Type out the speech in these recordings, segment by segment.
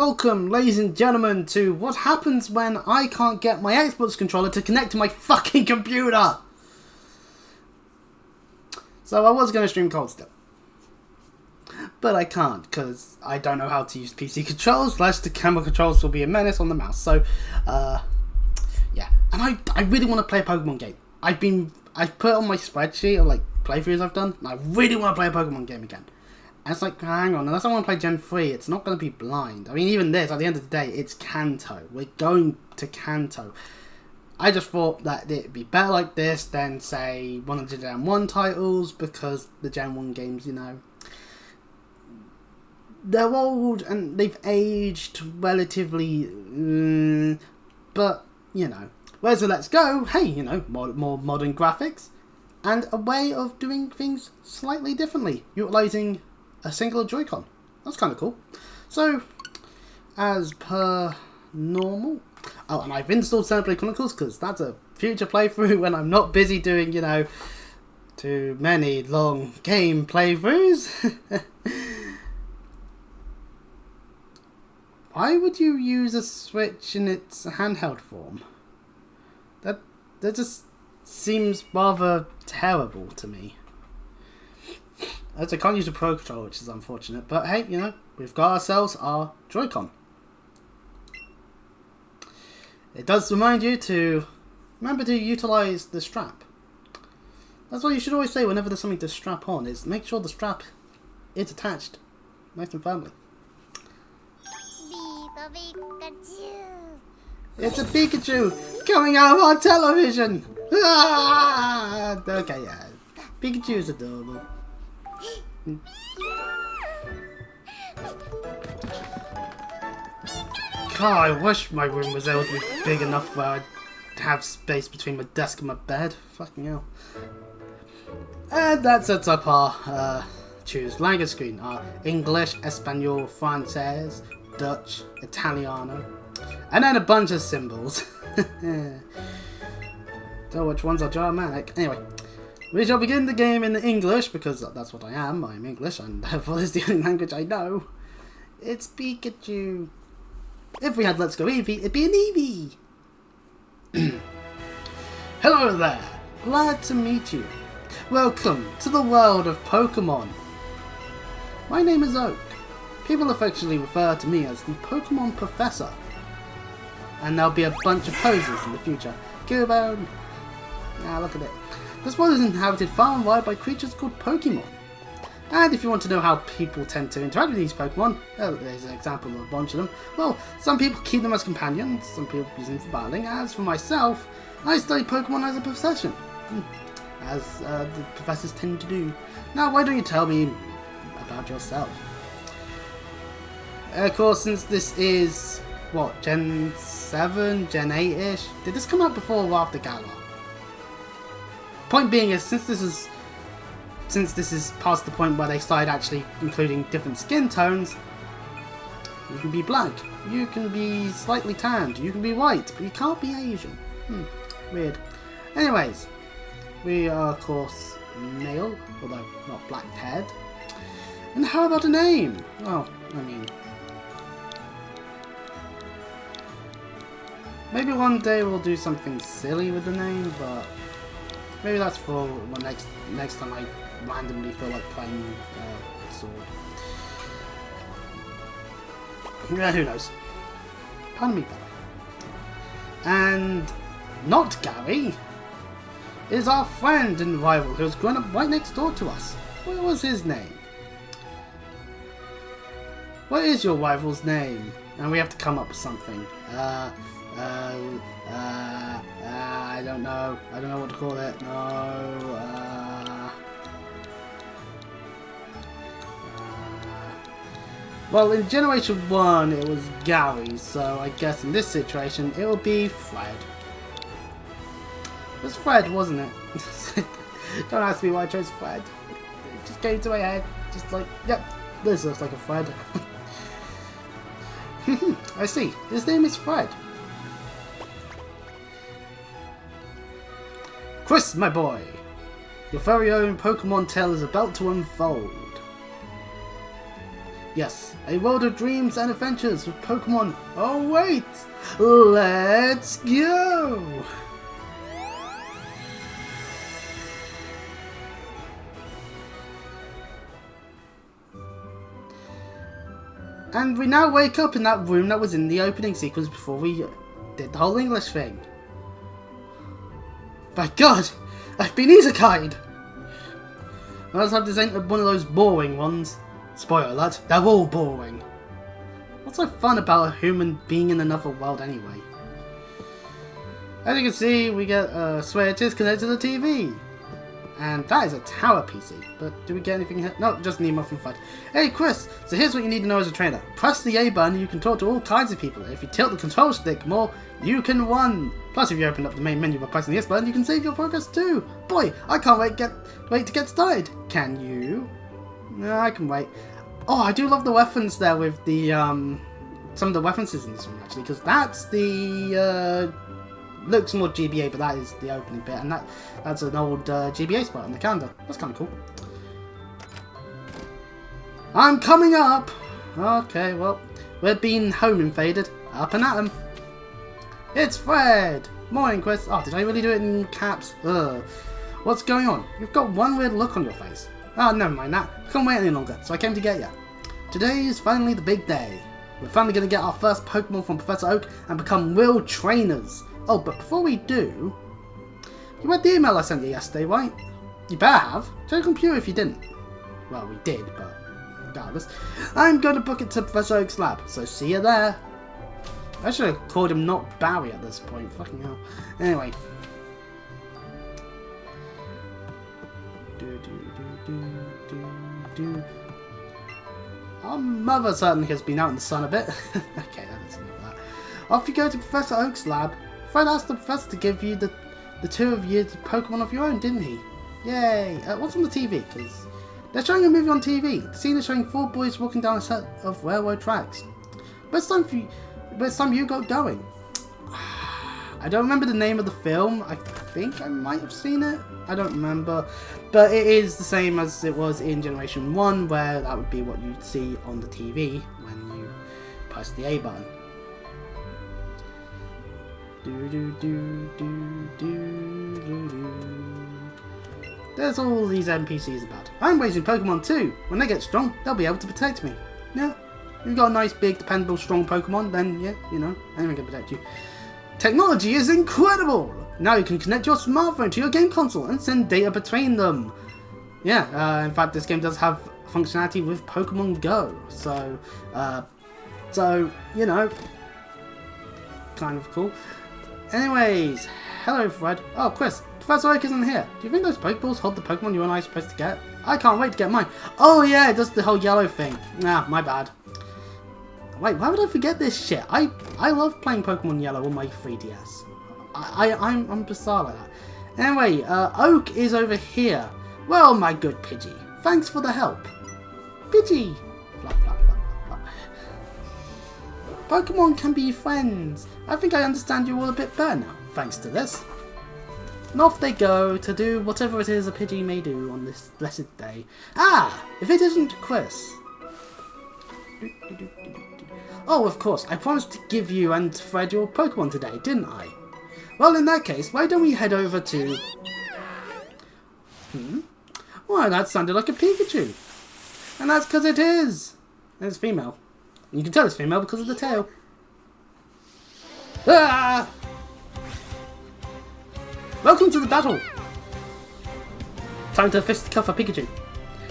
Welcome, ladies and gentlemen, to what happens when I can't get my Xbox controller to connect to my fucking computer. So I was going to stream Cold Steel, but I can't because I don't know how to use PC controls. / the camera controls will be a menace on the mouse. So, yeah, and I really want to play a Pokemon game. I've put it on my spreadsheet of like playthroughs I've done, and I really want to play a Pokemon game again. And it's like, hang on, unless I want to play Gen 3, it's not going to be blind. I mean, even this, at the end of the day, it's Kanto. We're going to Kanto. I just thought that it'd be better like this than, say, one of the Gen 1 titles, because the Gen 1 games, you know, they're old and they've aged relatively, but, you know. Whereas the Let's Go, hey, you know, more modern graphics, and a way of doing things slightly differently, utilising a single Joy-Con. That's kind of cool. So, as per normal... Oh, and I've installed Xenoblade Chronicles because that's a future playthrough when I'm not busy doing, you know, too many long game playthroughs. Why would you use a Switch in its handheld form? That just seems rather terrible to me. As I can't use a Pro Controller, which is unfortunate, but hey, you know, we've got ourselves our Joy-Con. It does remind you to remember to utilise the strap. That's what you should always say whenever there's something to strap on, is make sure the strap is attached nice and firmly. It's a Pikachu coming out of our television! Ah! Okay, yeah. Pikachu is adorable. God, I wish my room was able to be big enough where I'd have space between my desk and my bed. Fucking hell. And that sets up our choose language screen. Our English, Espanol, Francais, Dutch, Italiano, and then a bunch of symbols. Don't know which ones are Germanic. Anyway. We shall begin the game in English, because that's what I am. I'm English, and therefore it's the only language I know. It's Pikachu. If we had Let's Go Eevee, it'd be an Eevee. Hello there. Glad to meet you. Welcome to the world of Pokemon. My name is Oak. People affectionately refer to me as the Pokemon Professor. And there'll be a bunch of poses in the future. Cubone. Ah, look at it. This world is inhabited far and wide by creatures called Pokemon. And if you want to know how people tend to interact with these Pokemon, well, there's an example of a bunch of them. Well, some people keep them as companions, some people use them for battling. As for myself, I study Pokemon as a profession, as the professors tend to do. Now, why don't you tell me about yourself? Of course, since this is, what, Gen 7, Gen 8-ish? Did this come out before or after Galar? Point being is, since this is past the point where they started actually including different skin tones, you can be black, you can be slightly tanned, you can be white, but you can't be Asian. Weird. Anyways, we are of course male, although not black-haired. And how about a name? Well, I mean, maybe one day we'll do something silly with the name, but maybe that's for next time I randomly feel like playing Sword. Yeah, who knows? Pardon me, Barry. And not Gary is our friend and rival who's grown up right next door to us. What was his name? What is your rival's name? And we have to come up with something. I don't know. I don't know what to call it. No. Well, in Generation 1, it was Gary, so I guess in this situation, it will be Fred. It was Fred, wasn't it? Don't ask me why I chose Fred. It just came to my head. Just like, yep, this looks like a Fred. I see. His name is Fred. Chris, my boy, your very own Pokemon tale is about to unfold. Yes, a world of dreams and adventures with Pokemon. Oh wait, let's go! And we now wake up in that room that was in the opening sequence before we did the whole English thing. By God, I've been isekai'd! Let's hope this ain't one of those boring ones. Spoiler alert, they're all boring. What's so fun about a human being in another world anyway? As you can see, we get switches connected to the TV. And that is a tower PC. But do we get anything here? No, just Nemo from FUD. Hey Chris, so here's what you need to know as a trainer. Press the A button and you can talk to all kinds of people. If you tilt the control stick more, you can run. Plus, if you open up the main menu by pressing the S button, you can save your progress too. Boy, I can't wait to get started. Can you? No, I can wait. Oh, I do love the weapons there with the some of the references in this one actually, because that's the looks more GBA, but that is the opening bit, and that's an old GBA spot on the calendar. That's kind of cool. I'm coming up! Okay, well, we're being home invaded. Up and at 'em. It's Fred! Morning, Chris. Oh, did I really do it in caps? Ugh. What's going on? You've got one weird look on your face. Oh, never mind that. I can't wait any longer, so I came to get you. Today is finally the big day. We're finally going to get our first Pokemon from Professor Oak and become real trainers. Oh, but before we do, you read the email I sent you yesterday, right? You better have. Check your computer if you didn't. Well, we did, but regardless. I'm going to book it to Professor Oak's lab, so see you there. I should have called him not Barry at this point. Fucking hell. Anyway. Our mother certainly has been out in the sun a bit. Okay, that's enough of that. Off you go to Professor Oak's lab. Fred asked the professor to give you the two of you Pokemon of your own, didn't he? Yay! What's on the TV? Because they're showing a movie on TV. The scene is showing 4 boys walking down a set of railroad tracks. Where's time you got going? I don't remember the name of the film. I think I might have seen it. I don't remember. But it is the same as it was in Generation 1, where that would be what you'd see on the TV when you press the A button. There's all these NPCs about. I'm raising Pokemon too. When they get strong, they'll be able to protect me. Yeah, if you've got a nice, big, dependable, strong Pokemon, then yeah, you know, anyone can protect you. Technology is incredible! Now you can connect your smartphone to your game console and send data between them. Yeah, in fact, this game does have functionality with Pokemon Go. So you know, kind of cool. Anyways, hello Fred. Oh, Chris, Professor Oak isn't here. Do you think those Pokeballs hold the Pokemon you and I are supposed to get? I can't wait to get mine. Oh yeah, it does the whole yellow thing. Nah, my bad. Wait, why would I forget this shit? I love playing Pokemon Yellow on my 3DS. I'm bizarre like that. Anyway, Oak is over here. Well, my good Pidgey, thanks for the help. Pidgey! Flap, flap, flap, flap, flap. Pokemon can be friends. I think I understand you all a bit better now, thanks to this. And off they go to do whatever it is a Pidgey may do on this blessed day. Ah! If it isn't Chris. Oh, of course, I promised to give you and Fred your Pokemon today, didn't I? Well, in that case, why don't we head over to... Well, that sounded like a Pikachu. And that's because it is. And it's female. You can tell it's female because of the tail. Ah! Welcome to the battle. Time to fisticuff a Pikachu.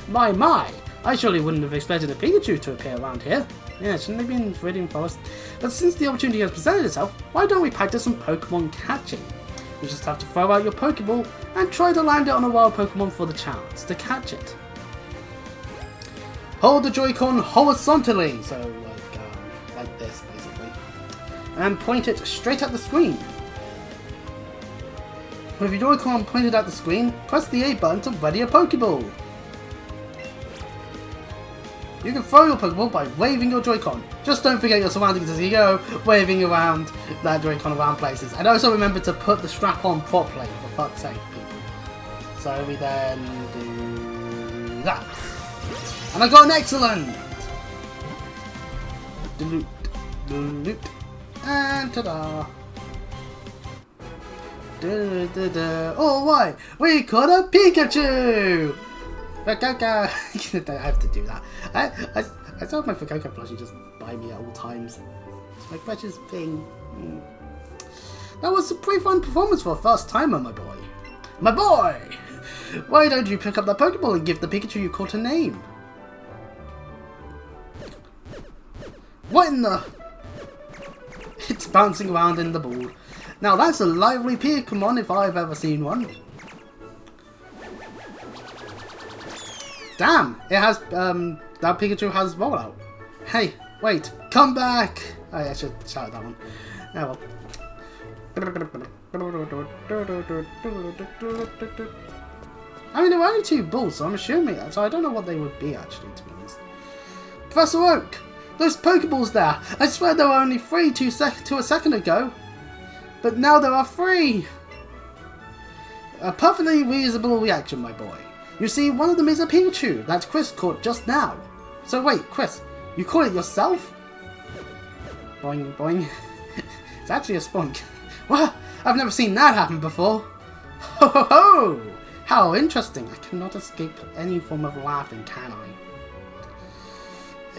My, I surely wouldn't have expected a Pikachu to appear around here. Yeah, shouldn't they be in Viridian Forest? But since the opportunity has presented itself, why don't we practice some Pokemon catching? You just have to throw out your Pokeball and try to land it on a wild Pokemon for the chance to catch it. Hold the Joy-Con horizontally, so like this basically, and point it straight at the screen. With your Joy-Con pointed at the screen, press the A button to ready a Pokeball. You can throw your Pokeball by waving your Joy-Con. Just don't forget your surroundings as you go, waving around that Joy-Con around places. And also remember to put the strap on properly, for fuck's sake, people. So we then do that. And I got an excellent! Loot. Loot. And ta-da. Oh, why? We caught a Pikachu! Fuecoco! I have to do that. I saw my Fuecoco plushie just by me at all times. It's my precious thing. That was a pretty fun performance for a first timer, my boy. My boy! Why don't you pick up that Pokeball and give the Pikachu you caught a name? What in the... It's bouncing around in the ball. Now that's a lively Pokemon if I've ever seen one. Damn! It has, that Pikachu has rollout. Hey, wait, come back! Oh, yeah, I should shout that one. Oh well. I mean, there were only 2 balls, so I'm assuming, so I don't know what they would be actually, to be honest. Professor Oak! Those Pokeballs there! I swear there were only 3 to a second ago! But now there are 3! A perfectly reasonable reaction, my boy. You see, one of them is a Pikachu that Chris caught just now. So wait, Chris, you caught it yourself? Boing, boing. It's actually a Spunk. What? I've never seen that happen before. Ho ho ho! How interesting. I cannot escape any form of laughing, can I?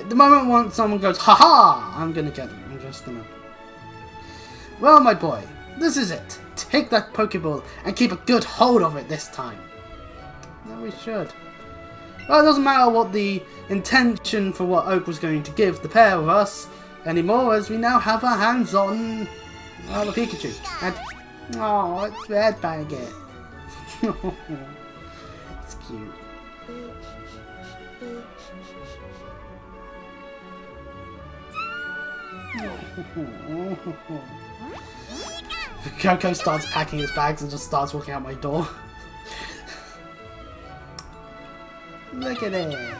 The moment when someone goes, haha, I'm gonna get them. I'm just gonna... Well, my boy, this is it. Take that Pokeball and keep a good hold of it this time. Yeah, we should. Well, it doesn't matter what the intention for what Oak was going to give the pair of us anymore, as we now have our hands on the Pikachu. And, oh, it's red banging. It's cute. Coco starts packing his bags and just starts walking out my door. Look at it!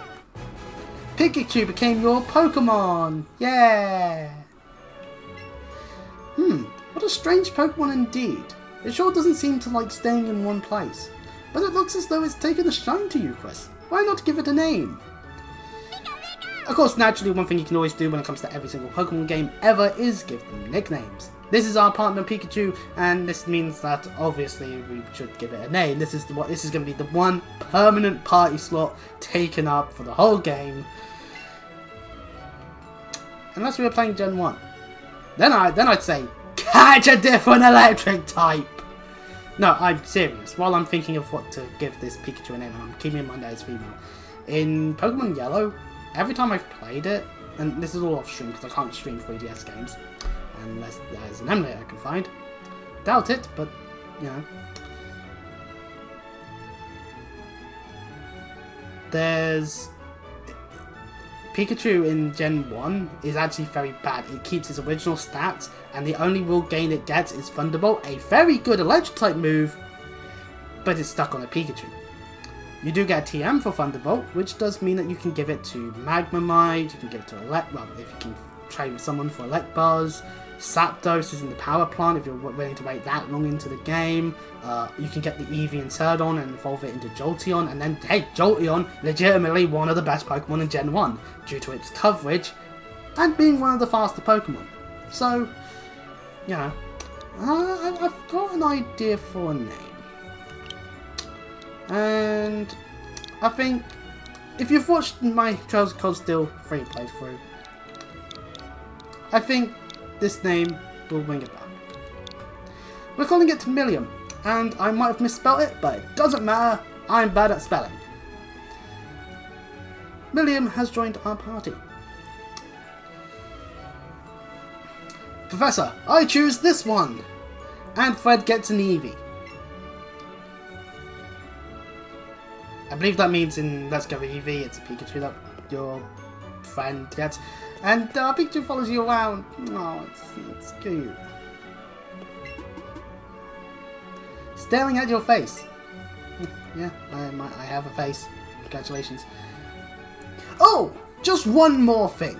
Pikachu became your Pokemon! Yeah! What a strange Pokemon indeed. It sure doesn't seem to like staying in one place. But it looks as though it's taken a shine to you, Chris. Why not give it a name? Of course, naturally, one thing you can always do when it comes to every single Pokemon game ever is give them nicknames. This is our partner Pikachu, and this means that obviously we should give it a name. This is going to be the one permanent party slot taken up for the whole game, unless we were playing Gen 1. Then I'd say catch a different electric type. No, I'm serious. While I'm thinking of what to give this Pikachu a name, and I'm keeping in mind that it's female. In Pokemon Yellow, every time I've played it, and this is all off stream because I can't stream 3DS games unless there's an emulator I can find. Doubt it, but you know. There's Pikachu in Gen 1 is actually very bad. It keeps its original stats, and the only real gain it gets is Thunderbolt, a very good electric type move, but it's stuck on a Pikachu. You do get a TM for Thunderbolt, which does mean that you can give it to Magnemite, you can give it to well, if you can trade with someone for Electabuzz. Zapdos is in the power plant if you're willing to wait that long into the game. You can get the Eevee and Cerdon and evolve it into Jolteon, and then, hey, Jolteon, legitimately one of the best Pokemon in Gen 1, due to its coverage, and being one of the faster Pokemon. So, you know, I've got an idea for a name. And I think, if you've watched my Trails of Cold Steel 3 playthrough, I think this name will ring a bell. We're calling it Millium, and I might have misspelled it, but it doesn't matter, I'm bad at spelling. Millium has joined our party. Professor, I choose this one! And Fred gets an Eevee. I believe that means in Let's Go Eevee, it's a Pikachu that your friend gets. And Pikachu follows you around. Oh, it's cute. Staring at your face. Yeah, I have a face. Congratulations. Oh, just one more thing.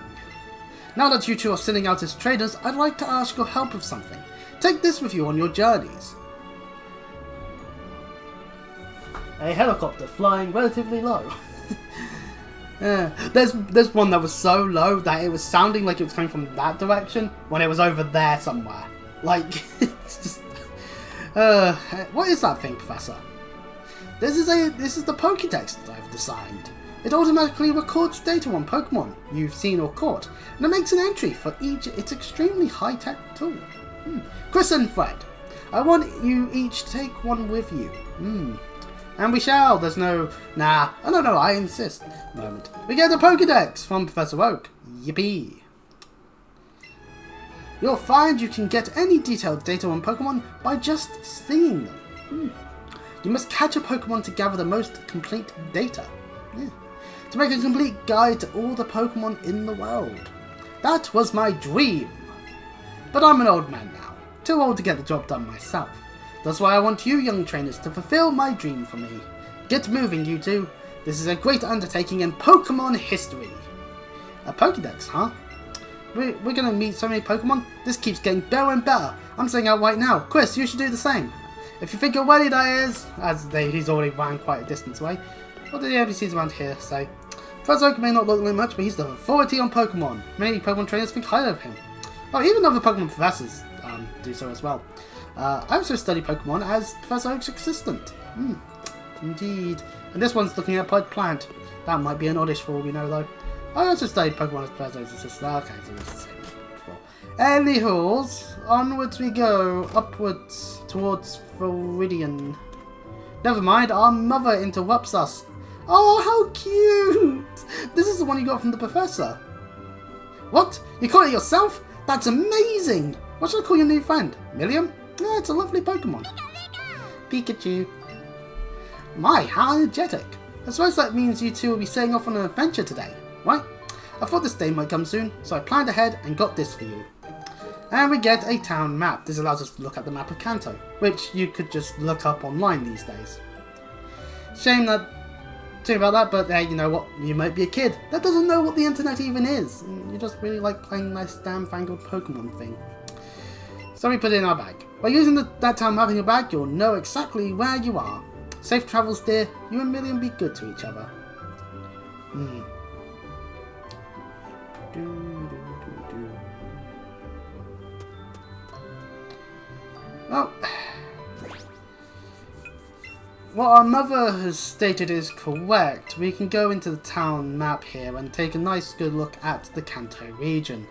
Now that you two are sitting out as traders, I'd like to ask your help with something. Take this with you on your journeys. A helicopter flying relatively low. There's one that was so low that it was sounding like it was coming from that direction when it was over there somewhere. Like, it's just... what is that thing, Professor? This is the Pokédex that I've designed. It automatically records data on Pokemon you've seen or caught, and it makes an entry for each. It's extremely high-tech tool. Chris and Fred, I want you each to take one with you. And we shall. There's no, nah, oh no, I insist. Moment. We get the Pokédex from Professor Oak. Yippee. You'll find you can get any detailed data on Pokemon by just seeing them. You must catch a Pokemon to gather the most complete data. To make a complete guide to all the Pokemon in the world. That was my dream. But I'm an old man now, too old to get the job done myself. That's why I want you young trainers to fulfill my dream for me. Get moving, you two. This is a great undertaking in Pokemon history. A Pokédex, huh? We're gonna meet so many Pokemon, this keeps getting better and better. I'm saying out right now, Chris, you should do the same. If you think you're ready, that is, he's already ran quite a distance away. What do the NPCs around here say? Professor Oak may not look like much, but he's the authority on Pokemon. Many Pokemon trainers think highly of him. Oh, even other Pokemon professors do so as well. I also study Pokemon as Professor Oak's assistant. Indeed. And this one's looking at Pod Plant. That might be an oddish for all we know, though. I also studied Pokemon as Professor Oak's assistant. Okay, so it's the same before. Anywho's, onwards we go. Upwards towards Viridian. Never mind, our mother interrupts us. Oh, how cute! This is the one you got from the professor. What? You caught it yourself? That's amazing! What should I call your new friend? Milliam? Yeah, it's a lovely Pokemon. Pikachu. My, how energetic. I suppose that means you two will be setting off on an adventure today, right? I thought this day might come soon, so I planned ahead and got this for you. And we get a town map. This allows us to look at the map of Kanto, which you could just look up online these days. Shame about that, but hey, you know what? You might be a kid that doesn't know what the internet even is. You just really like playing this damn fangled Pokemon thing. So we put it in our bag. By using that town map in your bag, you'll know exactly where you are. Safe travels, dear. You and Milliam be good to each other. Well, what our mother has stated is correct. We can go into the town map here and take a nice good look at the Kanto region.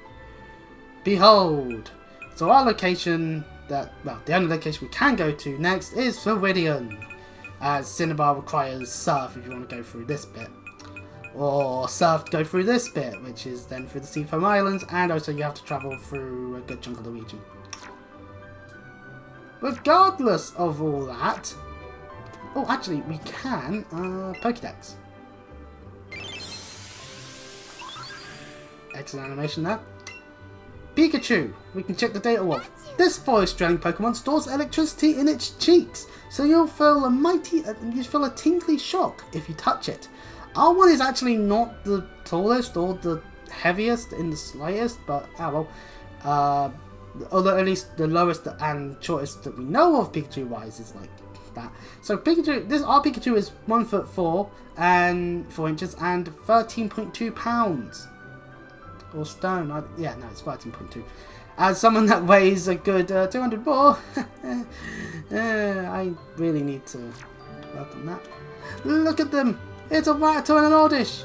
Behold! So our location, the only location we can go to next is Viridian, as Cinnabar requires surf if you want to go through this bit. Or surf to go through this bit, which is then through the Seafoam Islands, and also you have to travel through a good chunk of the region. Regardless of all that... Oh, actually, we can Pokédex. Excellent animation there. Pikachu! We can check the data of. This forest-dwelling Pokemon stores electricity in its cheeks, so you'll feel a tingly shock if you touch it. Our one is actually not the tallest or the heaviest in the slightest, but although at least the lowest and shortest that we know of Pikachu-wise is like that. So Pikachu, our Pikachu is 1'4" and 4 inches and 13.2 pounds. Or stone. Yeah, no, it's 13.2. As someone that weighs a good 200 more, I really need to work on that. Look at them! It's a Rattata and an Oddish!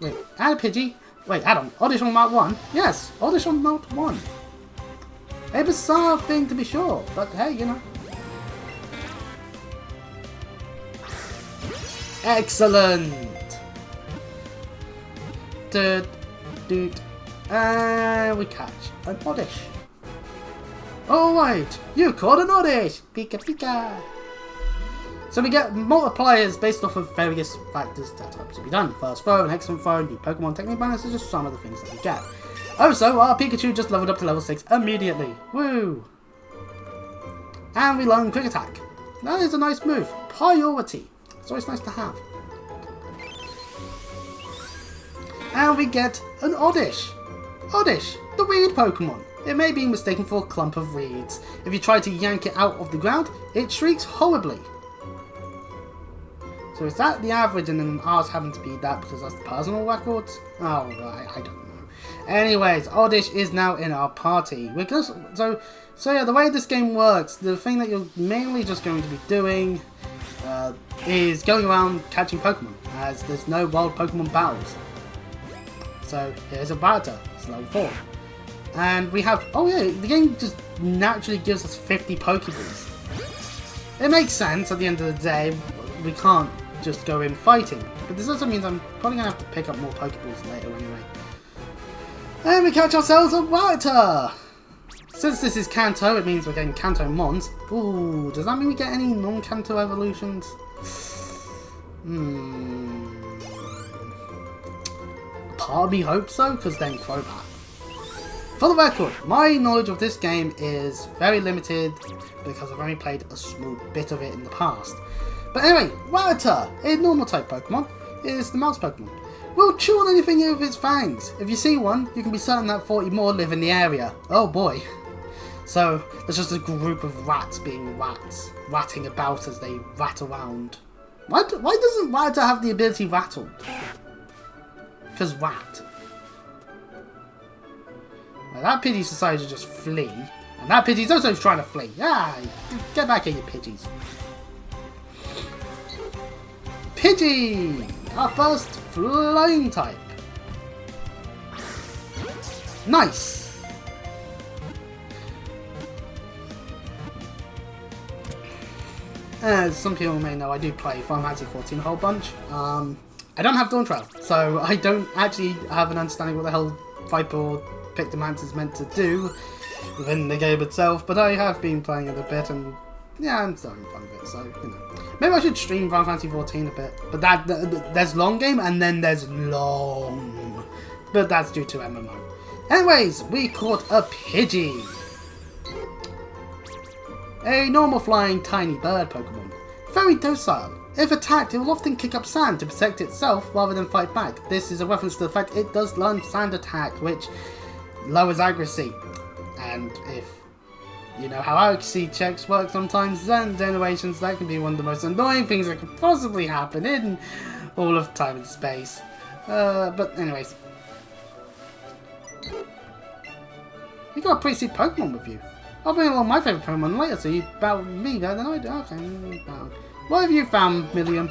Wait, and a Pidgey? Wait, Adam, Oddish on Mount 1? Yes, Oddish on Mount 1. A bizarre thing to be sure, but hey, you know. Excellent! And we catch an Oddish. Alright, you caught an Oddish! Pika Pika! So we get multipliers based off of various factors that have to be done. First throw, an excellent throw, new Pokemon technique bonus, is just some of the things that we get. Also, our Pikachu just leveled up to level 6 immediately. Woo! And we learn Quick Attack. That is a nice move. Priority. It's always nice to have. And we get an Oddish. Oddish, the reed Pokemon. It may be mistaken for a clump of reeds. If you try to yank it out of the ground, it shrieks horribly. So is that the average and then ours happen to be that because that's the personal records? Oh, right, I don't know. Anyways, Oddish is now in our party. So yeah, the way this game works, the thing that you're mainly just going to be doing is going around catching Pokemon, as there's no wild Pokemon battles. So here's a Barter, it's level 4. And we have, oh yeah, the game just naturally gives us 50 Pokeballs. It makes sense at the end of the day, we can't just go in fighting. But this also means I'm probably going to have to pick up more Pokeballs later anyway. And we catch ourselves a Barter! Since this is Kanto, it means we're getting Kanto Mons. Ooh, does that mean we get any non-Kanto evolutions? Part of me hopes so, because then Crobat. For the record, my knowledge of this game is very limited because I've only played a small bit of it in the past. But anyway, Rattata, a normal type Pokemon, is the mouse Pokemon. Will chew on anything with its fangs. If you see one, you can be certain that 40 more live in the area. Oh boy. So, there's just a group of rats being rats, ratting about as they rat around. Why doesn't Rattata have the ability Rattle? Because rat. Now, that Pidgey's decided to just flee. And that Pidgey's also trying to flee. Ah, get back here, you Pidgeys. Pidgey! Our first flying type. Nice! As some people may know, I do play Final Fantasy 14 a whole bunch. I don't have Dawn Trail, so I don't actually have an understanding what the hell Viper or Pictomantis is meant to do within the game itself, but I have been playing it a bit, and yeah, I'm still having fun with it, so, you know. Maybe I should stream Final Fantasy 14 a bit, but there's long game, and then there's long. But that's due to MMO. Anyways, we caught a Pidgey. A normal flying tiny bird Pokemon. Very docile. If attacked, it will often kick up sand to protect itself rather than fight back. This is a reference to the fact it does learn sand attack, which lowers accuracy. And if you know how accuracy checks work sometimes, then generations, that can be one of the most annoying things that could possibly happen in all of time and space. But anyways. You got a pretty sweet Pokemon with you. I'll bring along my favourite Pokemon later, so you battle me better than I do. Okay, what have you found, Milliam?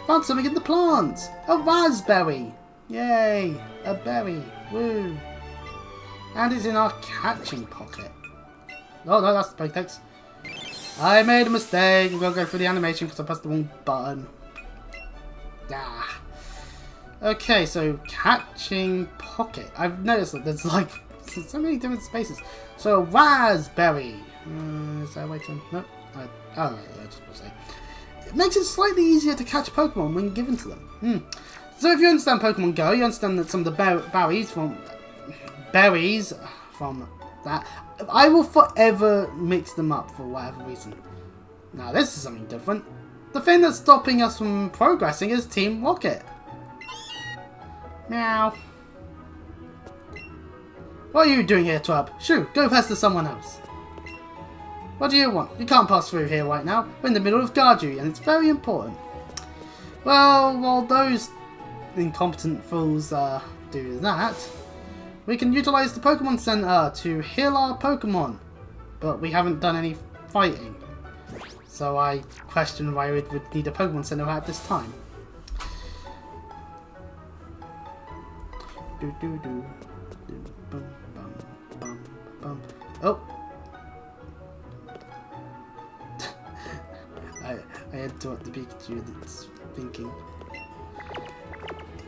Found something in the plants! A raspberry! Yay! A berry! Woo! And it's in our catching pocket. Oh no, that's the Pokedex. I made a mistake. I'm gonna go through the animation because I pressed the wrong button. Ah. Okay, so catching pocket. I've noticed that there's like so many different spaces. So raspberry. Is there a way to? Nope. Oh, yeah, just want to say. It makes it slightly easier to catch Pokemon when given to them. So if you understand Pokemon Go, you understand that some of the berries from that, I will forever mix them up for whatever reason. Now this is something different. The thing that's stopping us from progressing is Team Rocket. Meow. What are you doing here, Twab? Shoo, go pester someone else. What do you want? You can't pass through here right now. We're in the middle of guard duty and it's very important. Well, while those incompetent fools do that, we can utilize the Pokemon Center to heal our Pokemon. But we haven't done any fighting. So I question why we would need a Pokemon Center at this time. Oh! I interrupt the Pikachu that's thinking.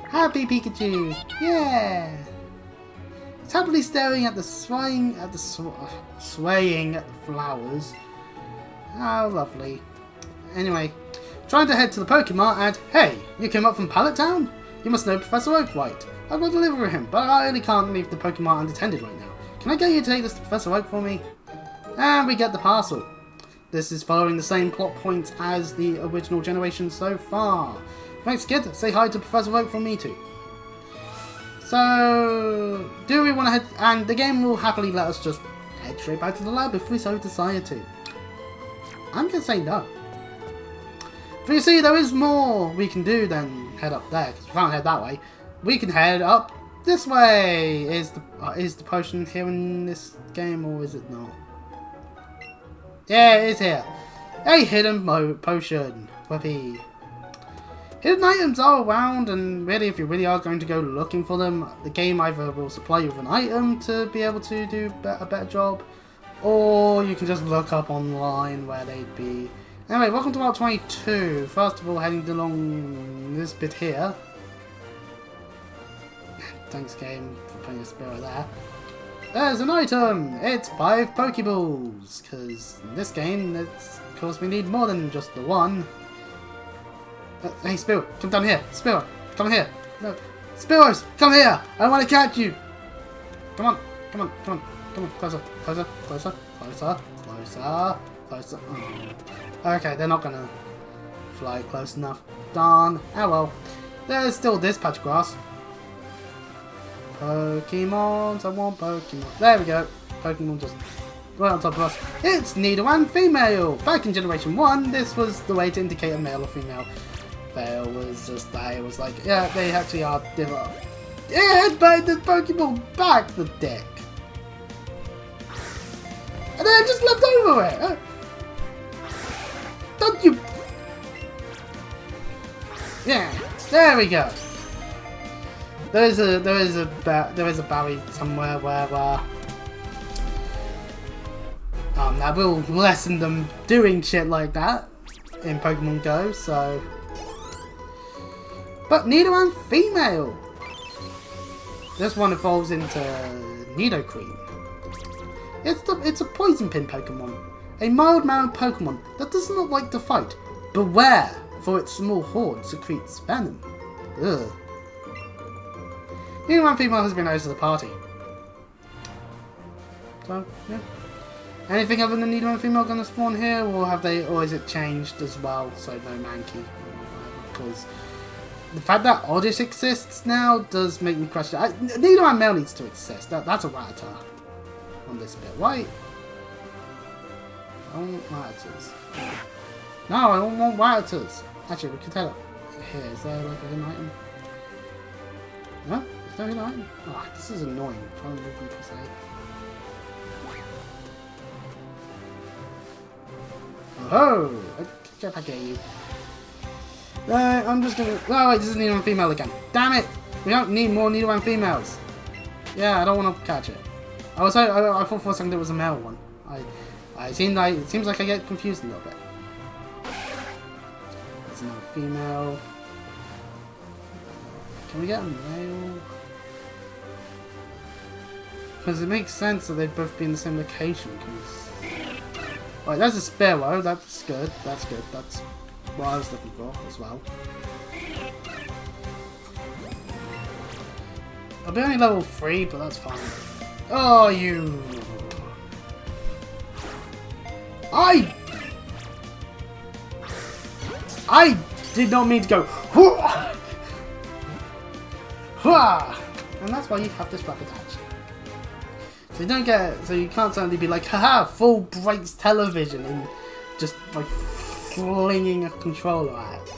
Happy Pikachu! Yeah! It's happily staring at the swaying flowers. How lovely. Anyway, trying to head to the Pokemon and hey, you came up from Pallet Town? You must know Professor Oak, right? I'll go deliver him, but I really can't leave the Pokemon unattended right now. Can I get you to take this to Professor Oak for me? And we get the parcel. This is following the same plot points as the original generation so far. Thanks, kid. Say hi to Professor Oak from me too. So, do we want to head... And the game will happily let us just head straight back to the lab if we so desire to. I'm going to say no. But you see, there is more we can do than head up there, because we can't head that way. We can head up this way. Is the potion here in this game, or is it not? Yeah, it is here. A hidden potion. Whoopee. Hidden items are around, and really, if you really are going to go looking for them, the game either will supply you with an item to be able to do a better job, or you can just look up online where they'd be. Anyway, welcome to Route 22. First of all, heading along this bit here. Thanks, game, for putting a spirit there. There's an item! It's 5 Pokeballs! Because in this game, of course, we need more than just the one. Hey, Spiro, come down here. Spiro, come here. No. Spiros, come here! I want to catch you! Come on, come on, come on, come on. Closer, closer, closer, closer, closer, closer. Oh. Okay, they're not gonna fly close enough. Darn. Oh well. There's still this patch of grass. Pokemons, I want Pokemon. There we go. Pokemon just right on top of us. It's neither and female. Back in Generation 1, this was the way to indicate a male or female. Fail was just that it was like, yeah, they actually are different. Yeah, headbutt the Pokeball back, the dick. And then I just leapt over it. Don't you? Yeah, there we go. There is a barrier somewhere where that will lessen them doing shit like that in Pokemon Go. So, but Nidoran female. This one evolves into Nidoqueen. It's a poison pin Pokemon, a mild-mannered Pokemon that does not like to fight. Beware, for its small horde secretes venom. Ugh. Nidoran female has been added to the party. So, yeah. Anything other than Nidoran female gonna spawn here, or is it changed as well? So no Mankey, because the fact that Oddish exists now does make me question. Nidoran male needs to exist. That's a Rattata on this bit, right? I don't want Rattatas. No, I don't want Rattatas. Actually, we could head up here. Is there like a hidden item? No? Is there a hidden item? Oh, this is annoying. I'm trying to move them to say. Oh! Get back at you. I'm just gonna. Oh, wait, this is Nidoran female again. Damn it! We don't need more Nidoran females. Yeah, I don't want to catch it. I thought for a second it was a male one. It seems like I get confused a little bit. There's another female. Can we get a male? Because it makes sense that they'd both be in the same location. Right, there's a Spearow. That's good. That's good. That's what I was looking for as well. I'll be only level 3, but that's fine. Oh, you! I did not mean to go. And that's why you have this rapid attack. So you don't get, so you can't suddenly be like, haha, full breaks television and just like flinging a controller at it.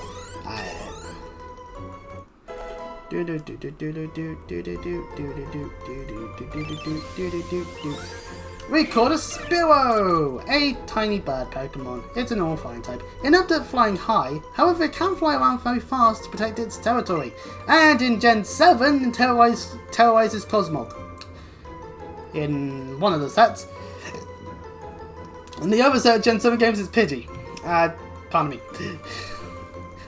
We caught a Spearow, a tiny bird Pokemon. It's an all-flying type. Inept at flying high, however it can fly around very fast to protect its territory. And in Gen 7, it terrorizes Cosmog. In one of the sets. In the other set of Gen 7 games, it's Pidgey. Pardon me.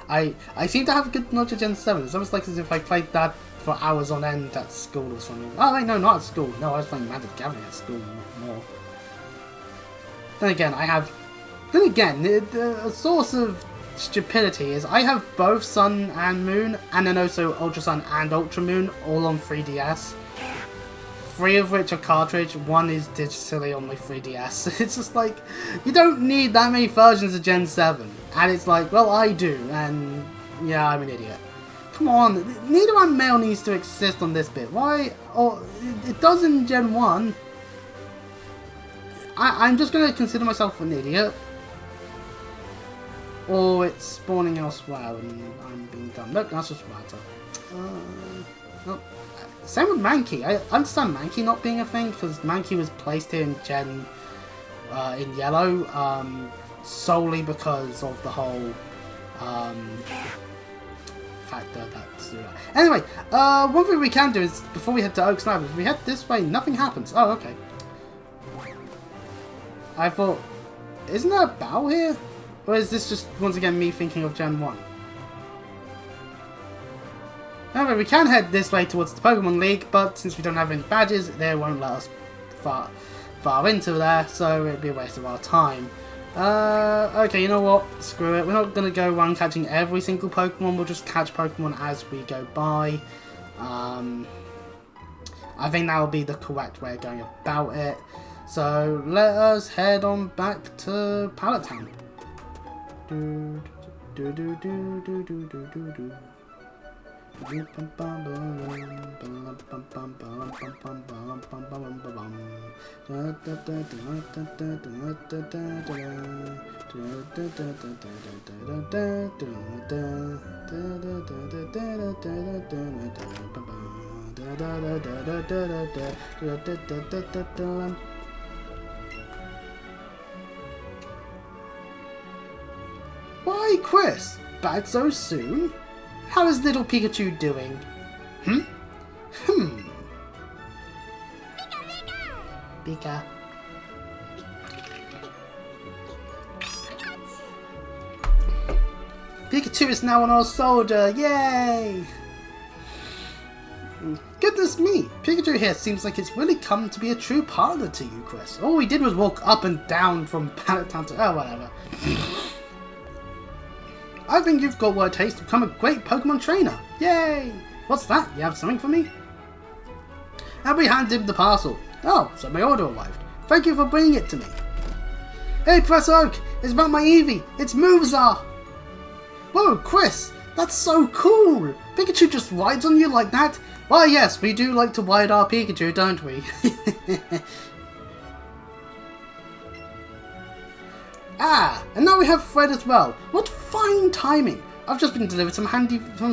I seem to have a good knowledge of Gen 7. It's almost like as if I played that for hours on end at school or something. Oh wait, no, not at school. No, I was playing Magic Gathering at school more. Then again, the source of stupidity is I have both Sun and Moon, and then also Ultra Sun and Ultra Moon, all on 3DS. 3 of which are cartridge, 1 is digitally on my 3DS. It's just like, you don't need that many versions of Gen 7. And it's like, well, I do, and yeah, I'm an idiot. Come on, Nidoran male needs to exist on this bit. Why? Oh, it does in Gen 1. I'm just going to consider myself an idiot. or it's spawning elsewhere and I'm being dumb. Nope, that's just water. Nope. Same with Mankey. I understand Mankey not being a thing because Mankey was placed here in Gen in yellow solely because of the whole factor that's anyway. One thing we can do is before we head to Oaks Lab, if we head this way, nothing happens. Oh, okay. I thought, isn't there a battle here? Or is this just, once again, me thinking of Gen 1? However, we can head this way towards the Pokemon League, but since we don't have any badges, they won't let us far into there, so it'd be a waste of our time. Okay, you know what? Screw it. We're not going to go around catching every single Pokemon, we'll just catch Pokemon as we go by. I think that will be the correct way of going about it. So let us head on back to Pallet Town. Why, Chris? Back so soon? How is little Pikachu doing? Pika. Pikachu is now an old soldier, yay! Goodness me, Pikachu here seems like it's really come to be a true partner to you, Chris. All we did was walk up and down from Pallet Town to... oh, whatever. I think you've got what it takes to become a great Pokemon trainer. Yay! What's that? You have something for me? Abby handed him the parcel. Oh, so my order arrived. Thank you for bringing it to me. Hey, Professor Oak! It's about my Eevee! It's Moversar! Whoa, Chris! That's so cool! Pikachu just rides on you like that? Why, yes, we do like to ride our Pikachu, don't we? Ah, and now we have Fred as well. What fine timing! I've just been delivered some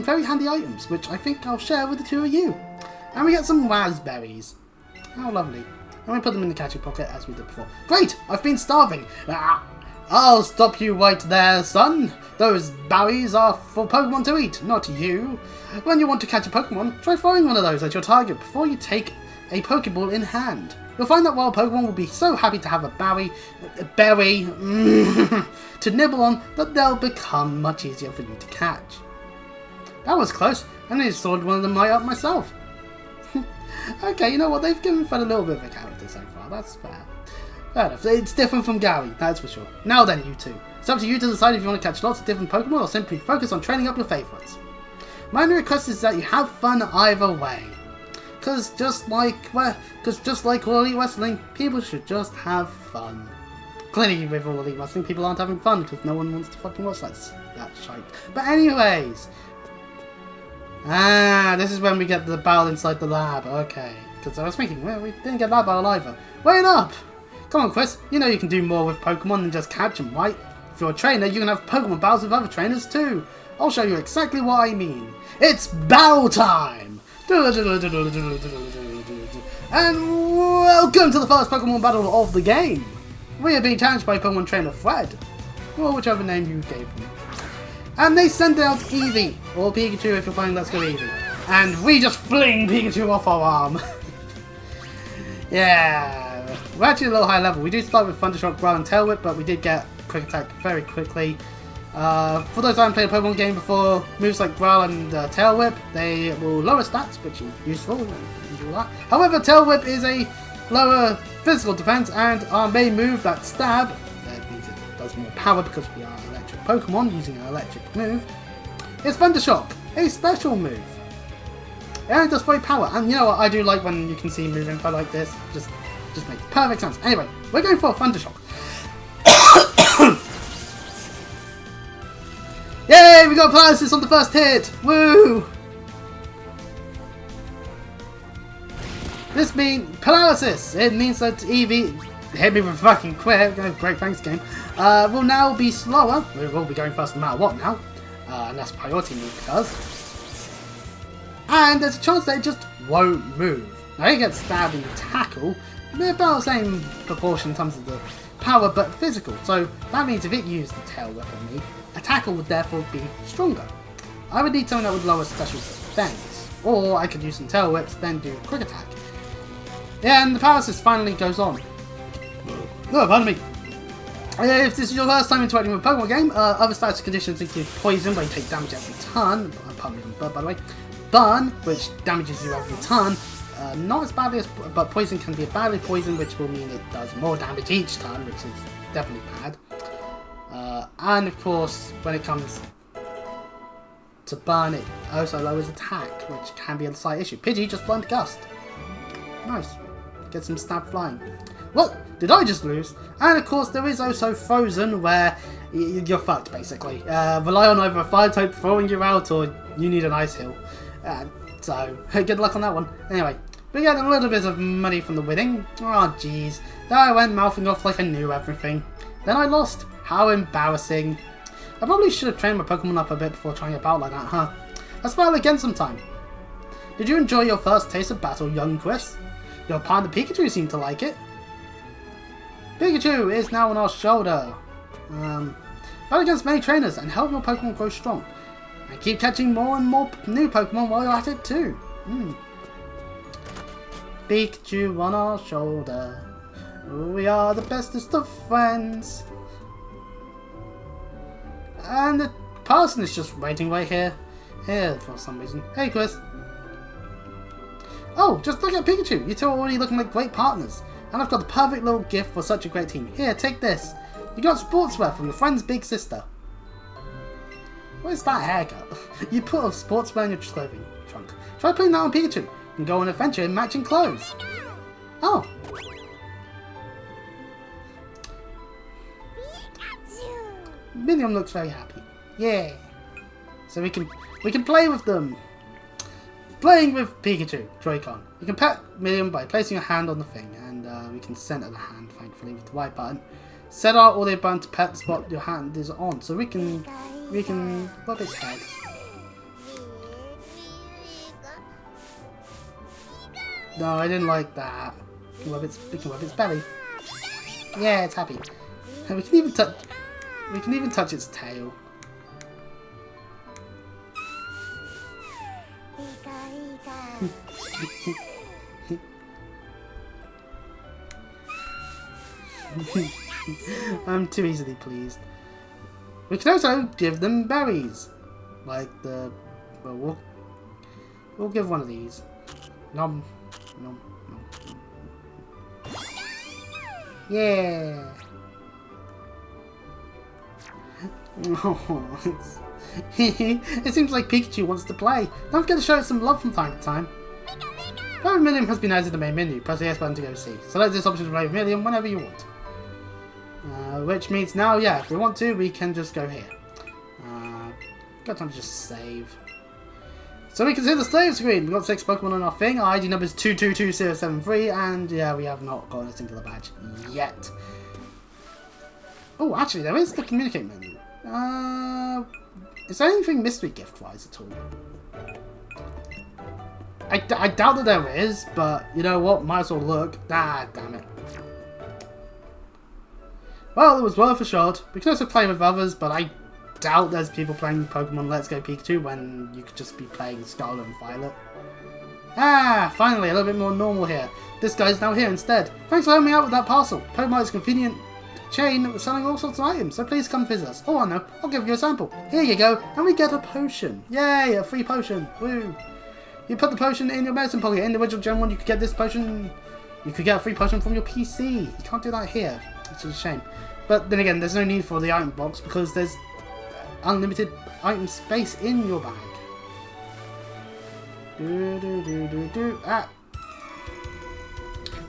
very handy items, which I think I'll share with the two of you. And we get some raspberries. How lovely. And we put them in the catchy pocket as we did before. Great! I've been starving! Ah, I'll stop you right there, son. Those berries are for Pokemon to eat, not you. When you want to catch a Pokemon, try throwing one of those at your target before you take a Pokeball in hand. You'll find that wild Pokemon will be so happy to have a berry to nibble on that they'll become much easier for you to catch. That was close, and I just sorted one of them right up myself. Okay, you know what, they've given Fred a little bit of a character so far, that's fair. Fair enough, it's different from Gary, that's for sure. Now then, you two, it's up to you to decide if you want to catch lots of different Pokemon or simply focus on training up your favourites. My only request is that you have fun either way. Because just like all Elite Wrestling, people should just have fun. Clearly with all Elite Wrestling, people aren't having fun because no one wants to fucking watch that shite. But anyways, this is when we get the battle inside the lab. Okay, because I was thinking, well, we didn't get that battle either. Wait up! Come on, Chris, you know you can do more with Pokemon than just catch them, right? If you're a trainer, you can have Pokemon battles with other trainers too. I'll show you exactly what I mean. It's battle time! And welcome to the first Pokemon battle of the game! We are being challenged by Pokemon trainer Fred, or whichever name you gave me. And they send out Eevee, or Pikachu if you're playing Let's Go Eevee. And we just fling Pikachu off our arm. Yeah, we're actually a little high level. We do start with Thundershock, Growl and Tail Whip, but we did get Quick Attack very quickly. For those who haven't played a Pokemon game before, moves like Growl and Tail Whip, they will lower stats, which is useful. However, Tail Whip is a lower physical defense, and our main move, that Stab, that means it does more power because we are electric Pokemon using an electric move, is Thundershock, a special move. It only does 3 power, and you know what, I do like when you can see move info like this, just makes perfect sense. Anyway, we're going for a Thundershock. Yay, we got paralysis on the first hit! Woo! This means paralysis. It means that Eevee hit me with fucking quick. Oh, great, thanks, game. Will now be slower. We will be going first no matter what now. Unless priority move does. And there's a chance that it just won't move. Now, he gets stabbed in the tackle. They're about the same proportion in terms of the power, but physical. So that means if it used the tail whip on me, a tackle would therefore be stronger. I would need something that would lower special defense. Or I could use some tail whips, then do quick attack. Yeah, and the power assist finally goes on. No, pardon me. If this is your first time interacting with a Pokemon game, other status conditions include poison, where you take damage every turn. Pardon me, by the way. Burn, which damages you every turn. Not as badly as, but poison can be a badly poison, which will mean it does more damage each turn, which is definitely bad. And of course, when it comes to burn, it also lowers attack, which can be a slight issue. Pidgey just learned Gust. Nice. Get some stab flying. What? Did I just lose? And of course, there is also Frozen, where you're fucked, basically. Rely on either a fire type throwing you out, or you need an ice hill. So, good luck on that one. Anyway, we get a little bit of money from the winning. Oh, jeez. There I went mouthing off like I knew everything. Then I lost. How embarrassing. I probably should have trained my Pokemon up a bit before trying a battle like that, huh? Let's battle again sometime. Did you enjoy your first taste of battle, young Chris? Your partner Pikachu seemed to like it. Pikachu is now on our shoulder. Battle against many trainers and help your Pokemon grow strong. And keep catching more and more new Pokemon while you're at it too. Pikachu on our shoulder. We are the bestest of friends. And the person is just waiting right here for some reason. Hey, Chris. Oh, just look at Pikachu. You two are already looking like great partners. And I've got the perfect little gift for such a great team. Here, take this. You got sportswear from your friend's big sister. What is that haircut? You put a sportswear in your clothing trunk. Try putting that on Pikachu and go on an adventure in matching clothes. Oh. Million looks very happy. Yeah. So we can play with them. Playing with Pikachu, Joy-Con. You can pet Million by placing your hand on the thing, and we can center the hand, thankfully, with the right button. Set our audio button to pet the spot your hand is on, so we can rub its head. No, I didn't like that. We can rub its belly. Yeah, it's happy. And we can even touch its tail. I'm too easily pleased. We can also give them berries, like the. Well, we'll give one of these. Nom, nom, nom, nom. Yeah. It seems like Pikachu wants to play. Don't forget to show it some love from time to time. Brave Million has been added to the main menu. Press the S button to go see. Select this option to Brave Million whenever you want. Which means now, yeah, if we want to, we can just go here. Got time to just save. So we can see the save screen. We've got 6 Pokemon on our thing. Our ID number is 222073, and yeah, we have not gotten a singular badge yet. Oh, actually, there is the communicate menu. Is there anything mystery gift-wise at all? I doubt that there is, but you know what? Might as well look. Ah, damn it. Well, it was worth a shot. We can also play with others, but I doubt there's people playing Pokemon Let's Go Pikachu when you could just be playing Scarlet and Violet. Ah, finally, a little bit more normal here. This guy's now here instead. Thanks for helping me out with that parcel. Pokemon is a convenient chain that was selling all sorts of items, so please come visit us. Oh, I know. I'll give you a sample. Here you go. And we get a potion. Yay, a free potion. Woo. You put the potion in your medicine pocket. In the original Gen 1, you could get this potion. You could get a free potion from your PC. You can't do that here, which is a shame. But then again, there's no need for the item box because there's unlimited item space in your bag. Ah.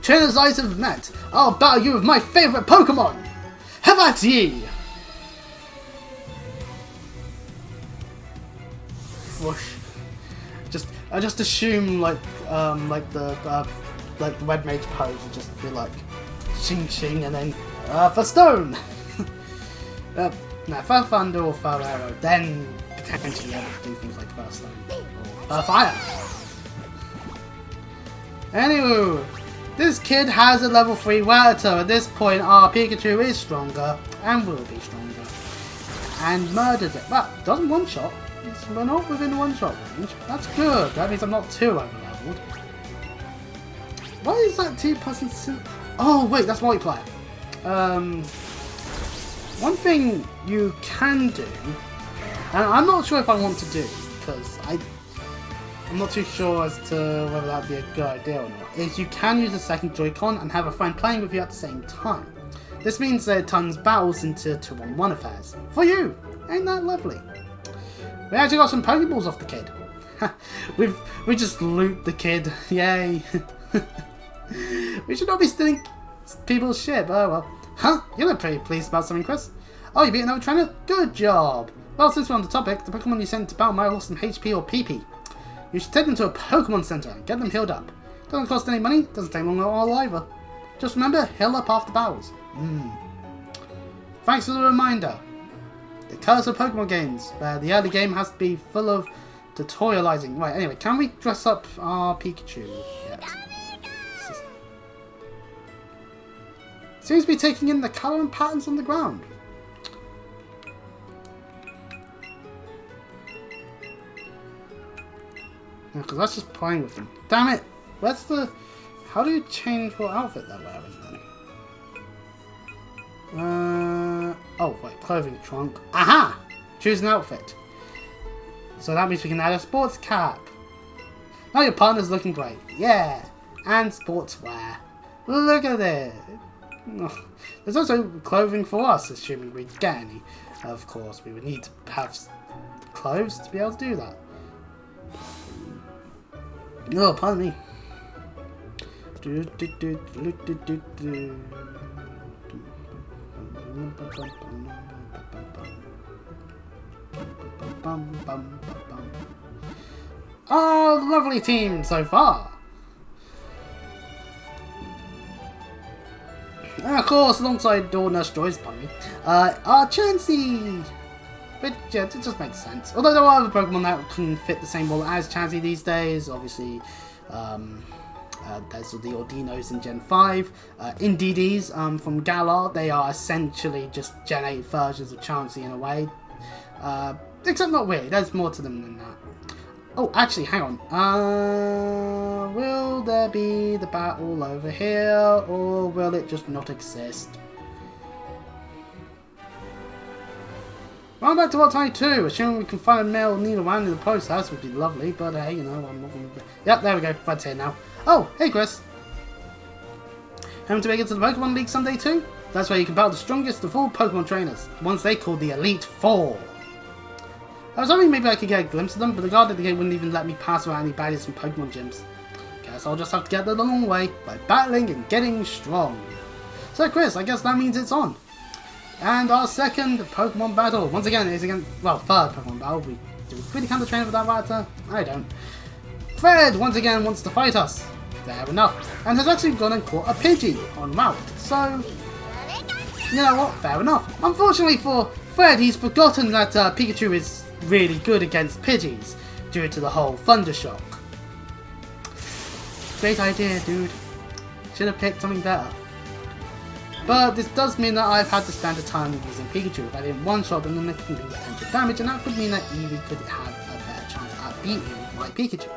Trainer's eyes have met. I'll battle you with my favourite Pokemon. Have at ye! Whoosh. I just assume like the Red Mage pose would just be like Shing Shing, and then for Stone. No, for Thunder or for Arrow, then potentially able to do things like for Stone or for Fire. Anywho, this kid has a level 3 Rattata. At this point, our Pikachu is stronger and will be stronger. And murders it. But doesn't one-shot. We're not within one-shot range. That's good. That means I'm not too over-leveled. Why is that 2-person... Oh, wait, that's multiplayer. One thing you can do, and I'm not sure if I want to do, because I'm not too sure as to whether that would be a good idea or not, is you can use a second Joy-Con and have a friend playing with you at the same time. This means that it turns battles into 2-on-1 affairs. For you! Ain't that lovely? We actually got some Pokeballs off the kid. we just loot the kid. Yay! We should not be stealing people's shit, but oh well. Huh? You look pretty pleased about something, Chris. Oh, you beat another trainer? Good job! Well, since we're on the topic, the Pokemon you sent to battle might have lost some HP or PP. You should take them to a Pokemon Center and get them healed up. Doesn't cost any money, doesn't take long at all either. Just remember, heal up after battles. Thanks for the reminder. The curse of Pokemon games, where the early game has to be full of tutorializing. Right, anyway, can we dress up our Pikachu yet? Seems to be taking in the colour and patterns on the ground. Because that's just playing with them. Damn it! Where's the... How do you change what outfit they're wearing then? Oh, wait. Clothing trunk. Aha! Choose an outfit. So that means we can add a sports cap. Now your partner's looking great. Yeah! And sportswear. Look at it! Oh. There's also clothing for us, assuming we get any. Of course, we would need to have clothes to be able to do that. Oh, pardon me. Oh, lovely team so far. And of course, alongside Door Nurse Joy's pardon me, our Chansey. But yeah, it just makes sense. Although there are other Pokemon that can fit the same role as Chansey these days. Obviously, there's the Ordinos in Gen 5. Indeedees from Galar, they are essentially just Gen 8 versions of Chansey in a way. Except not really, there's more to them than that. Oh, actually, hang on. Will there be the battle over here, or will it just not exist? Round back to Route 22, assuming we can find a male Nidoran in the process would be lovely, but hey, you know, I'm not going to... Yep, there we go, Fred's here now. Oh, hey Chris! Hoping to make it to the Pokemon League someday too? That's where you can battle the strongest of all Pokemon trainers, the ones they call the Elite Four. I was hoping maybe I could get a glimpse of them, but the guard at the gate wouldn't even let me pass around any baddies from Pokemon gyms. Guess I'll just have to get there the long way, by battling and getting strong. So Chris, I guess that means it's on. And our second Pokemon battle, once again, is against, well, third Pokemon battle. Do we really count the trainer for that Rattata? I don't. Fred, once again, wants to fight us. Fair enough. And has actually gone and caught a Pidgey en route. So, you know what? Fair enough. Unfortunately for Fred, he's forgotten that Pikachu is really good against Pidgeys due to the whole Thunder Shock. Great idea, dude. Should have picked something better. But this does mean that I've had to spend a time using Pikachu. If I didn't one-shot them, then they can do potential damage, and that would mean that Eevee could have a better chance at beating my Pikachu.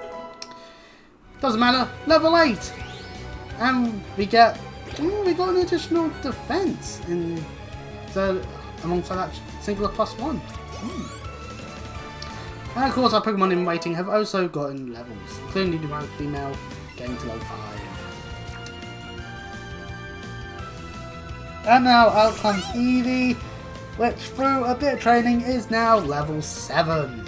Doesn't matter, level 8! And we got an additional defense in alongside that singular +1. And of course our Pokemon in waiting have also gotten levels, including the Nidoran female getting to level 5. And now out comes Eevee, which through a bit of training is now level 7.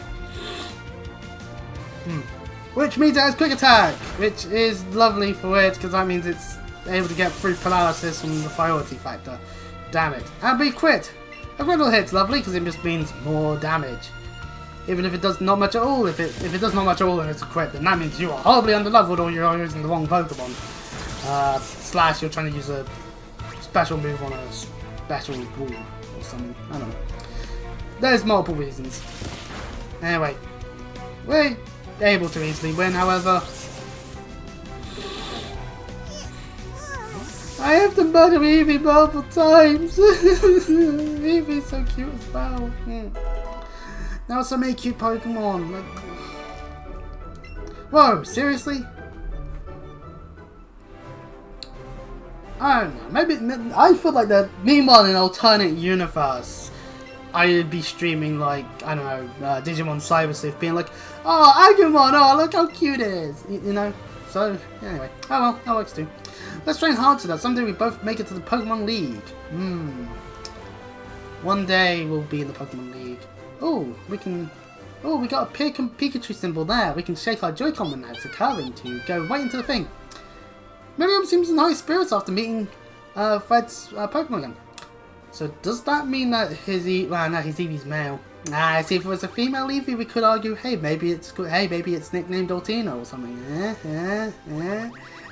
Which means it has Quick Attack, which is lovely for it, because that means it's able to get through paralysis from the priority factor. Damn it. And be crit! A critical hit's lovely, because it just means more damage. Even if it does not much at all, if it does not much at all and it's a crit, then that means you are horribly underleveled or you're using the wrong Pokemon. Slash you're trying to use a special move on a special wall or something. I don't know. There's multiple reasons. Anyway, we're able to easily win, however. I have to murder Eevee multiple times. Eevee's so cute as well. Now so many cute Pokemon. Like, whoa, seriously? I don't know. Maybe I feel like that. Meanwhile, in an alternate universe, I'd be streaming like I don't know, Digimon Cyber Sleuth, being like, "Oh, Agumon! Oh, look how cute it is!" You know. So anyway, oh well, that works too. Let's train hard so that someday we both make it to the Pokemon League. One day we'll be in the Pokemon League. Oh, we can. Oh, we got a Pikachu symbol there. We can shake our Joy-Con when that's occurring to go right into the thing. Miriam seems in high spirits after meeting Fred's Pokemon again. So does that mean that his Eevee's male? See, if it was a female Eevee, we could argue, hey, maybe it's nicknamed Altino or something. And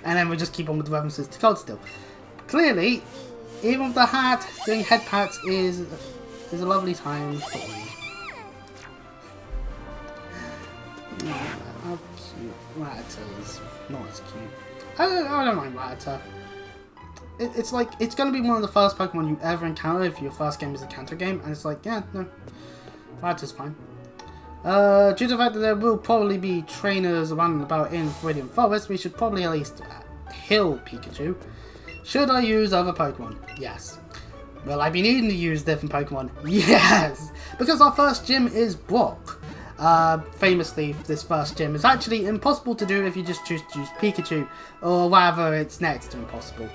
then we'll just keep on with the references to Cold Steel. Clearly, even with the hat, doing head pats is a lovely time for me. How cute. Rattata is not as cute. I don't mind Rattata. It's like, it's going to be one of the first Pokemon you ever encounter if your first game is a Kanto game, and it's like, yeah, no. Rattata's fine. Due to the fact that there will probably be trainers around and about in Viridian Forest, we should probably at least heal Pikachu. Should I use other Pokemon? Yes. Will I be needing to use different Pokemon? Yes! Because our first gym is Brock. Famously, this first gym is actually impossible to do if you just choose to use Pikachu, or whatever it's next to impossible.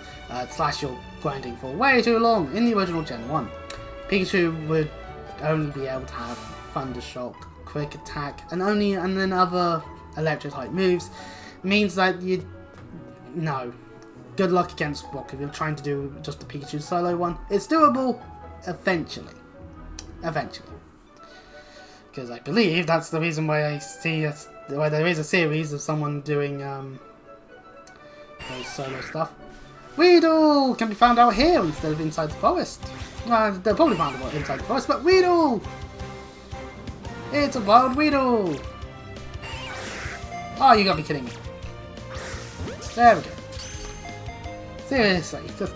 Slash you're grinding for way too long. In the original Gen 1, Pikachu would only be able to have Thunder Shock, Quick Attack, and then other electric type moves. Means that no. Good luck against Brock if you're trying to do just a Pikachu solo one. It's doable eventually. Because I believe that's the reason why I see why there is a series of someone doing those solo stuff. Weedle can be found out here instead of inside the forest. They'll probably find it inside the forest, but Weedle! It's a wild Weedle! Oh, you gotta be kidding me. There we go. Seriously, just...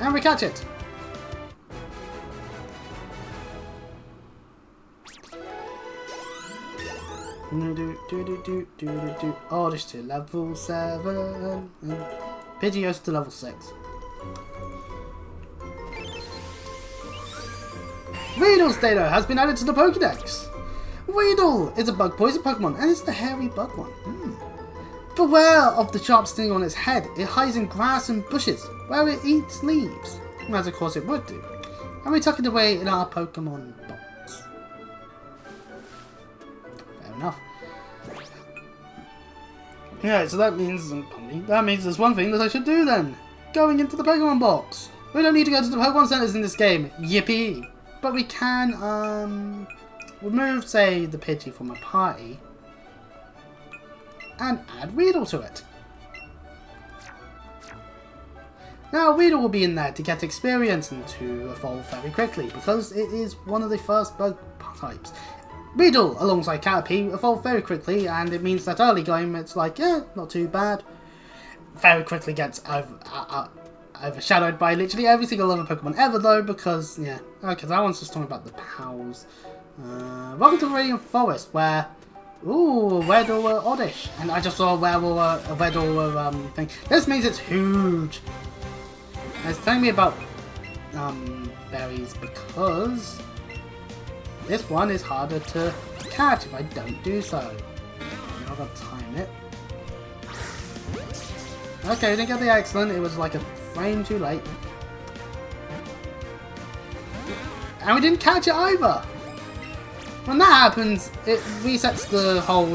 And we catch it! Oddish to level 7. Pidgeot's to level 6. Weedle's data has been added to the Pokédex. Weedle is a bug poison Pokemon and it's the hairy bug one. Beware of the sharp sting on its head. It hides in grass and bushes where it eats leaves, as of course it would do. And we tuck it away in our Pokemon box. Fair enough. Yeah, so that means there's one thing that I should do then. Going into the Pokemon box. We don't need to go to the Pokemon centers in this game. Yippee! But we can remove, say, the Pidgey from a party and add Weedle to it. Now Weedle will be in there to get experience and to evolve very quickly because it is one of the first bug types. Weedle, alongside Caterpie, evolve very quickly, and it means that early game it's like, yeah, not too bad. Very quickly gets overshadowed by literally every single other Pokemon ever, though, because, yeah. Okay, that one's just talking about the pals. Welcome to Viridian Forest, where... Ooh, Weddle Oddish. And I just saw a Weddle thing. This means it's huge. And it's telling me about berries because... This one is harder to catch if I don't do so. Now I've got to time it. Okay, I didn't get the excellent. It was like a frame too late. And we didn't catch it either! When that happens, it resets the whole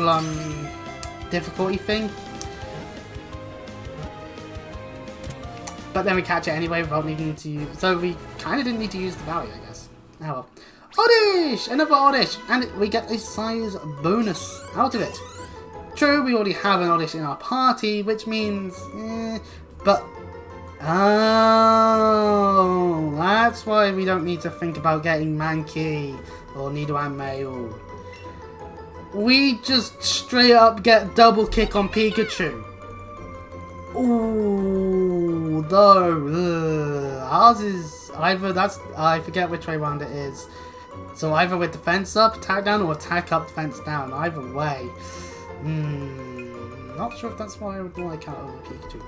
difficulty thing. But then we catch it anyway without needing to use... So we kind of didn't need to use the value, I guess. Oh well. Oddish! Another Oddish! And we get a size bonus out of it. True, we already have an Oddish in our party, which means... but... Oh, that's why we don't need to think about getting Mankey or Nidoran Male. We just straight up get double kick on Pikachu. Ooh, though. Ours is either I forget which way round it is. So either with defense up, attack down, or attack up, defense down. Either way. Not sure if that's why I would like out of Pikachu.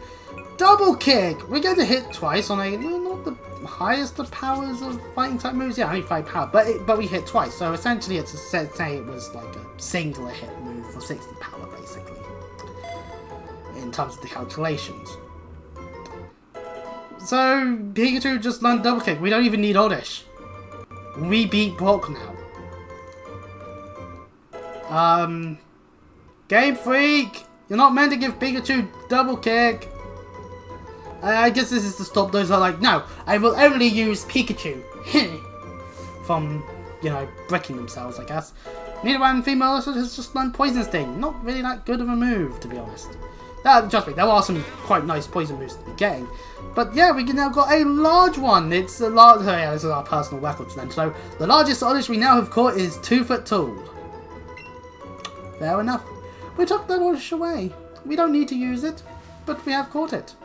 Double kick! We're going to hit twice on a not the highest of powers of fighting type moves. Yeah, only 5 power, but we hit twice. So essentially, it's say it was like a singular hit move for 60 power, basically, in terms of the calculations. So Pikachu just learned double kick. We don't even need Oddish. We beat Brock now. Game Freak, you're not meant to give Pikachu double kick. I guess this is to stop those that are like, no, I will only use Pikachu. From, you know, breaking themselves, I guess. Nidoran female has just learned Poison Sting. Not really that good of a move, to be honest. Trust me, there are some quite nice poison moves to be getting. But yeah, we now got a large one. It's a large. Oh yeah, this is our personal records then. So the largest Oddish we now have caught is 2 foot tall. Fair enough. We took that Oddish away. We don't need to use it, but we have caught it.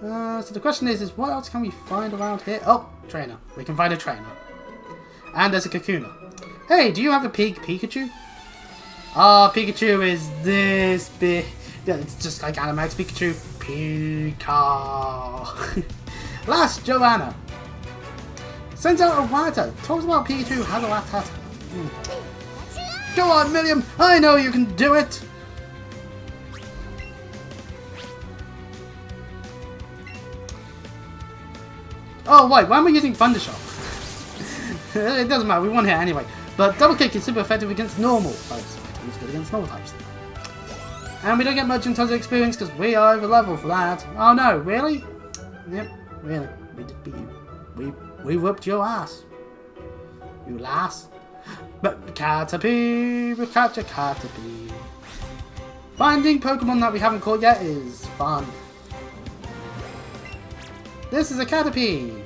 So the question is what else can we find around here? Oh, trainer. We can find a trainer. And there's a Kakuna. Hey, do you have a Pikachu? Ah, Pikachu is this big. Yeah, it's just like Animax Pikachu. Pika. Last, Joanna. Sends out a Rattata. Talks about Pikachu has a Rattata. Go on, Milliam. I know you can do it. Oh, wait. Why am I using Thunder Shock? It doesn't matter. We won here anyway. But Double Kick is super effective against normal types. It's good against normal types. And we don't get much in terms of experience because we are over level for that. Oh no, really? Yep, really. We did beat you. We whooped your ass. You lass. But Caterpie, we catch a Caterpie. Finding Pokemon that we haven't caught yet is fun. This is a Caterpie.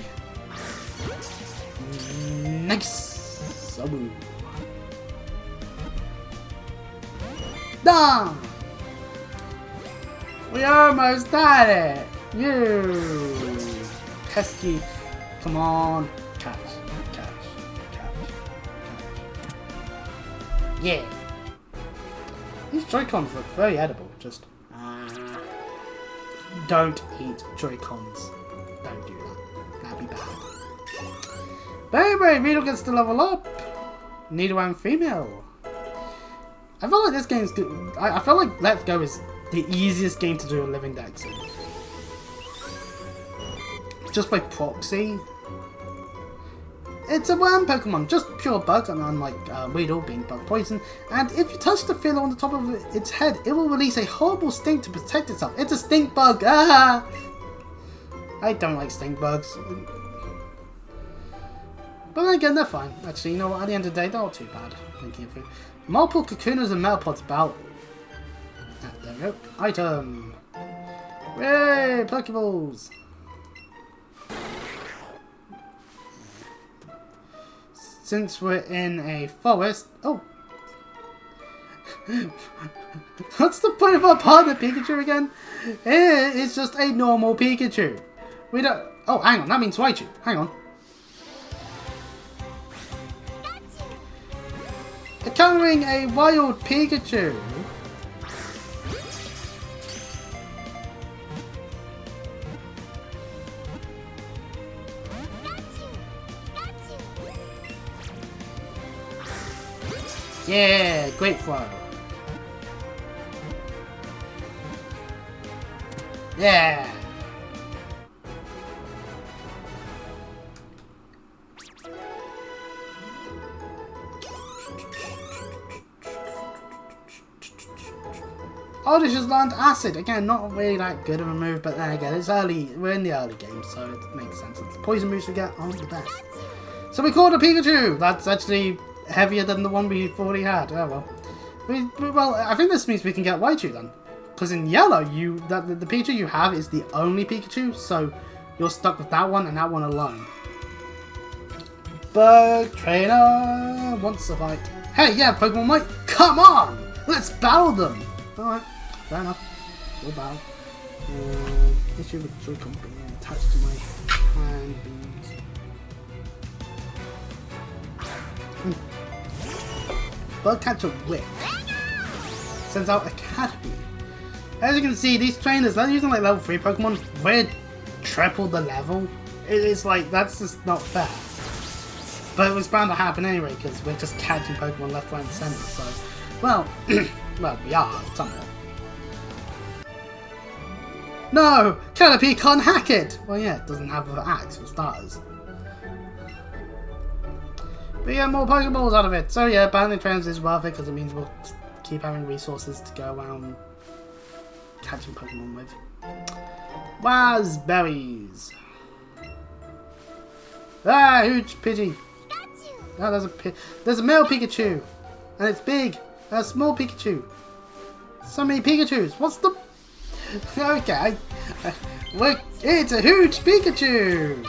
Nice. So done. We almost got it! You pesky. Come on. Catch. Yeah. These Joy-Cons look very edible. Just don't eat Joy-Cons. Don't do that. That'd be bad. But anyway, Riddle gets to level up. Nidoran female. I feel like this game's good. I feel like Let's Go is the easiest game to do a living dex in. Just by proxy. It's a worm Pokemon, just pure bugs, and unlike Weedle being bug poison. And if you touch the filler on the top of its head, it will release a horrible stink to protect itself. It's a stink bug! Ah! I don't like stink bugs. But then again, they're fine. Actually, you know what? At the end of the day, they're not too bad. Thinking of it. Multiple Kakunas and Metapods about. There we go. Item. Yay! Pokeballs. Since we're in a forest. Oh. What's the point of our partner Pikachu again? It's just a normal Pikachu. We don't. Oh, hang on. That means Raichu. Hang on. Encountering a wild Pikachu. Yeah, great flow. Yeah. Oddish has learned Acid. Again, not really that good of a move, but then again, it's early. We're in the early game, so it makes sense. The poison moves we get aren't the best. So we caught a Pikachu. That's actually heavier than the one we've already had. Oh well. Well, I think this means we can get Raichu then. Because in yellow, the Pikachu you have is the only Pikachu, so you're stuck with that one and that one alone. Bug Trainer wants to fight. Hey, yeah, Pokemon Mike, come on! Let's battle them! Alright, fair enough. We'll battle. Issue with Joy-Con being attached to my hand beams. Bug Catcher Whip. Sends out a Caterpie. As you can see, these trainers, they're using like level 3 Pokemon. We're triple the level. It's like, that's just not fair. But it was bound to happen anyway, because we're just catching Pokemon left, right, and centre, so... Well, well, we are, somewhat. No! Caterpie can't hack it! Well, yeah, it doesn't have an axe, for starters. But yeah, more Pokeballs out of it. So yeah, battling trainers is worth it, because it means we'll keep having resources to go around catching Pokemon with. Raspberries! Ah, huge Pidgey! Oh, there's a male Pikachu! And it's big! And a small Pikachu! So many Pikachus! What's the... Okay, it's a huge Pikachu!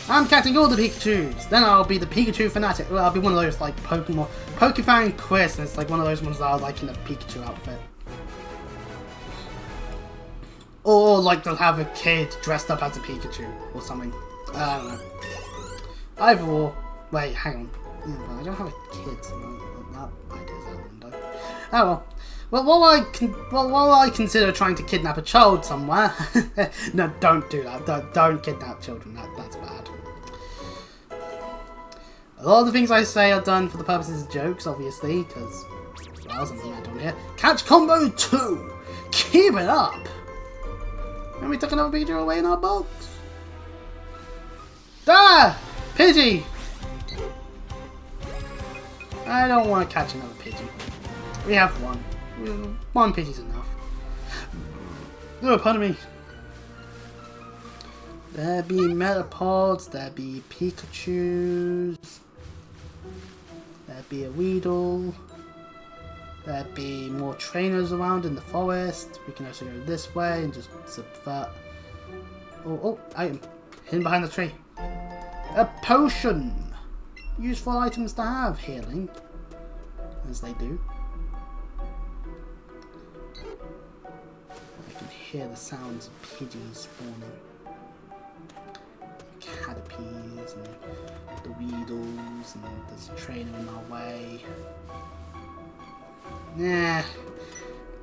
I'm catching all the Pikachus! Then I'll be the Pikachu fanatic. Well, I'll be one of those, like, Pokefan Chris, and it's like one of those ones that I like in a Pikachu outfit. Or, like, they'll have a kid dressed up as a Pikachu, or something. I don't know. Either or. Wait, hang on. Yeah, but I don't have a kid, so that idea's out the window. Oh well. Well, while I consider trying to kidnap a child somewhere... No, don't do that. Don't kidnap children. That's bad. A lot of the things I say are done for the purposes of jokes, obviously, because... What else am I doing here? Catch Combo 2! Keep it up! And we took another Pikachu away in our box. Ah! Pidgey! I don't want to catch another Pidgey. We have one. One Pidgey's enough. Oh, pardon me. There be Metapods, there be Pikachus, there be a Weedle, there be more trainers around in the forest. We can also go this way and just subvert. Oh, item. Hidden behind the tree. A potion! Useful items to have, healing. As they do. I can hear the sounds of Pidgeys spawning. Caterpies and the Weedles, and there's a trainer in our way. Nah.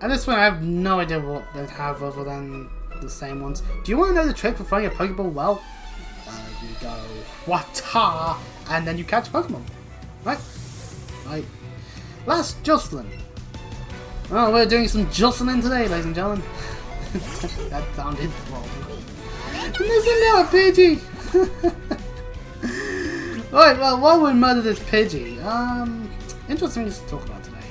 At this point I have no idea what they'd have other than the same ones. Do you want to know the trick for throwing a Pokeball well? You go, Wata! And then you catch Pokemon. Right? Right. Last Jocelyn. Oh, we're doing some Jocelyn today, ladies and gentlemen. That sounded wrong. And there's another Pidgey! Right, well, while we murder this Pidgey, interesting things to talk about today.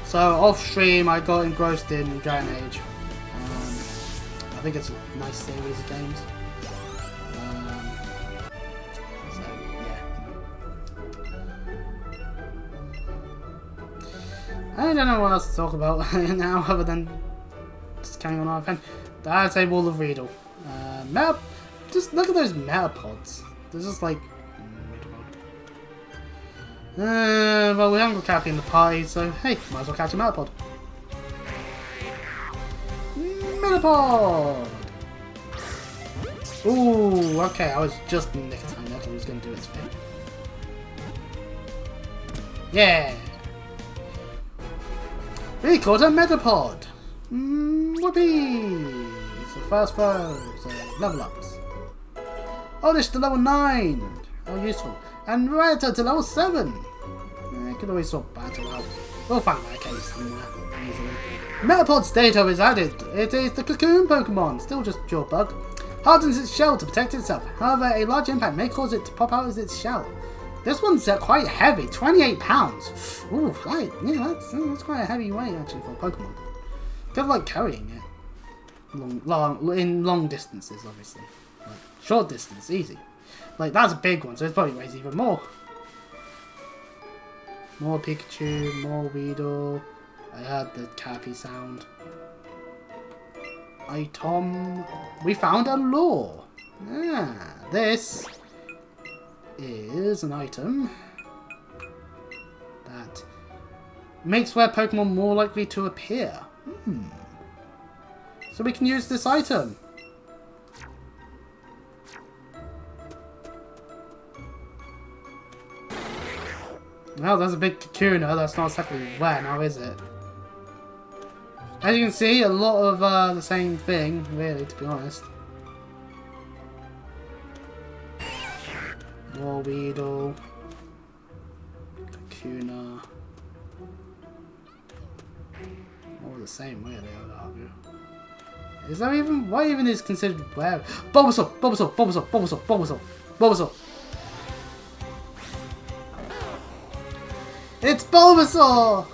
So, off stream, I got engrossed in Dragon Age. I think it's a nice series of games. So, yeah. I don't know what else to talk about now other than just carrying on our event. I'd say Wall of Riedel. Just look at those Metapods. They're just like... well, we haven't got Cappy in the party, so hey, might as well catch a Metapod. Metapod! Ooh, okay, I was just in the nick of time. I thought he was going to do its thing. Yeah! We caught a Metapod! Whoopee! So first throw, so level ups. Oh, this to level 9! Oh, useful. And Rattata to level 7! I could always sort battle out. We'll find my case somewhere easily. Metapod's data is added. It is the Cocoon Pokemon, still just pure bug. Hardens its shell to protect itself. However, a large impact may cause it to pop out as its shell. This one's quite heavy, 28 pounds. Ooh, right. Yeah, that's quite a heavy weight actually for a Pokemon. Good luck carrying it. In long distances, obviously. Like, short distance, easy. Like, that's a big one, so it probably weighs even more. More Pikachu, more Weedle. I heard the Cappy sound. Item. We found a lure. Ah, this is an item that makes rare Pokemon more likely to appear. So we can use this item. Well, there's a big Kakuna. That's not exactly rare now, is it? As you can see, a lot of the same thing, really, to be honest. More Weedle. Kakuna. All the same, really, I would argue. Is that even... What even is considered rare? Bulbasaur! Bulbasaur! Bulbasaur! Bulbasaur! Bulbasaur! Bulbasaur! It's Bulbasaur!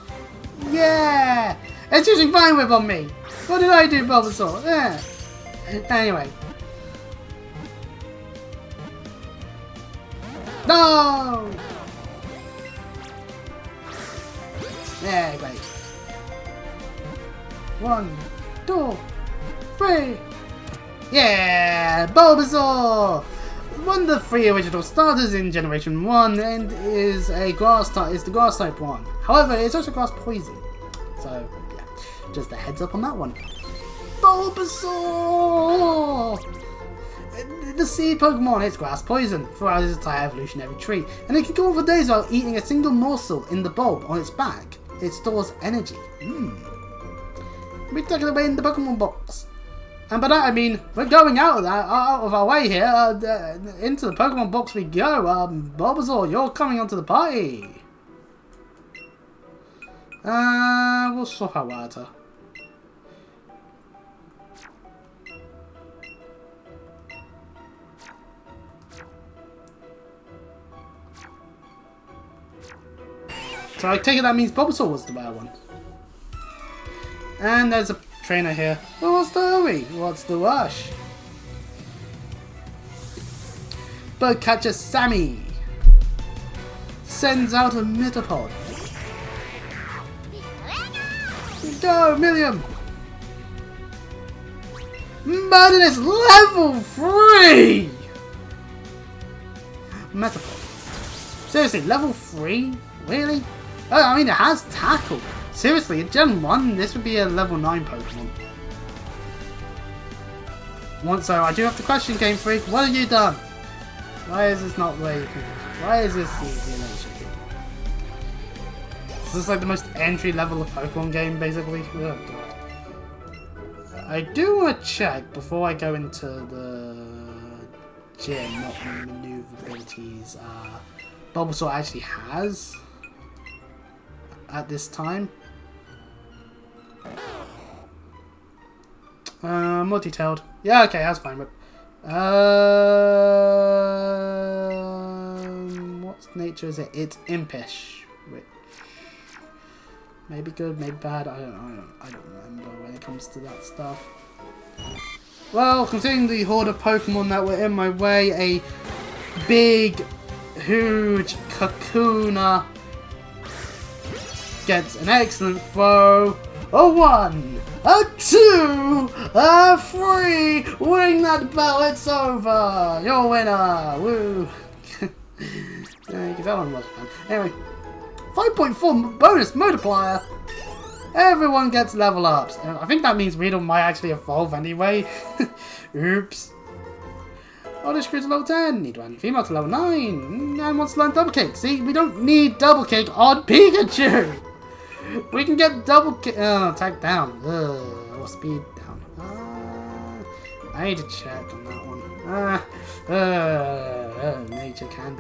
Yeah! It's using Vine Whip on me! What did I do, Bulbasaur? Yeah. Anyway. No! Yeah, great. 1, 2, 3! Yeah! Bulbasaur! One of the 3 original starters in Generation 1 and is a grass type, is the grass type one. However, it's also grass poison. So, yeah, just a heads up on that one. Bulbasaur! The seed Pokemon is grass poison throughout its entire evolutionary tree, and it can go on for days without eating a single morsel in the bulb on its back. It stores energy. We took it away in the Pokemon box. And by that I mean, we're going out of our way here, into the Pokemon box we go. Bulbasaur, you're coming onto the party. We'll swap out water. So I take it that means Bulbasaur was the rare one. And there's a trainer here. Well, what's the hurry? What's the rush? Birdcatcher Sammy sends out a Metapod. Go, Milliam! Burden is level 3! Metapod. Seriously, level 3? Really? Oh, I mean, it has Tackle. Seriously, in Gen 1, this would be a level 9 Pokemon. So, I do have to question Game Freak, what have you done? Why is this not where you think? Why is this easier than it should be? Is this like the most entry level of Pokemon game, basically? Oh, God. I do want to check before I go into the gym what maneuverabilities Bulbasaur actually has at this time. More detailed. Yeah, okay, that's fine. But what nature is it? It's impish, which may be good, maybe bad. I don't remember when it comes to that stuff. Well, considering the horde of Pokemon that were in my way, a big, huge Kakuna gets an excellent throw. A 1, a 2, a 3. Win that bell, it's over. You're a winner. Woo. Yeah, that one was fun. Anyway, 5.4 bonus multiplier. Everyone gets level ups. I think that means Weedle might actually evolve anyway. Oops. Oh, this crew to level 10. Need one female to level 9. And wants to learn Double Kick. See, we don't need Double Kick on Pikachu. We can get Double Kick. Attack down. Or speed down. I need to check on that one. Nature can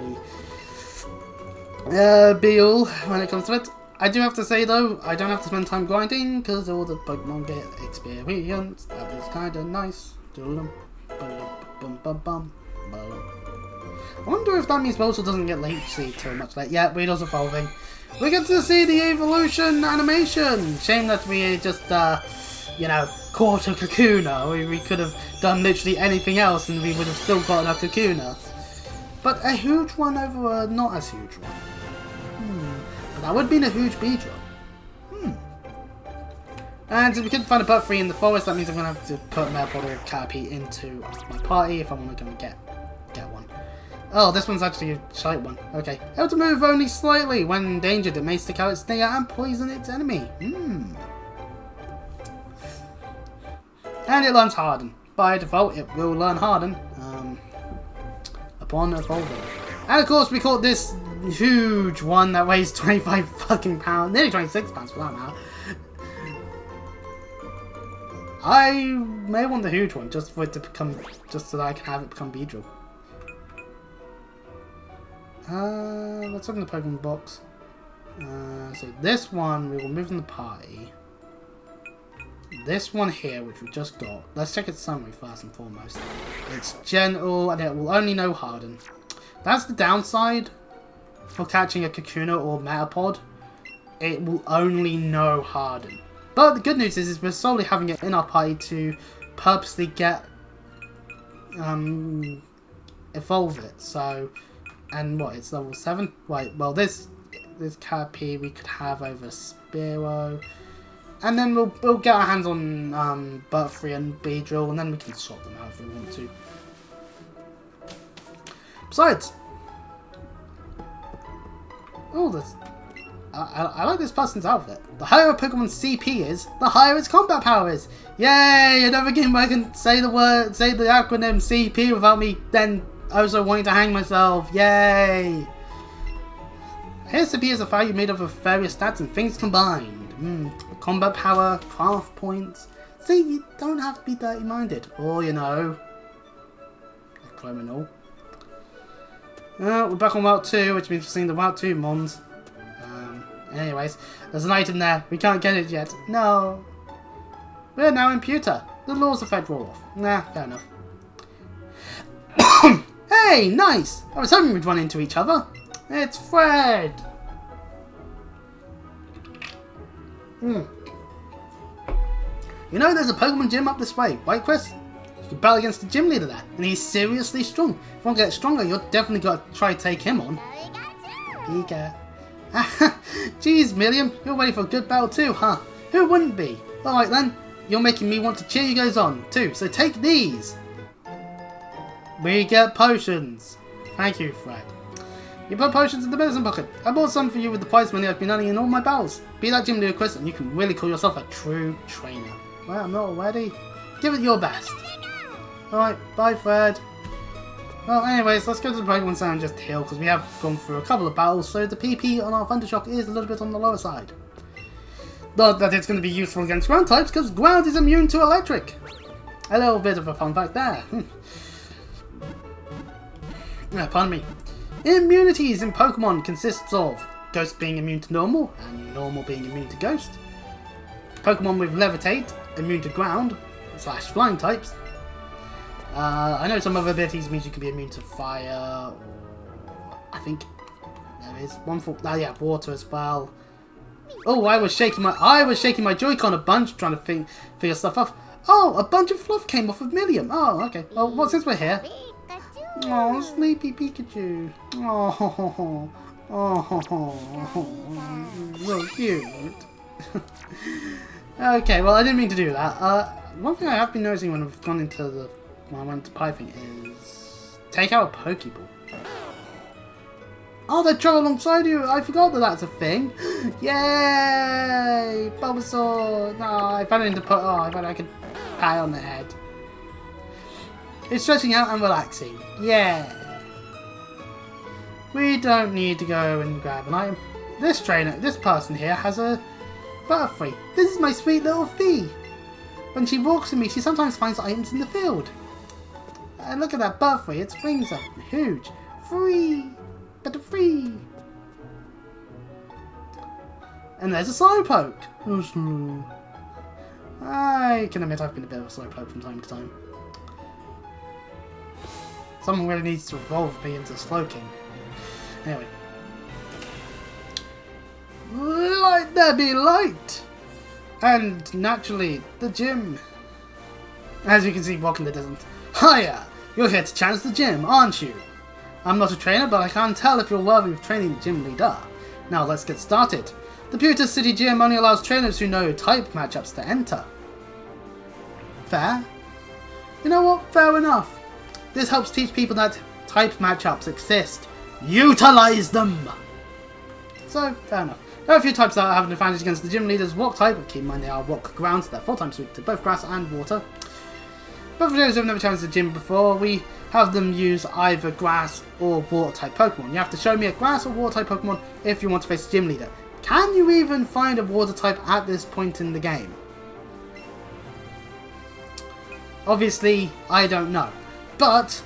be all when it comes to it. I do have to say though, I don't have to spend time grinding because all the Pokemon get experience. That is kind of nice. I wonder if that means Bulbasaur doesn't get latency too much. Like, yeah, Weedle's evolving. We get to see the evolution animation. Shame that we just, you know, caught a Kakuna. We could have done literally anything else and we would have still gotten a Kakuna. but a huge one over a not as huge one. But that would be a huge Beedrill. And if we couldn't find a Butterfree in the forest, that means I'm going to have to put Metapod or Caterpie into my party if I want to go and get one. Oh, this one's actually a shite one. Okay. Able to move only slightly. When endangered, it may stick out its stinger and poison its enemy. And it learns Harden. By default, it will learn Harden upon evolving. And of course, we caught this huge one that weighs 25 fucking pounds. Nearly 26 pounds for that matter. I may want the huge one just for it to become, just so that I can have it become Beedrill. Let's open the Pokemon box. So this one we will move in the party. This one here, which we just got. Let's check its summary first and foremost. It's gentle and it will only know Harden. That's the downside for catching a Kakuna or Metapod. It will only know Harden. But the good news is we're solely having it in our party to purposely get evolve it. So, and what, it's level 7? Right, well this Caterpie we could have over Spearow. And then we'll get our hands on Butterfree and Beedrill, and then we can swap them out if we want to. Besides, oh, this. I like this person's outfit. The higher a Pokemon's CP is, the higher its combat power is. Yay! Another game where I can say the acronym CP without me then also wanting to hang myself. Yay! Here, CP is a value made up of various stats and things combined. Combat power, craft points. See, you don't have to be dirty-minded. Or, you know, a criminal. We're back on Route 2, which means we've seen the Route 2 Mons. Anyways, there's an item there. We can't get it yet. No. We're now in Pewter. The laws of Fed roll off. Nah, fair enough. Hey, nice! I was hoping we'd run into each other. It's Fred! You know there's a Pokemon gym up this way, right Chris? You can battle against the gym leader there, and he's seriously strong. If you want to get stronger, you're definitely got to try to take him on. Pika. Geez, Milliam, you're ready for a good battle too, huh? Who wouldn't be? Alright then, you're making me want to cheer you guys on too, so take these! We get potions. Thank you, Fred. You put potions in the medicine pocket. I bought some for you with the prize money I've been earning in all my battles. Be that gym leader, Chris, and you can really call yourself a true trainer. Well, I'm not already. Give it your best. Alright, bye Fred. Well, anyways, let's go to the Pokemon Center and just heal, because we have gone through a couple of battles, so the PP on our Thundershock is a little bit on the lower side. Not that it's going to be useful against ground types, because ground is immune to electric. A little bit of a fun fact there. Pardon me. Immunities in Pokemon consists of Ghost being immune to Normal, and Normal being immune to Ghost. Pokemon with Levitate, immune to Ground, / Flying types. I know some other abilities means you can be immune to Fire, or I think there is one for Water as well. Oh, I was shaking my Joy-Con a bunch trying to figure stuff off. Oh, a bunch of fluff came off of Milliam. Oh, okay. Well, since we're here. Oh, sleepy Pikachu. Oh, so cute. Okay, well, I didn't mean to do that. One thing I have been noticing when I've gone into when I went to Piping is take out a Pokeball. Oh, they travel alongside you. I forgot that that's a thing. Yay! Bulbasaur. No, I found it into I thought I could pat on the head. It's stretching out and relaxing. Yeah. We don't need to go and grab an item. This person here has a Butterfree. This is my sweet little Fee. When she walks with me, she sometimes finds items in the field. And look at that Butterfree. Its wings are huge. Free. Butterfree. And there's a Slowpoke. I can admit I've been a bit of a Slowpoke from time to time. Someone really needs to evolve me into Slowking. Anyway. Light there be light! And naturally, the gym. As you can see, walking the distance. Hiya! You're here to challenge the gym, aren't you? I'm not a trainer, but I can't tell if you're worthy of training the gym leader. Now let's get started. The Pewter City Gym only allows trainers who know type matchups to enter. Fair? You know what? Fair enough. This helps teach people that type matchups exist. Utilize them! So, fair enough. There are a few types that have an advantage against the gym leader's rock type, but keep in mind they are rock ground, so they're 4 times weak to both grass and water. But for those who have never challenged the gym before, we have them use either grass or water type Pokemon. You have to show me a grass or water type Pokemon if you want to face the gym leader. Can you even find a water type at this point in the game? Obviously, I don't know. But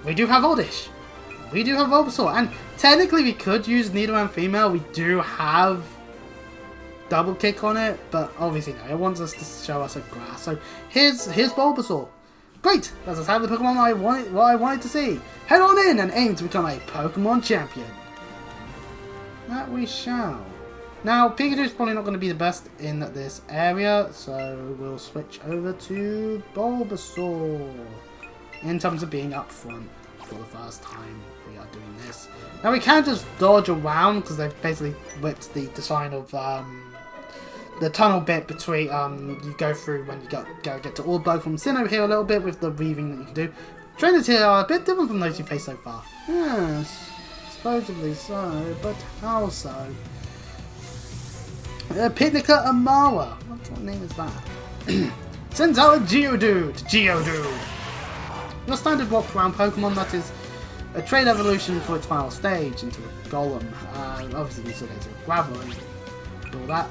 we do have Oddish. We do have Bulbasaur, and technically we could use Nidoran female. We do have double kick on it, but obviously no. It wants us to show us a grass. So here's Bulbasaur. Great, that's exactly the Pokemon what I wanted to see. Head on in and aim to become a Pokemon champion. That we shall. Now Pikachu is probably not going to be the best in this area, so we'll switch over to Bulbasaur in terms of being up front for the first time. We are doing this. Now we can just dodge around because they've basically whipped the design of the tunnel bit between you go through when you get to Orbo from Sinnoh here a little bit with the weaving that you can do. Trainers here are a bit different from those you faced so far. Yes, supposedly so, but how so? Picnica Amawa. What name is that? Sends out a Geodude. Your standard walk around Pokemon that is a trade evolution for its final stage into a Golem. Obviously we still get to a Gravel and all that.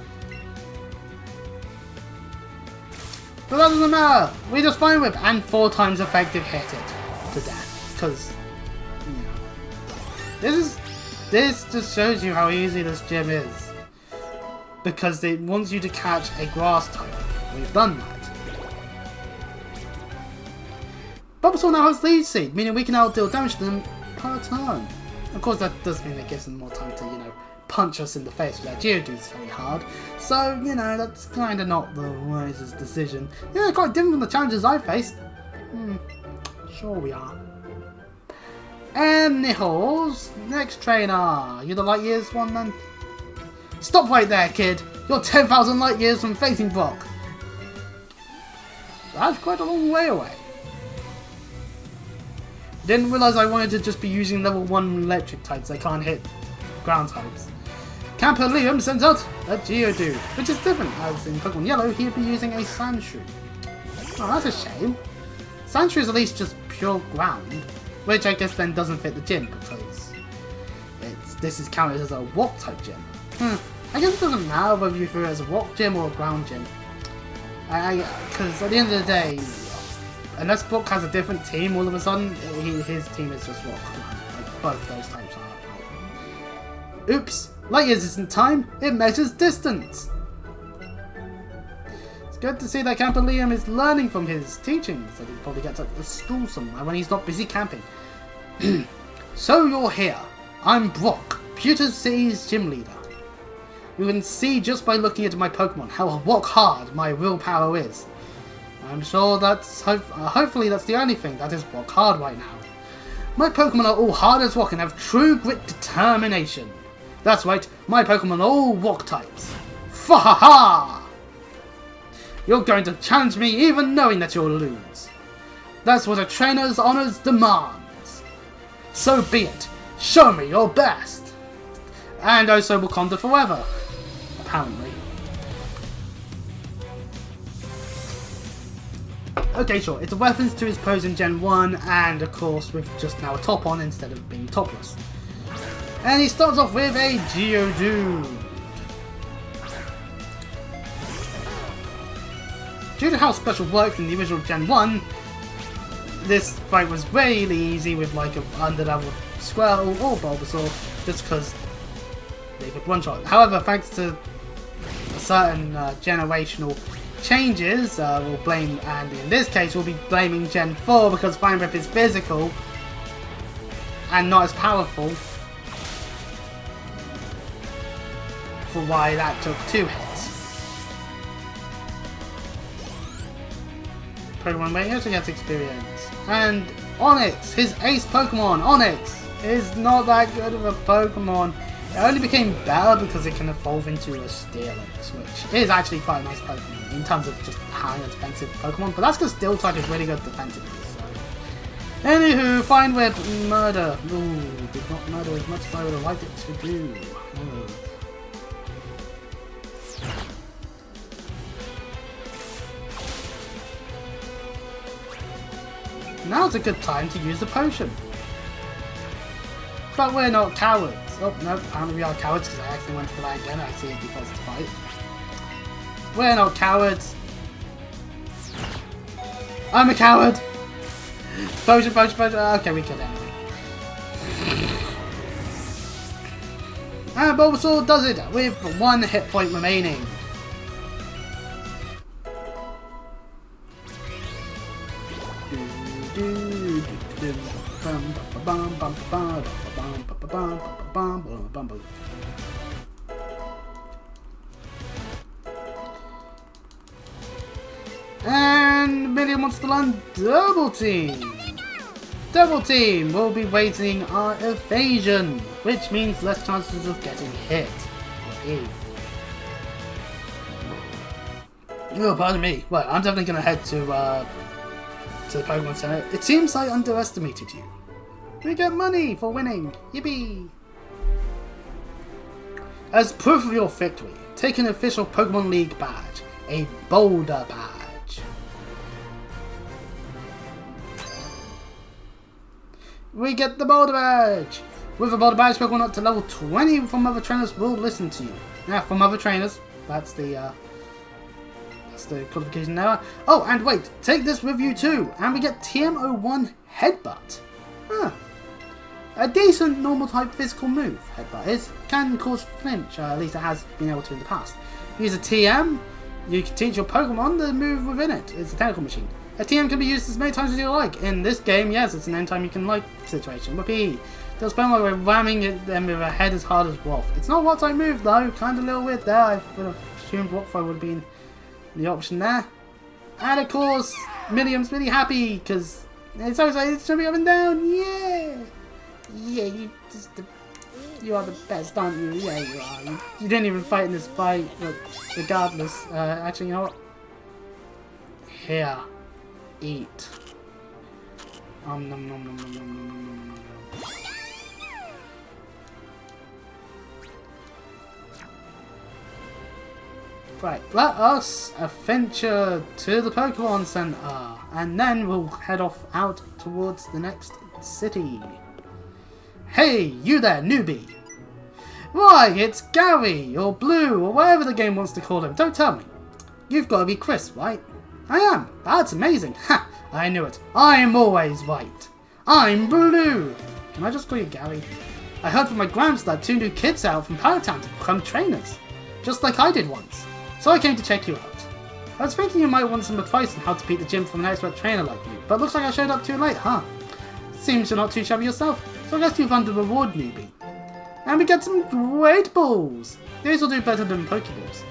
But that doesn't matter. We just Fine Whip and 4 times effective hit it to death. Because, you know, this just shows you how easy this gym is. Because it wants you to catch a grass type. We've done that. Bulbasaur now has Lead Seed, meaning we can now deal damage to them per turn. Of course, that does mean it gives them more time to, you know, punch us in the face with that Geodude's very hard. So, you know, that's kind of not the wisest decision. Yeah, quite different from the challenges I faced. Sure we are. And Nihil's next trainer. You the light years one then? Stop right there, kid. You're 10,000 light years from facing Brock. That's quite a long way away. Didn't realise I wanted to just be using level 1 electric types. I can't hit ground types. Camper Liam sends out a Geodude, which is different, as in Pokemon Yellow he'd be using a Sandshrew. Oh, that's a shame. Sandshrew is at least just pure ground, which I guess then doesn't fit the gym because this is counted as a walk type gym. I guess it doesn't matter whether you throw it as a walk gym or a ground gym. Because at the end of the day, unless Brock has a different team all of a sudden, his team is just rock. Like, both those types are. Oops! Light years isn't time, it measures distance! It's good to see that Camper Liam is learning from his teachings that he probably gets at the school somewhere when he's not busy camping. So you're here. I'm Brock, Pewter City's gym leader. You can see just by looking at my Pokemon how rock hard my willpower is. I'm sure that's, hopefully that's the only thing that is rock hard right now. My Pokemon are all hard as rock and have true grit determination. That's right, my Pokemon are all rock types. Fa-ha-ha! You're going to challenge me even knowing that you'll lose. That's what a trainer's honors demands. So be it. Show me your best. And also Wakanda forever. Apparently. Okay, sure, it's a reference to his pose in Gen 1, and of course with just now a top on instead of being topless. And he starts off with a Geodude. Due to how special worked in the original Gen 1, this fight was really easy with like an underlevel Squirtle or Bulbasaur, just because they could one-shot. However, thanks to certain generational changes, we'll blame, and in this case we'll be blaming Gen 4 because Fine Whip is physical and not as powerful, for why that took 2 hits. Pokemon Mate also gets experience. And Onyx, his ace Pokemon, Onyx, is not that good of a Pokemon. It only became better because it can evolve into a Steelix, which is actually quite a nice Pokemon in terms of just having a defensive Pokemon, but that's because Steel type is really good defensively. So. Anywho, Fine Whip, Murder. Ooh, did not murder as much as I would have liked it to do. Ooh. Now's a good time to use the potion. But we're not cowards. Oh, no, apparently we are cowards because I actually went for that again. I see it defaults to fight. We're not cowards. I'm a coward. Potion, potion, potion. Okay, we killed anyway. And Bulbasaur does it with 1 hit point remaining. And Million wants to learn Double Team. Double Team will be weighting our evasion, which means less chances of getting hit. Oh, pardon me. Well, I'm definitely going to head to the Pokemon Center. It seems I underestimated you. We get money for winning. Yippee! As proof of your victory, take an official Pokemon League badge, a Boulder badge. We get the Boulder badge! With a Boulder badge, Pokemon up to level 20 from other trainers will listen to you. Now, from other trainers, that's the qualification there. Oh, and wait, take this with you too, and we get TM01 Headbutt. Huh. A decent normal type physical move, Headbutt is. Can cause flinch, at least it has been able to in the past. Use a TM, you can teach your Pokemon the move within it. It's a technical machine. A TM can be used as many times as you like. In this game, yes, it's an anytime you can like situation. Whoopee! Does Pokemon like we're ramming them with a head as hard as Wolf. It's not what I move though, kinda a little weird there. I would have assumed Wolf would have been the option there. And of course, Milliam's really happy because it's always like it's jumping up and down. Yeah! Yeah, you are the best, aren't you? Yeah, you are. You didn't even fight in this fight, but regardless. Actually, you know what? Here. Eat. Nom nom nom nom nom nom nom nom nom. Right, let us adventure to the Pokemon Center, and then we'll head off out towards the next city. Hey, you there, newbie! Why, it's Gary, or Blue, or whatever the game wants to call him. Don't tell me. You've got to be Chris, right? I am. That's amazing. Ha! I knew it. I'm always right. I'm Blue. Can I just call you Gary? I heard from my gramps that 2 new kids out from Power Town to become trainers, just like I did once. So I came to check you out. I was thinking you might want some advice on how to beat the gym from an expert trainer like you, but looks like I showed up too late, huh? Seems you're not too shabby yourself, so I guess you found the reward, newbie. And we get some great balls! These will do better than Pokeballs.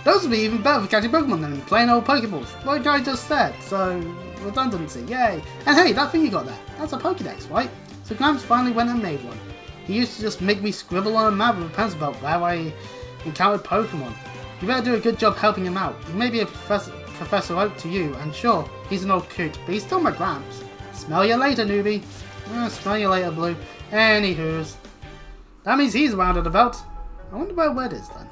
Those will be even better for catching Pokemon than plain old Pokeballs, like I just said, so redundancy, yay! And hey, that thing you got there, that's a Pokedex, right? So Gramps finally went and made one. He used to just make me scribble on a map with a pencil about where I encountered Pokemon. You better do a good job helping him out. He may be a Professor Oak to you, and sure, he's an old coot, but he's still my Gramps. Smell you later, newbie. Smell you later, Blue. Anywho's. That means he's around and about. I wonder where Red is then.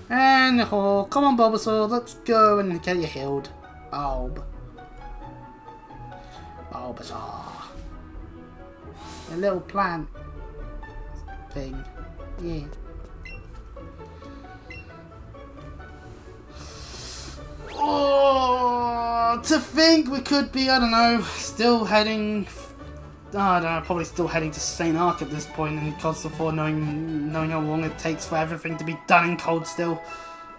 And oh, come on, Bulbasaur, let's go and get you healed. Bulbasaur. A little plant thing. Yeah. Oh, to think we could be, I don't know, still heading. I don't know, probably still heading to St. Arc at this point in Console 4, knowing how long it takes for everything to be done in Cold Steel.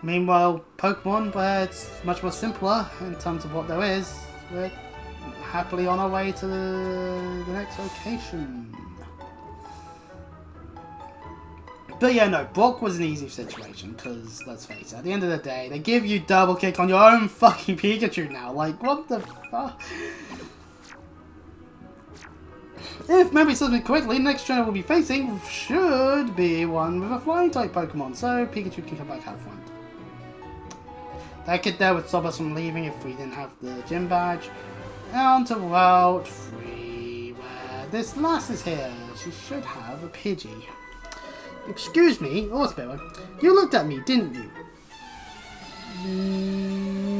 Meanwhile, Pokemon, where it's much more simpler in terms of what there is, we're happily on our way to the next location. But yeah, no, Brock was an easy situation, because, let's face it, at the end of the day, they give you double kick on your own fucking Pikachu now. Like, what the fuck? If memory serves me correctly, the next trainer we'll be facing should be one with a flying type Pokemon, so Pikachu can come back out front. That kid there would stop us from leaving if we didn't have the gym badge. On to World 3, where this lass is here. She should have a Pidgey. Excuse me, Sparrow. You looked at me, didn't you?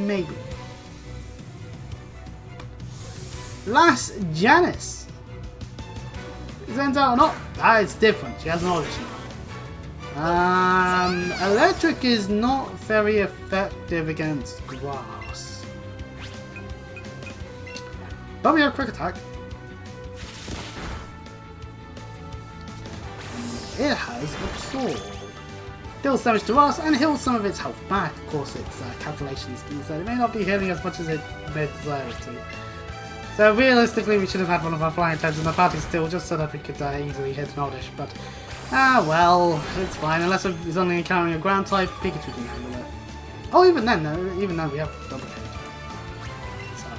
Maybe. Lass Janice. Turns out or not, it's different. She has knowledge now. Electric is not very effective against grass. But we have a quick attack. It has absorbed. Deals damage to us and heals some of its health back. Of course, it's calculations, so it may not be healing as much as it may desire it to. So realistically, we should have had one of our flying types in the party still, just so that we could easily hit an Oddish. But well, it's fine. Unless it's only encountering a ground type, Pikachu can handle it. Oh, even then we have double kick. So.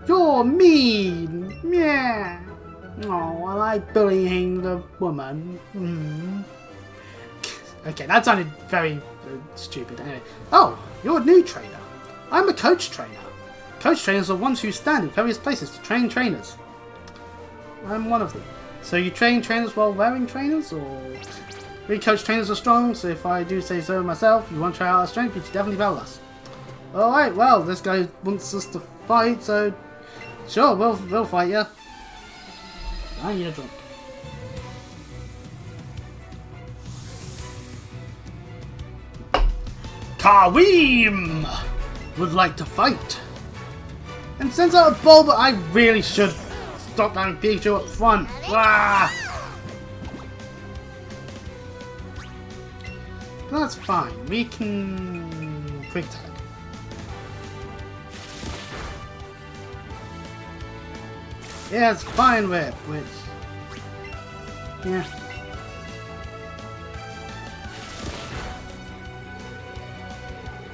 You're mean! Yeah! Oh, I like bullying the woman. Okay, that sounded very stupid. Anyway. Oh, you're a new trainer. I'm a coach trainer. Coach trainers are ones who stand in various places to train trainers. I'm one of them. So you train trainers while wearing trainers, or...? We coach trainers are strong, so if I do say so myself, you want to try out our strength, you should definitely battle us. Alright, well, this guy wants us to fight, so... Sure, we'll fight ya. I need a drink. Kareem would like to fight. And sends out a ball, but I really should stop having Pikachu up front. Ah! That's fine. We can quick attack. Yeah, it's fine whip, which... Yeah.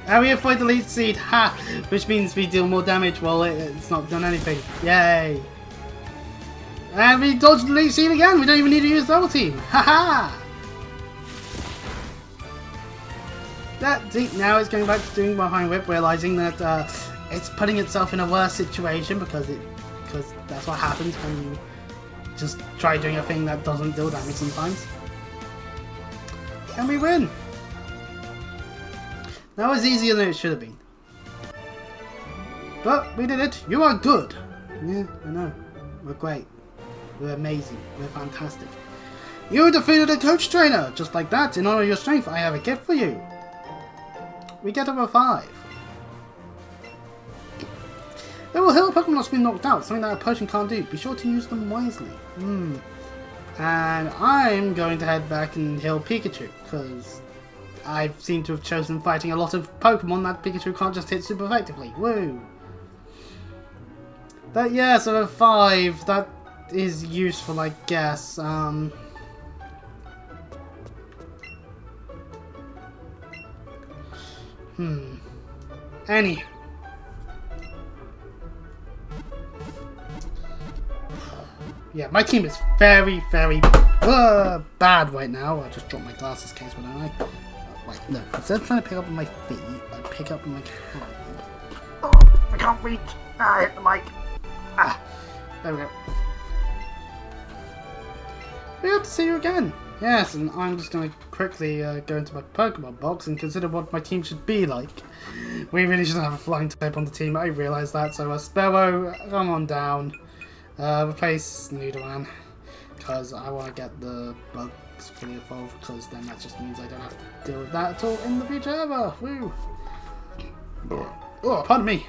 And we avoid the lead seed, ha! Which means we deal more damage while it's not done anything. Yay! And we dodged the lead seed again! We don't even need to use double team! Ha ha! Now it's going back to doing behind whip, realizing that it's putting itself in a worse situation because that's what happens when you just try doing a thing that doesn't deal damage sometimes. And we win! That was easier than it should have been. But we did it! You are good! Yeah, I know. We're great. We're amazing. We're fantastic. You defeated a coach trainer! Just like that, in honor of your strength, I have a gift for you. We get over 5. It will heal a Pokemon that's been knocked out, something that a potion can't do. Be sure to use them wisely. And I'm going to head back and heal Pikachu, because I seem to have chosen fighting a lot of Pokemon that Pikachu can't just hit super effectively. Woo! But yeah, so 5, that is useful, I guess. Any. Yeah, my team is very, very bad right now. I just dropped my glasses case, but I? Wait, no. Instead of trying to pick up on my feet, I pick up on my hand. Oh, I can't reach. I hit the mic. There we go. We hope to see you again. Yes, and I'm just going to quickly go into my Pokemon box and consider what my team should be like. We really shouldn't have a flying type on the team. I realise that. So, Sparrow, come on down. Replace Nidoran, because I want to get the bugs fully evolved, because then that just means I don't have to deal with that at all in the future ever. Woo! Oh, pardon me.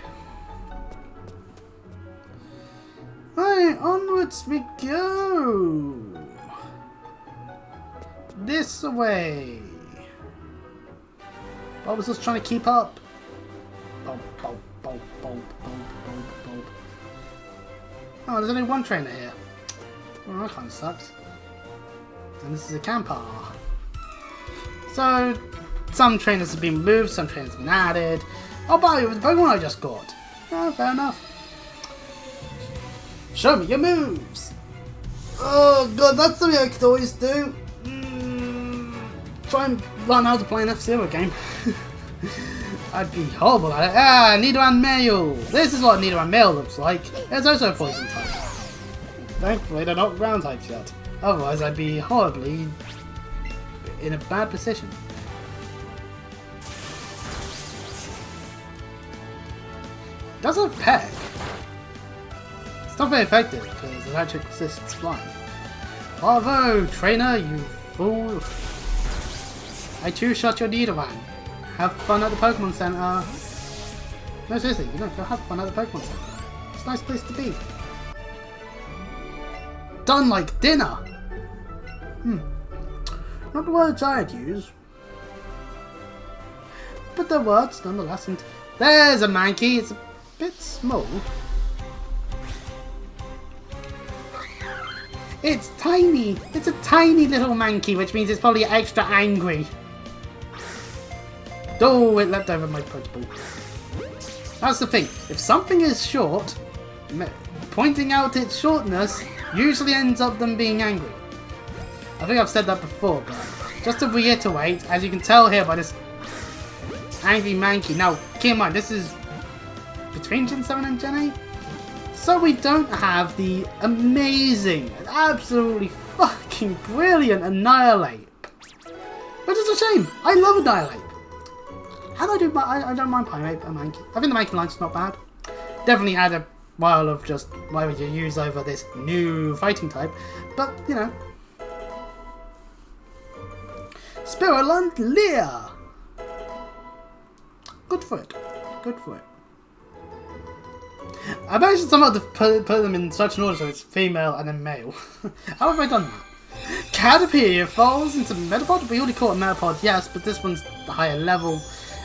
Right, onwards we go. This way. I was just trying to keep up. Bulb, bulb, bulb, bulb, bulb, bulb, bulb. Oh, there's only one trainer here. Well, that kind of sucks. And this is a camper. So, some trainers have been removed, some trainers have been added. I'll buy you with the Pokemon I just got. Oh, fair enough. Show me your moves! Oh god, that's something I could always do. Try and learn how to play an F-Zero game. I'd be horrible at it. Ah, Nidoran Male! This is what Nidoran Male looks like. It's also a poison type. Thankfully they're not ground types yet. Otherwise I'd be horribly in a bad position. It does have Peck. It's not very effective because it actually resists flying. Bravo, trainer, you fool! I too shot your Nidoran. Have fun at the Pokemon Center. No, seriously, you know, go have fun at the Pokemon Center. It's a nice place to be. Done like dinner! Not the words I'd use. But they're words nonetheless, and there's a Mankey. It's a bit small. It's tiny! It's a tiny little Mankey, which means it's probably extra angry. Oh, it leapt over my Pokeball. That's the thing. If something is short, pointing out its shortness usually ends up them being angry. I think I've said that before, but just to reiterate, as you can tell here by this angry Mankey. Now, keep in mind, this is between Gen 7 and Gen 8. So we don't have the amazing, absolutely fucking brilliant Annihilate. Which is a shame. I love Annihilate. And I don't mind playing a Mankey. I think the Mankey line's not bad. Definitely had a while of just why would you use over this new fighting type. But, you know. Spiralant Leer. Good for it. Good for it. I managed somehow to put them in such an order so it's female and then male. How have I done that? Caterpie falls into Metapod. We already caught a Metapod, yes, but this one's the higher level.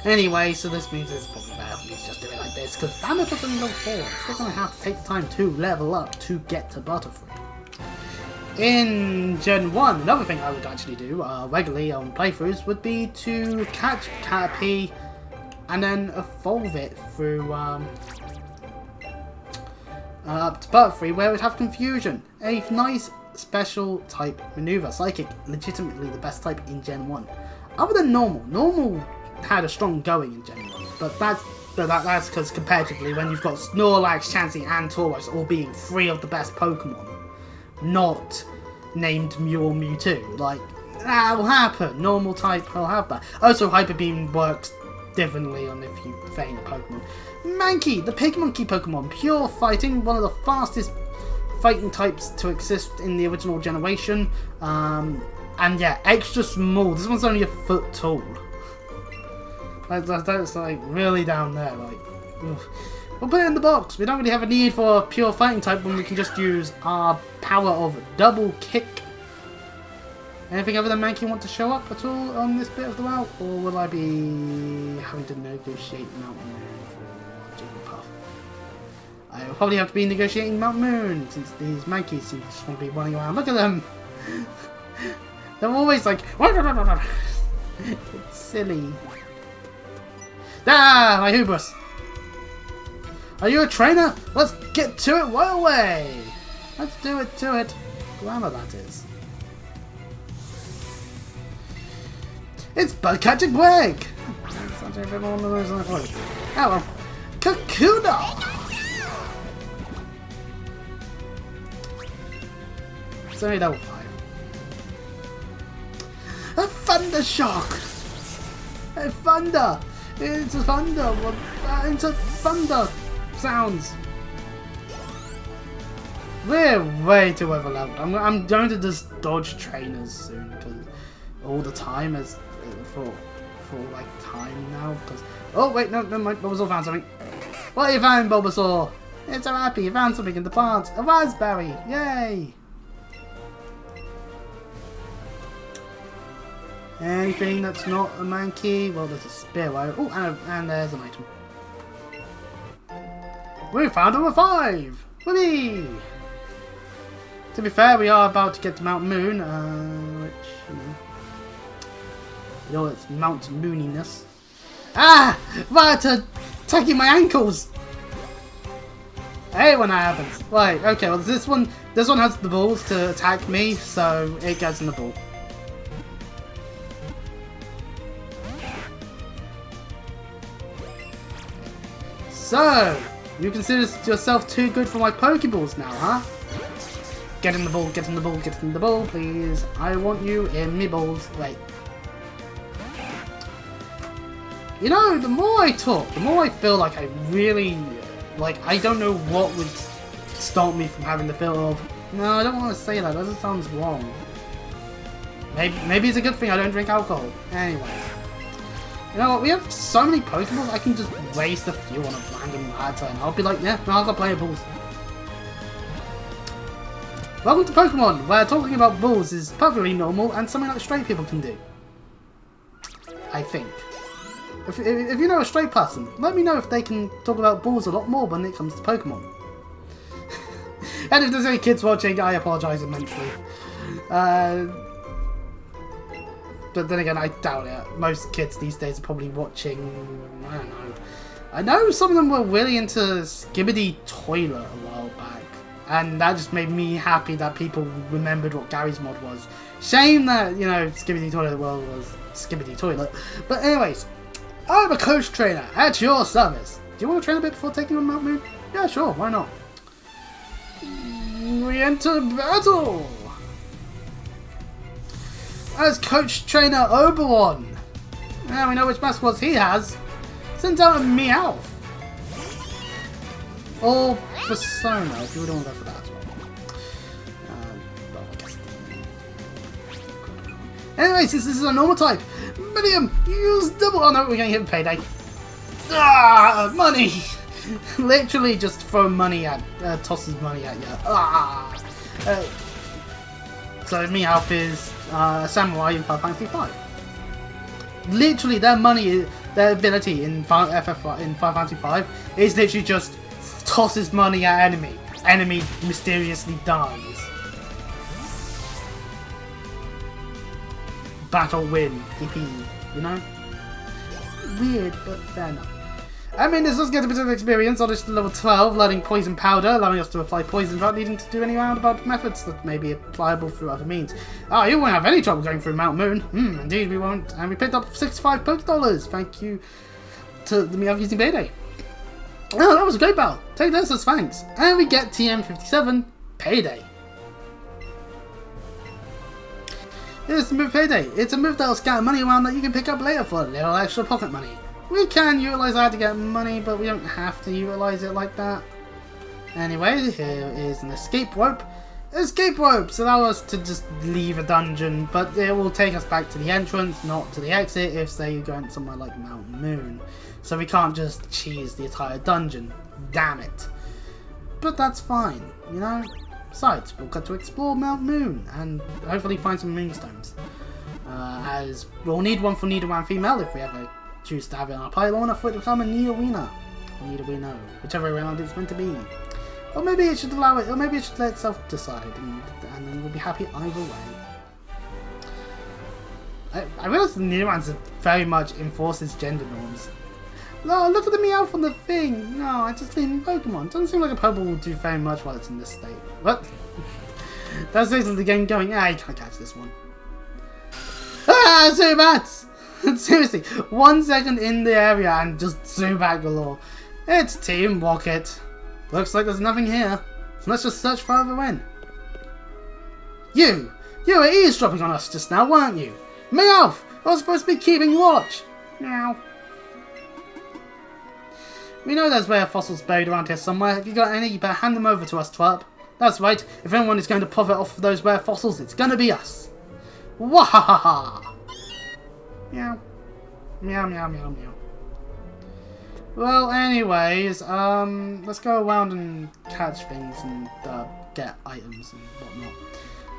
Anyway, so this means it's probably better for me to just do it like this, because damn it, it's only level 4. It's still going to have to take the time to level up to get to Butterfree. In Gen 1, another thing I would actually do regularly on playthroughs would be to catch Caterpie and then evolve it through up to Butterfree, where it would have Confusion. A nice special type maneuver. Psychic, legitimately the best type in Gen 1. Other than Normal. Normal had a strong going in Gen 1, but that's because comparatively, when you've got Snorlax, Chansey, and Tauros all being 3 of the best Pokemon, not named Mew or Mewtwo, like, that will happen. Normal type will have that. Also, Hyper Beam works differently on if you feign a Pokemon. Mankey, the Pig Monkey Pokemon, pure fighting, one of the fastest fighting types to exist in the original generation, and yeah, extra small. This one's only a foot tall. That's like really down there. Like, ugh. We'll put it in the box. We don't really have a need for a pure fighting type when we can just use our power of double kick. Anything other than Mankey want to show up at all on this bit of the route, or will I be having to negotiate Mount Moon for Jigglypuff? I will probably have to be negotiating Mount Moon since these Mankeys seem to just want to be running around. Look at them. They're always like, it's silly. Ah, my hubris! Are you a trainer? Let's get to it right away! Let's do it to it. Grammar, that is. It's bug catching Greg! Sounds like a bit more noise than I thought. Oh well. Kakuna! It's only level 5. A thunder shock! A thunder! It's a thunder! It's a thunder sounds! We're way too overleveled. I'm going to just dodge trainers soon, because all the time is for like time now. Because oh wait, no, never mind. Bulbasaur found something. What you found, Bulbasaur? It's so happy you found something in the plant. A raspberry! Yay! Anything that's not a Mankey? Well, there's a Spearow. Oh, and there's an item. We found a 5! Whoopee! To be fair, we are about to get to Mount Moon, which, you know, it's Mount Mooniness. Ah! Vita taking my ankles! I hate when that happens. Right, okay, well this one has the balls to attack me, so it gets in the ball. So, you consider yourself too good for my Pokeballs now, huh? Get in the ball, get in the ball, get in the ball, please. I want you in me balls. Wait. You know, the more I talk, the more I feel like I really, like, I don't know what would stop me from having the feel of, no, I don't want to say that sounds wrong. Maybe it's a good thing I don't drink alcohol. Anyways. You know what, we have so many Pokeballs, I can just waste a few on a random Rattata and I'll be like, yeah, no, I've got plenty of balls. Welcome to Pokemon, where talking about balls is perfectly normal and something that straight people can do. I think. If you know a straight person, let me know if they can talk about balls a lot more when it comes to Pokemon. And if there's any kids watching, I apologise immensely. But then again, I doubt it. Most kids these days are probably watching, I don't know. I know some of them were really into Skibidi Toilet a while back. And that just made me happy that people remembered what Gary's mod was. Shame that, you know, Skibidi Toilet well was Skibidi Toilet. But anyways, I'm a coach trainer at your service. Do you want to train a bit before taking on Mount Moon? Yeah, sure, why not? We enter battle! As coach trainer Oberon. Now we know which mascots he has. Sends out a Meowth. Or Persona, if you would want to go for that as well. Well, I guess. Anyways, this is a normal type. Medium, use double. Oh no, we're going to hit payday. Ah, money! Literally just throw money at, tosses money at you. Ah! So Meowth is a samurai in Final Fantasy V. Literally, their money, their ability in Final Fantasy V is literally just tosses money at enemy. Enemy mysteriously dies. Battle win. Yippee. You know? Weird, but fair enough. I mean, this does get a bit of experience on this level 12, learning Poison Powder, allowing us to apply poison without needing to do any roundabout methods that may be applicable through other means. Oh, you won't have any trouble going through Mount Moon. Indeed we won't. And we picked up 65 Pokedollars. Thank you to the Meowth using Payday. Oh, that was a great battle. Take this as thanks. And we get TM57 Payday. Here's the move Payday. It's a move that'll scatter money around that you can pick up later for a little extra pocket money. We can utilise that to get money, but we don't have to utilise it like that. Anyway, here is an escape rope. Escape ropes allow us to just leave a dungeon, but it will take us back to the entrance, not to the exit, if say you're going somewhere like Mount Moon. So we can't just cheese the entire dungeon. Damn it. But that's fine, you know? Besides, we'll get to explore Mount Moon, and hopefully find some moonstones. As we'll need one for Nidoran female if we ever choose to have it on our pylon, or for it to become a Nidorino. Or Nidorino, whichever round it's meant to be. Or maybe it should allow it, or maybe it should let itself decide, and then we'll be happy either way. I realise the Nidorans very much enforces gender norms. No, look at the Meowth on the thing! No, I just mean Pokemon. Doesn't seem like a Pokemon will do very much while it's in this state. What? That's basically the game going, you can't catch this one. Ah, Zubats! Seriously, 1 second in the area and just Zubat galore. It's Team Rocket. Looks like there's nothing here, so let's just search further in. You were eavesdropping on us just now, weren't you? Meowth! I was supposed to be keeping watch. Meow. We know there's rare fossils buried around here somewhere. If you got any, you better hand them over to us, twerp. That's right, if anyone is going to profit off of those rare fossils, it's going to be us. Wahahaha! Meow. Meow, meow, meow, meow. Well, anyways, let's go around and catch things and get items and whatnot.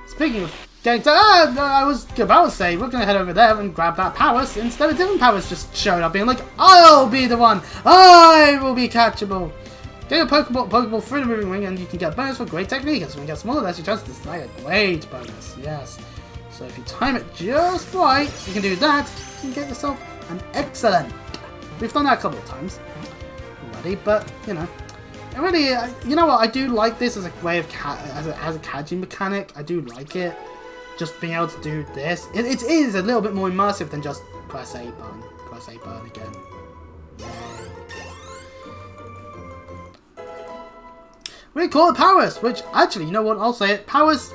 Speaking of getting to... I was about to say, we're going to head over there and grab that Powers. Instead, a different Powers just showed up being like, I'll be the one! I will be catchable! Get a Pokeball through the moving ring and you can get bonus for great technique. As when you get smaller, that's your chance to display a great bonus. Yes. So if you time it just right, you can do that and get yourself an excellent. We've done that a couple of times already, but you know, really, you know what? I do like this as a way of as a catching mechanic. I do like it. Just being able to do this, it is a little bit more immersive than just press A button, press A button again. We call it Powers, which actually, you know what? I'll say it. Powers,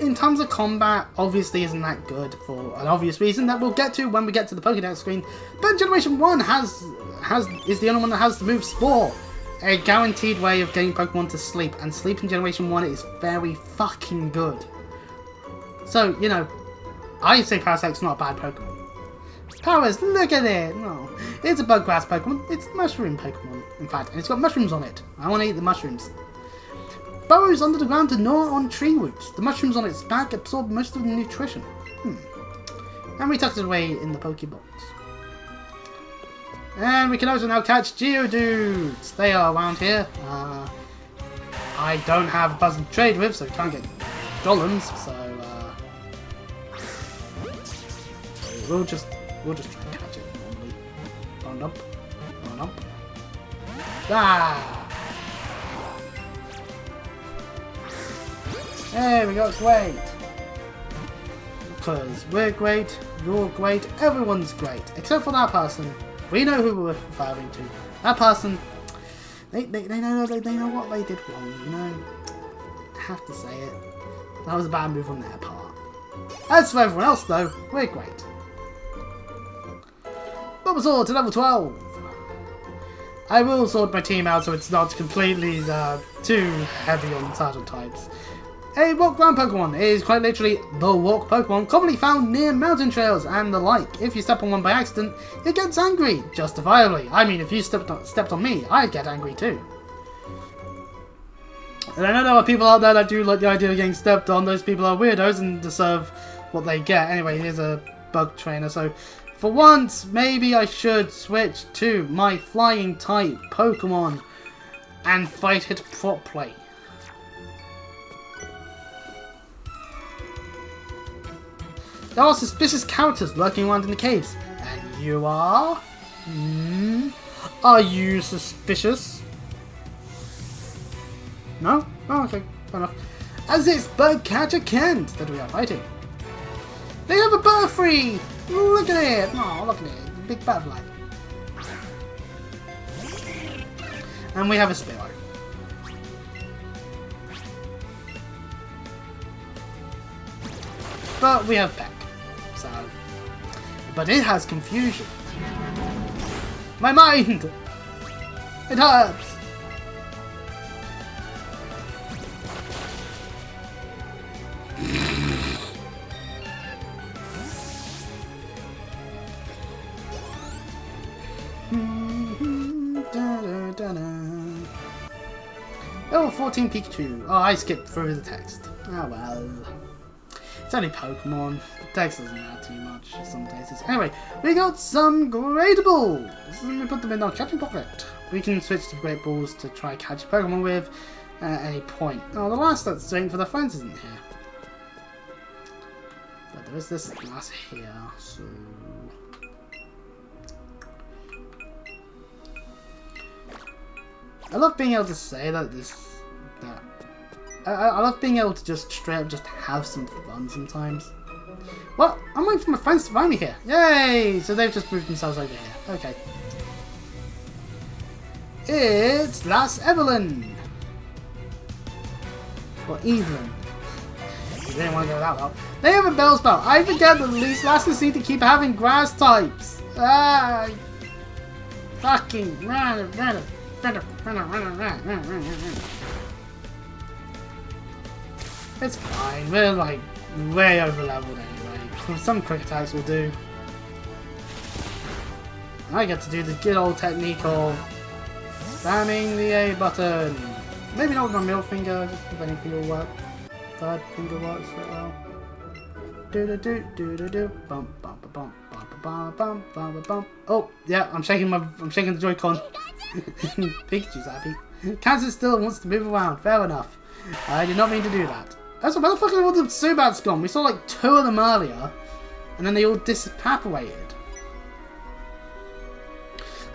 in terms of combat, obviously isn't that good for an obvious reason that we'll get to when we get to the Pokédex screen. But Generation 1 is the only one that has the move Spore, a guaranteed way of getting Pokemon to sleep, and sleep in Generation 1 is very fucking good. So, you know, I say Parasect's not a bad Pokemon. Powers, look at it! No, it's a bug grass Pokemon. It's a mushroom Pokemon, in fact, and it's got mushrooms on it. I want to eat the mushrooms. Burrows under the ground to gnaw on tree roots. The mushrooms on its back absorb most of the nutrition. And we tucked it away in the Pokebox. And we can also now catch Geodudes. They are around here. I don't have a person to trade with, so we can't get Golems. So we'll just try and catch it normally. Run up, run up. Ah! There we go, great. Because we're great, you're great, everyone's great. Except for that person. We know who we're referring to. That person, they know what they did wrong, you know. I have to say it. That was a bad move on their part. As for everyone else though, we're great. Bulbasaur to level 12. I will sort my team out so it's not completely too heavy on certain types. A walk ground Pokemon is quite literally the walk Pokemon commonly found near mountain trails and the like. If you step on one by accident, it gets angry, justifiably. I mean, if you stepped on me, I'd get angry too. And I know there are people out there that do like the idea of getting stepped on. Those people are weirdos and deserve what they get. Anyway, here's a bug trainer. So, for once, maybe I should switch to my flying type Pokemon and fight it properly. There are suspicious characters lurking around in the caves. And you are? Are you suspicious? No? Oh, okay. Fair enough. As it's Birdcatcher Kent that we are fighting. They have a Butterfree! Look at it! Oh, look at it. Big butterfly. And we have a Spearow. But we have Peck. So, but it has confusion. My mind! It hurts! Level 14 Pikachu. Oh, I skipped through the text. Oh well. It's only Pokemon. The text doesn't add too much in some cases. Anyway, we got some Great Balls. We put them in our catching pocket. We can switch to Great Balls to try catch a Pokemon with at any point. Oh, the last that's waiting for their friends isn't here. But there is this last here, so... I love being able to say that I love being able to just straight up just have some fun sometimes. Well, I'm waiting for my friends to find me here. Yay! So they've just moved themselves over here. Okay. It's Lass Evelyn. Or Evelyn. You didn't want to go that well. They have a Bellsprout. I forget that at least Lasses seem to keep having grass types. Ah! Fucking run. It's fine, we're like way over leveled anyway. Some quick attacks will do. I get to do the good old technique of spamming the A button. Maybe not with my middle finger, just if anything will work. Third finger works quite well. Do bump bump bump bump bump bump bump bump. Oh yeah, I'm shaking the Joy-Con. Pikachu's happy. Kansas still wants to move around. Fair enough. I did not mean to do that. Also, where the fuck are all the Subats gone? We saw like 2 of them earlier, and then they all disapparated.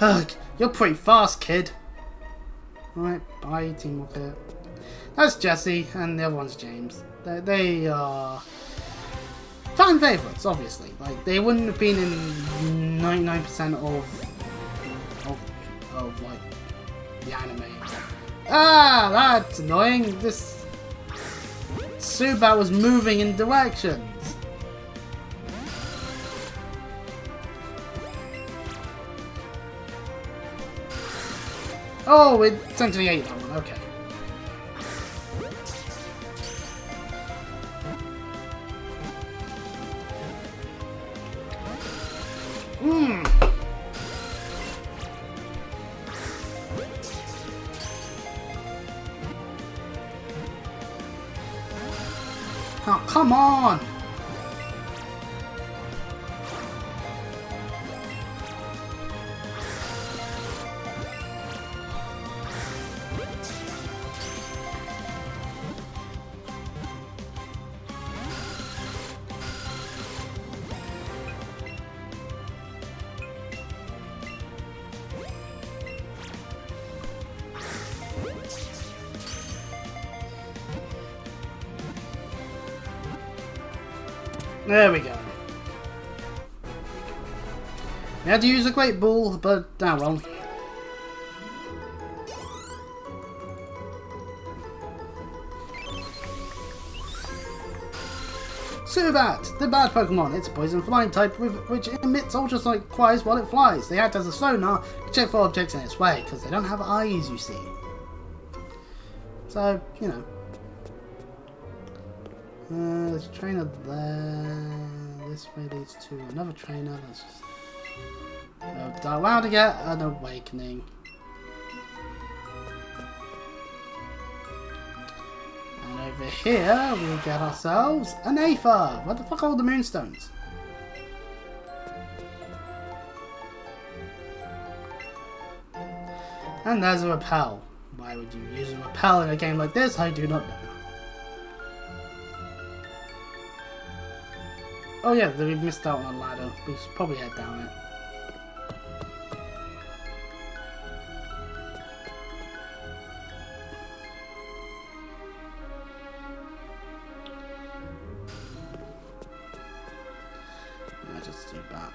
Ugh, you're pretty fast, kid. Alright, bye, Team Rocket. That's Jesse, and the other one's James. They are fan favourites, obviously. Like, they wouldn't have been in 99% of like the anime. Ah, that's annoying. This Subat was moving in directions. Oh, it essentially ate that one. Okay. Oh, come on! There we go. We had to use a great ball, but oh well. Subat, the bad Pokemon. It's a poison flying type which emits ultrasonic cries while it flies. They act as a sonar to check for objects in its way, because they don't have eyes, you see. So, you know. There's a trainer there. This way leads to another trainer. Let's just go around to get an awakening. And over here we get ourselves an Aether. What the fuck are all the Moonstones? And there's a Repel. Why would you use a Repel in a game like this? I do not know. Oh yeah, we missed out on a ladder. We should probably head down it. Yeah, just do that.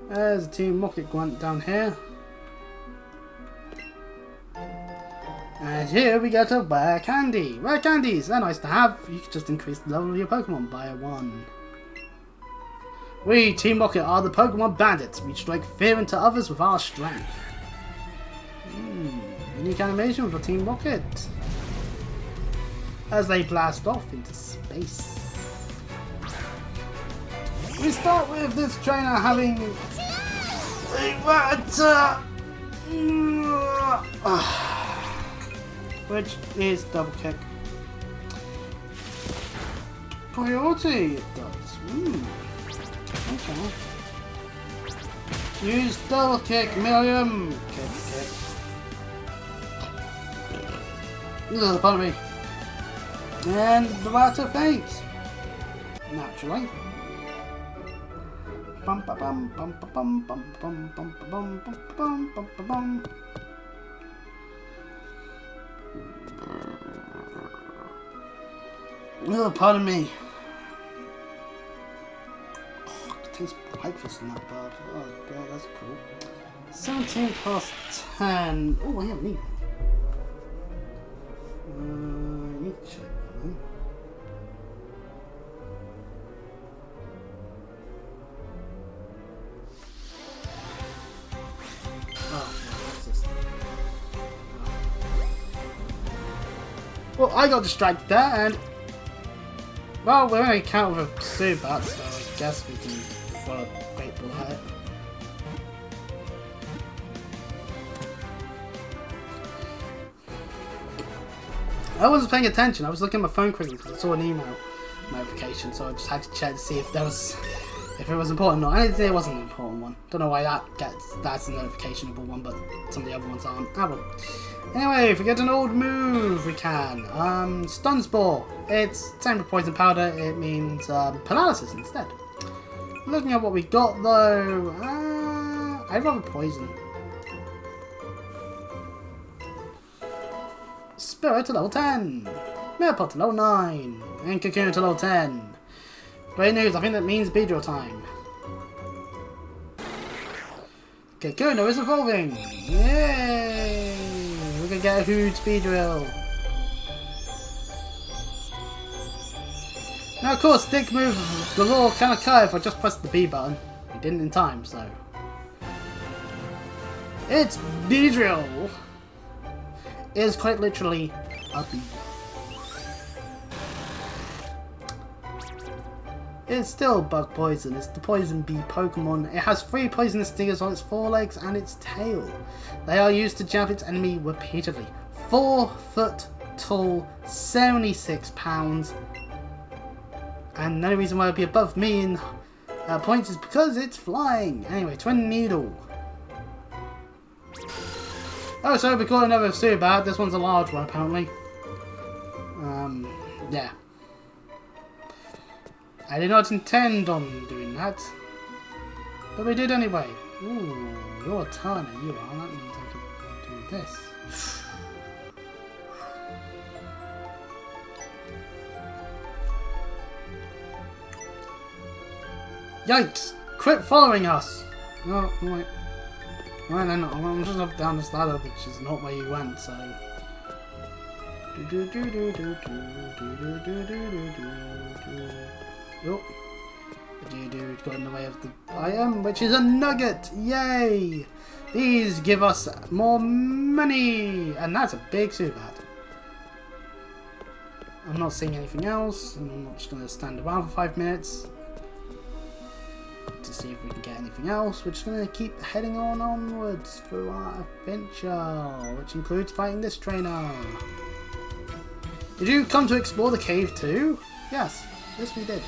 There's a Team Rocket Grunt down here. And here we get a Rare Candy. Rare Candies, they're nice to have. You can just increase the level of your Pokemon by 1. We, Team Rocket, are the Pokemon Bandits. We strike fear into others with our strength. Unique animation for Team Rocket. As they blast off into space. We start with this trainer having which is double kick. Priority it does. Okay. Use double kick, Miriam. Kick. Ugh, pardon me. And the latter faints. Naturally. Bum ba bum bum ba bum bum bum bum bum bum bum bum bum. Oh, pardon me. Oh, it tastes breakfast in that bird. Oh, God, that's cool. 17 past 10. Oh, I haven't eaten. I need to check that. Well, I got distracted there, and well, we're only count with a Subat, so I guess we can throw a great ball at it. I wasn't paying attention. I was looking at my phone quickly because I saw an email notification, so I just had to check to see if there was If it was important or not. And it wasn't an important one. Don't know why that's a notificationable one, but some of the other ones aren't. Ah, well. Anyway, if we get an old move, we can. Stun Spore. It's same with Poison Powder. It means paralysis instead. Looking at what we got though, I'd rather Poison. Spirit to level 10. Mirror to level 9. And Cocoon to level 10. Great news, I think that means Beedrill time. Kakuna is evolving! Yay! We're gonna get a huge Beedrill. Now of course, stick move galore can occur if I just press the B button. We didn't in time, so... It's Beedrill! It is quite literally a bee. It's still bug poison. It's the poison bee Pokemon. It has 3 poisonous stingers on its forelegs and its tail. They are used to jab its enemy repeatedly. 4 foot tall, 76 pounds. And the only reason why it would be above me in points is because it's flying. Anyway, Twin Needle. Oh, so we got another Zubat. This one's a large one apparently. Yeah. I did not intend on doing that, but we did anyway. Ooh, you're a Turner, you are. That means I can do this. Yikes! Quit following us! No, wait. Well then, I'm just up down this ladder, which is not where you went, so... Oh, the dude got in the way of the item, which is a nugget! Yay! These give us more money! And that's a big Zubat. I'm not seeing anything else, and I'm not just going to stand around for 5 minutes to see if we can get anything else. We're just going to keep heading on onwards through our adventure, which includes fighting this trainer. Did you come to explore the cave too? Yes, we did.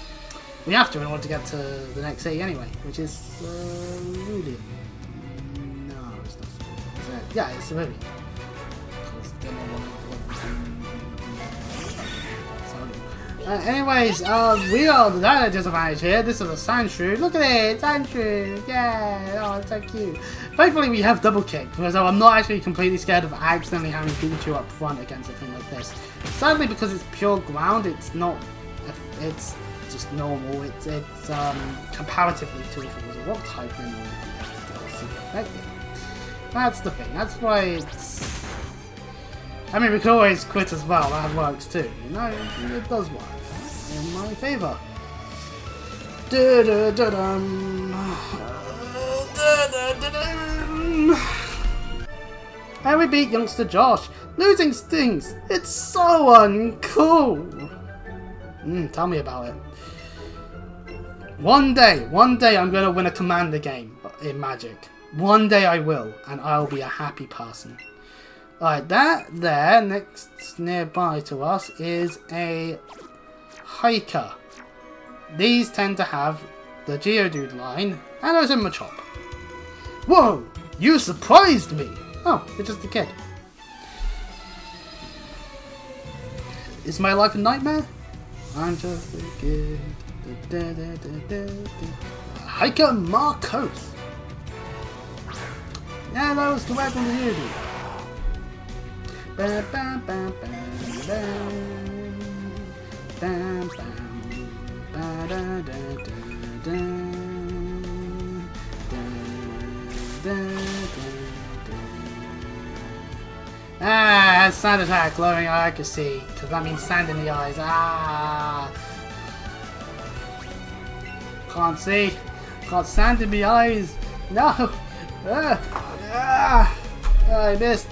We have to in order to get to the next city anyway, which is really... No, it's not. Yeah, it's Cerulean. Anyways, we are the Dino Disadvantage here. This is a Sandshrew. Look at it, Sandshrew. Yeah, oh, it's so cute. Thankfully, we have Double Kick, because I'm not actually completely scared of accidentally having Pikachu up front against a thing like this. Sadly, because it's pure ground, it's not. It's just normal. It's comparatively to if it was a rock type, then it's super effective. That's the thing. That's why it's. I mean, we can always quit as well. That works too. You know, it does work in my favour. And we beat youngster Josh. Losing stings. It's so uncool. Tell me about it. One day I'm going to win a commander game in Magic. One day I will, and I'll be a happy person. Alright, that there, next nearby to us, is a hiker. These tend to have the Geodude line, and also Machop. Whoa! You surprised me! Oh, you're just a kid. Is my life a nightmare? I'm just a kid. Hiker Marcos. Yeah, that was correct on the Geodude. Bam, bam, bam, bam, bam, bam, bam, ba, da, da, da, da, da, da. Sand attack, lowering accuracy, because that means sand in the eyes. Can't see. Got sand in the eyes. No. I missed.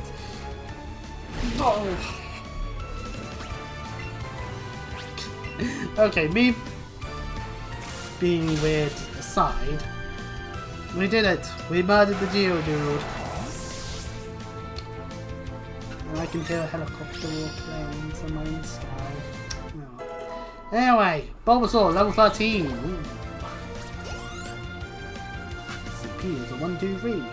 Oh. Okay, me being weird aside, we did it. We murdered the Geodude. And I can hear a helicopter or plane somewhere in the sky. Oh. Anyway, Bulbasaur, level 13. Ooh. can use a 1, 2, 3.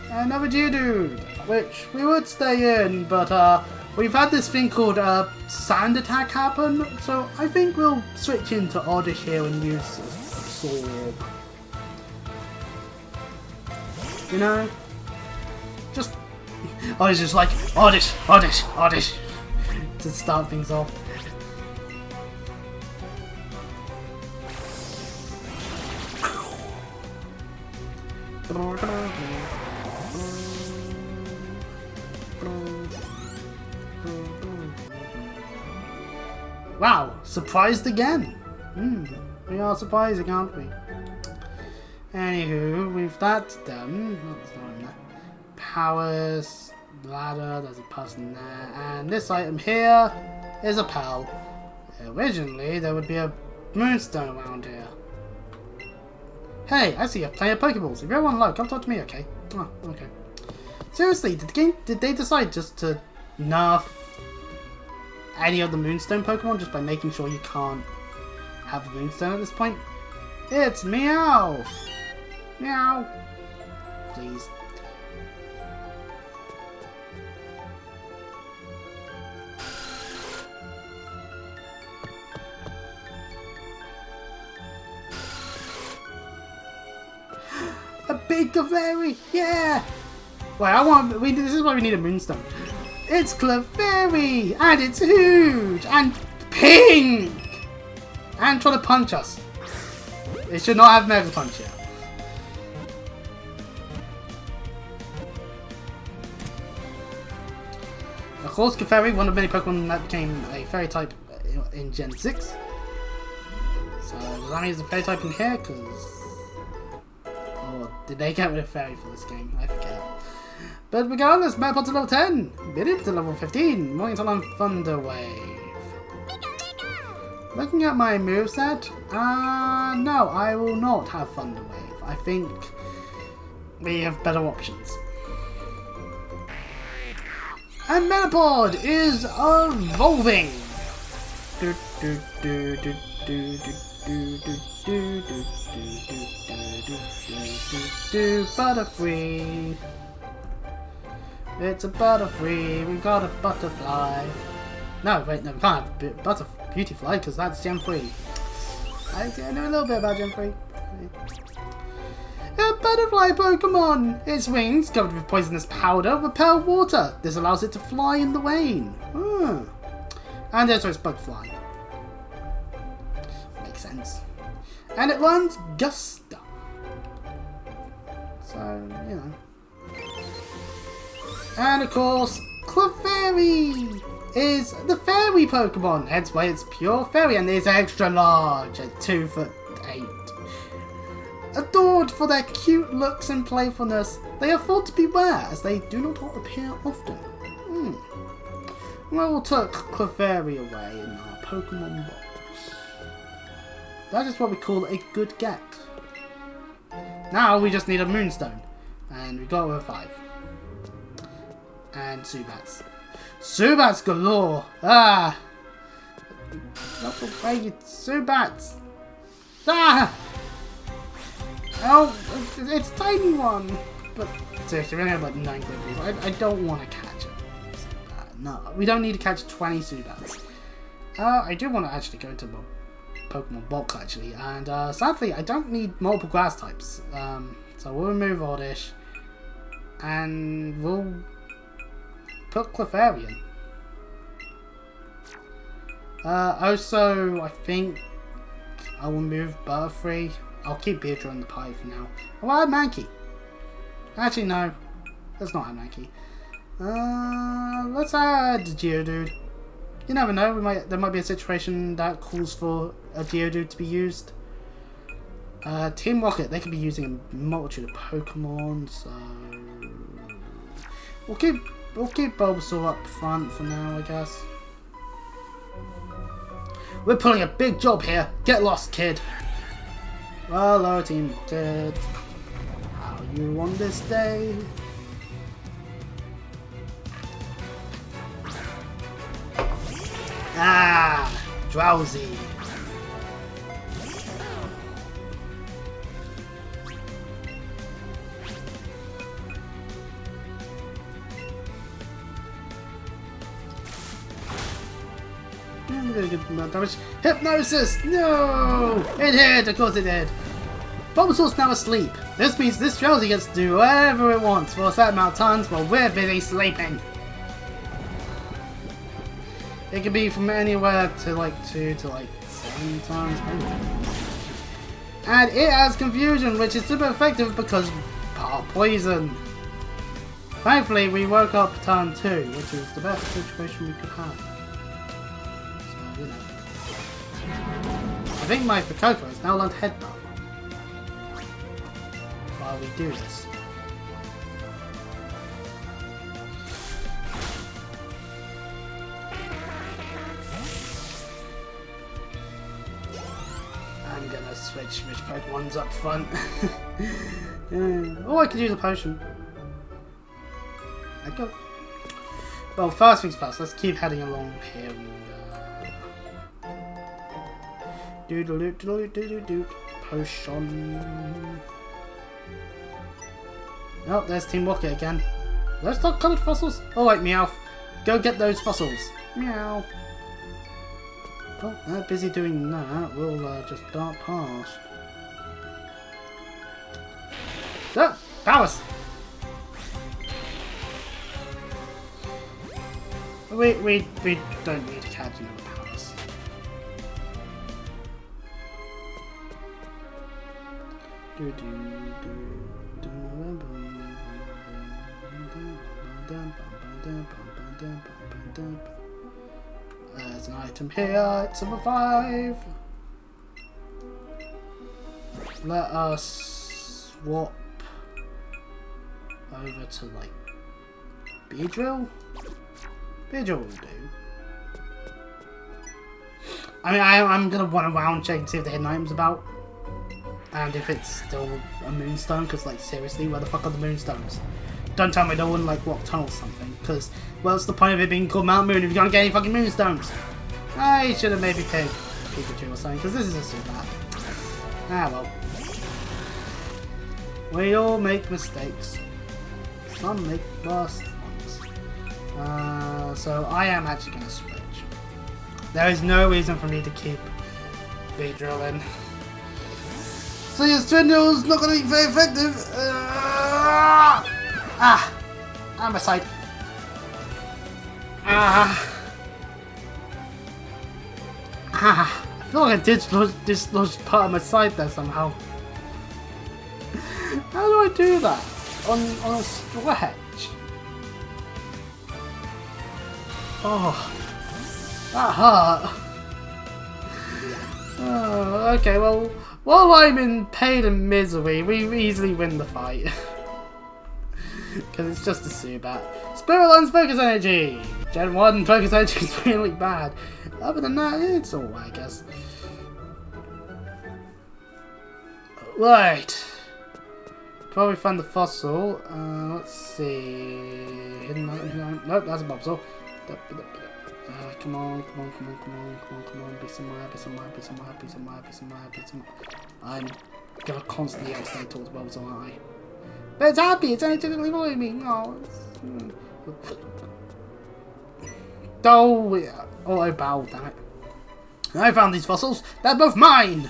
Another Geodude, which we would stay in, but we've had this thing called Sand Attack happen, so I think we'll switch into Oddish here and use Sword. You know? Just... Oddish is like, Oddish, Oddish, Oddish, to start things off. Wow, surprised again. We are surprising, aren't we? Anywho, with that done, powers, ladder, there's a person there, and this item here is a pal. Originally, there would be a moonstone around here. Hey, I see you have plenty of Pokeballs. If you're on low, come talk to me, okay? Oh, okay. Seriously, did they decide just to nerf any of the Moonstone Pokemon just by making sure you can't have a Moonstone at this point? It's Meow! Meow! Please. A big Clefairy! Yeah! Wait, this is why we need a Moonstone. It's Clefairy! And it's huge! And pink! And trying to punch us. It should not have Mega Punch yet. Of course, Clefairy, one of many Pokemon that became a Fairy type in Gen 6. So, does that mean it's a Fairy type in here? Because... Or did they get rid of Fairy for this game? I forget. But regardless, Metapod to level 10, Biddy to level 15, moving to learn Thunder Wave. Looking at my moveset, no, I will not have Thunder Wave. I think we have better options. And Metapod is evolving! Butterfree! It's a Butterfree, we've got a Butterfly. No, wait, no, we can't have Beautyfly because that's Gen 3. I know a little bit about Gen 3. A Butterfly Pokemon! Its wings, covered with poisonous powder, repel water. This allows it to fly in the rain. And there's its Bug Fly. Makes sense. And it runs Gusta. So, you know. And of course, Clefairy is the fairy Pokemon, hence why it's pure fairy and is extra large at 2'8". Adored for their cute looks and playfulness, they are thought to be rare as they do not appear often. Well, we'll tuck Clefairy away in our Pokemon box. That is what we call a good get. Now we just need a Moonstone, and we got over 5. And Zubats. Zubats galore! Ah! Not the way you... Zubats! Ah! Oh, it's a tiny one! But seriously, we only have like 9 Clippers. I don't want to catch it. No, we don't need to catch 20 Zubats. I do want to actually go into my Pokemon box actually, and sadly I don't need multiple grass types. So we'll remove Oddish, and we'll put Clefairy in. Also, I think I will move Butterfree. I'll keep Beatrice in the pie for now. I'll add Mankey. Actually, no. Let's not add Mankey. Let's add Geodude. You never know. There might be a situation that calls for a Geodude to be used. Team Rocket. They could be using a multitude of Pokemon. So we'll keep Bulbasaur up front for now, I guess. We're pulling a big job here. Get lost, kid. Hello, Team Rocket. How are you on this day? Ah, drowsy. really good amount of damage. Hypnosis! No! It hit! Of course it did! Bulbasaur's now asleep. This means this Drowsy gets to do whatever it wants for a certain amount of times while we're busy sleeping. It can be from anywhere to like 2 to like 7 times maybe. And it has confusion, which is super effective because part poison. Thankfully, we woke up turn 2, which is the best situation we could have. So, you know. I think my pikachu has now learned headbutt. While we do this. I'm gonna switch which Pokemon's up front. Oh, I could use a potion. I go. Well, first things first, let's keep heading along here. Potion. Oh, there's Team Rocket again. Those not coloured fossils? Alright, Meowth. Go get those fossils. Meow. Oh, they're busy doing that. We'll just dart past. Oh, powers! We don't need to catch another powers. There's an item here, it's number 5. Let us swap over to like Beedrill. Beedrill will do. I mean, I'm gonna want to round check and see if the hidden item's about. And if it's still a moonstone, because like seriously, where the fuck are the moonstones? Don't tell me they're in like rock tunnel or something, because what's the point of it being called Mount Moon if you can't get any fucking moonstones? I should have maybe picked Pikachu or something, because this is a super. Ah well. We all make mistakes. Some make worse ones. So I am actually going to switch. There is no reason for me to keep Beedrill in. So your Strendel's not going to be very effective. I'm a side. I feel like I dislodged part of my side there somehow. How do I do that? On a stretch? Oh, that hurt. Oh, okay, well, while I'm in pain and misery, we easily win the fight. Because it's just a Zubat. Spirit Line's Focus Energy! Gen 1 Focus Energy is really bad. Other than that, it's alright, I guess. Right. Before we find the fossil, let's see. Hidden item. Nope, that's a Bobsol. Come on. Be somewhere. I'm gonna constantly accidentally talk to Bobsol, aren't I? But it's happy, it's energetically following me. Oh, I bowed, damn it. I found these fossils. They're both mine.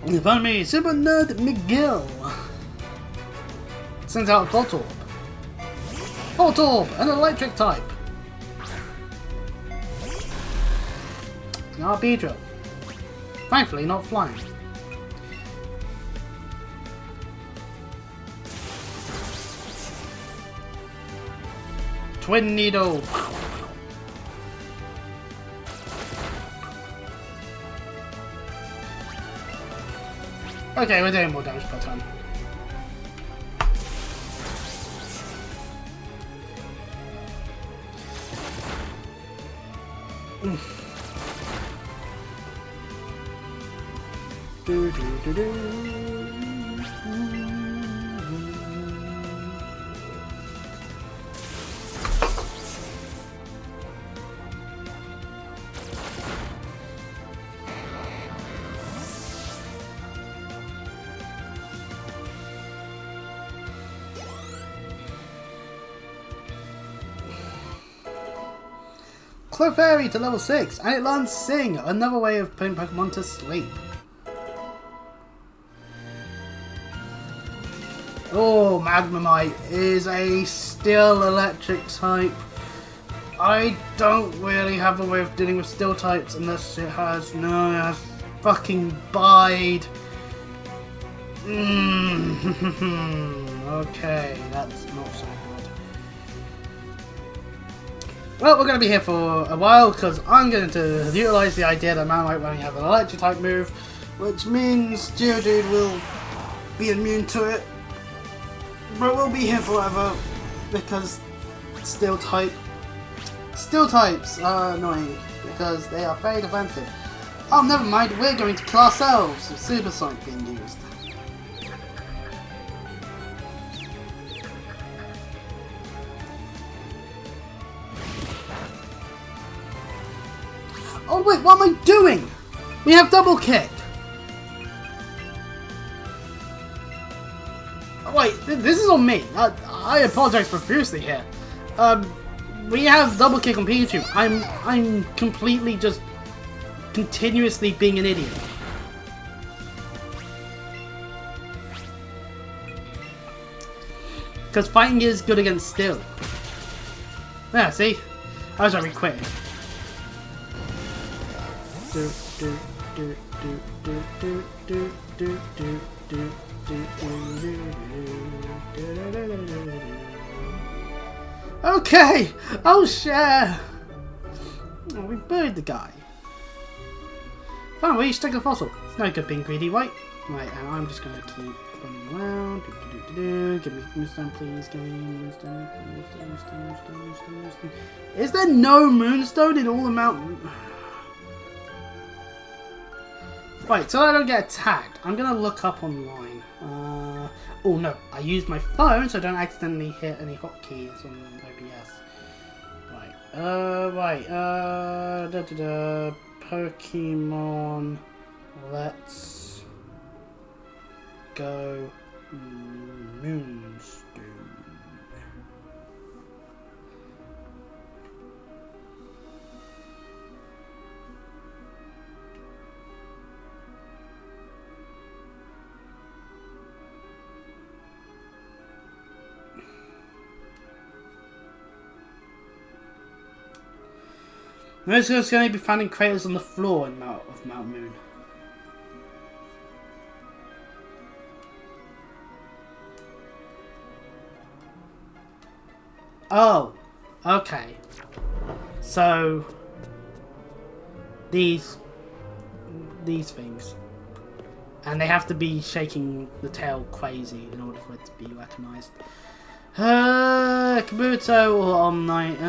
Upon me, Super Nerd Miguel sends out Voltorb. Voltorb, an electric type. Now Beedrill. Thankfully, not flying. Twin Needle. Okay, we're doing more damage per turn. Clefairy to level 6, and it learns Sing, another way of putting Pokemon to sleep. Oh, Magnemite is a Steel Electric type. I don't really have a way of dealing with Steel types unless it has, no, it has fucking Bide. Okay, that's not so good. Well, we're going to be here for a while because I'm going to utilize the idea that Magnemite only have an Electric type move, which means Geodude will be immune to it. But we'll be here forever because Steel types are annoying because they are very defensive. Oh, never mind, we're going to kill ourselves with Super Sonic being used. Oh wait, what am I doing? We have double kick. Wait, this is on me. I apologize profusely here. We have double kick on Pikachu. I'm completely just continuously being an idiot. Because fighting is good against Steel. Yeah, see? I was already quitting. Okay! I'll share! Oh, we buried the guy. Fine, we should take the fossil. It's no good being greedy, right? Right, and I'm just gonna keep running around. Give me Moonstone, please. Game. Moonstone. Is there no Moonstone in all the mountain? Right, so I don't get attacked, I'm gonna look up online. Oh no, I used my phone so I don't accidentally hit any hotkeys on OBS. Right, Pokemon, let's go Moonstone. Most of going to be found in craters on the floor of Mount Moon. Oh, okay. So these things, and they have to be shaking the tail crazy in order for it to be recognized. Kabuto or Omnite.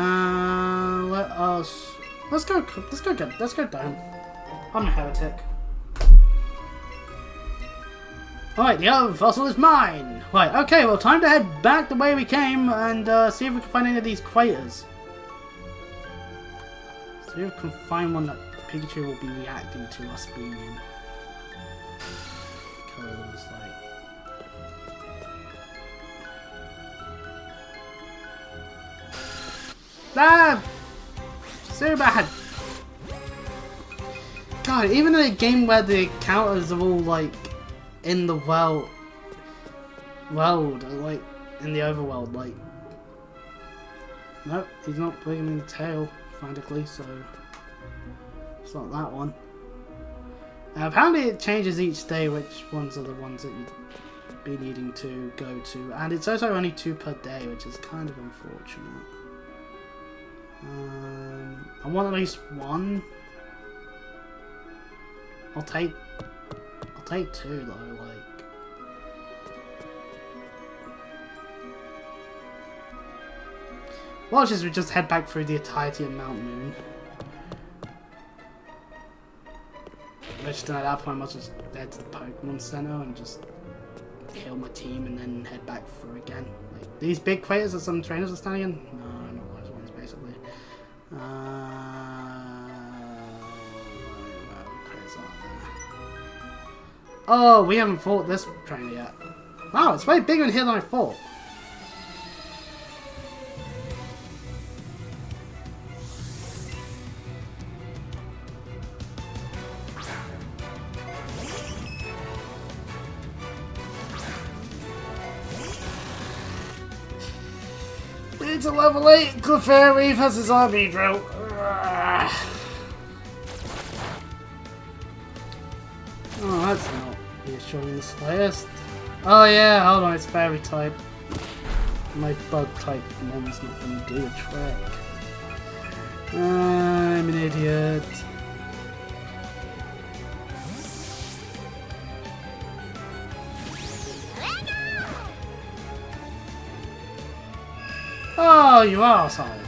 Let us. Let's go down. I'm a heretic. Alright, the other fossil is mine! Right, okay, well, time to head back the way we came and see if we can find any of these craters. See if we can find one that Pikachu will be reacting to us being in. Because, like... Ah! So bad! God, even in a game where the counters are all like in the world, like in the overworld, like nope, he's not wiggling the tail frantically, so it's not that one. Apparently, it changes each day which ones are the ones that you'd be needing to go to, and it's also only 2 per day, which is kind of unfortunate. I want at least one. I'll take 2 though, like. Watch as we just head back through the entirety of Mount Moon. Which then at that point I must just head to the Pokemon Center and just heal my team and then head back through again. Like, these big craters that some trainers are standing in? No, not those ones basically. Oh, we haven't fought this trainer yet. Wow, it's way bigger in here than I thought. to level 8 Clefairy versus Army Drill. Oh, that's not reassuring in the slightest. Oh yeah, hold on, it's fairy type. My bug type mon's not going to do a trick. I'm an idiot. Oh, you arsehole.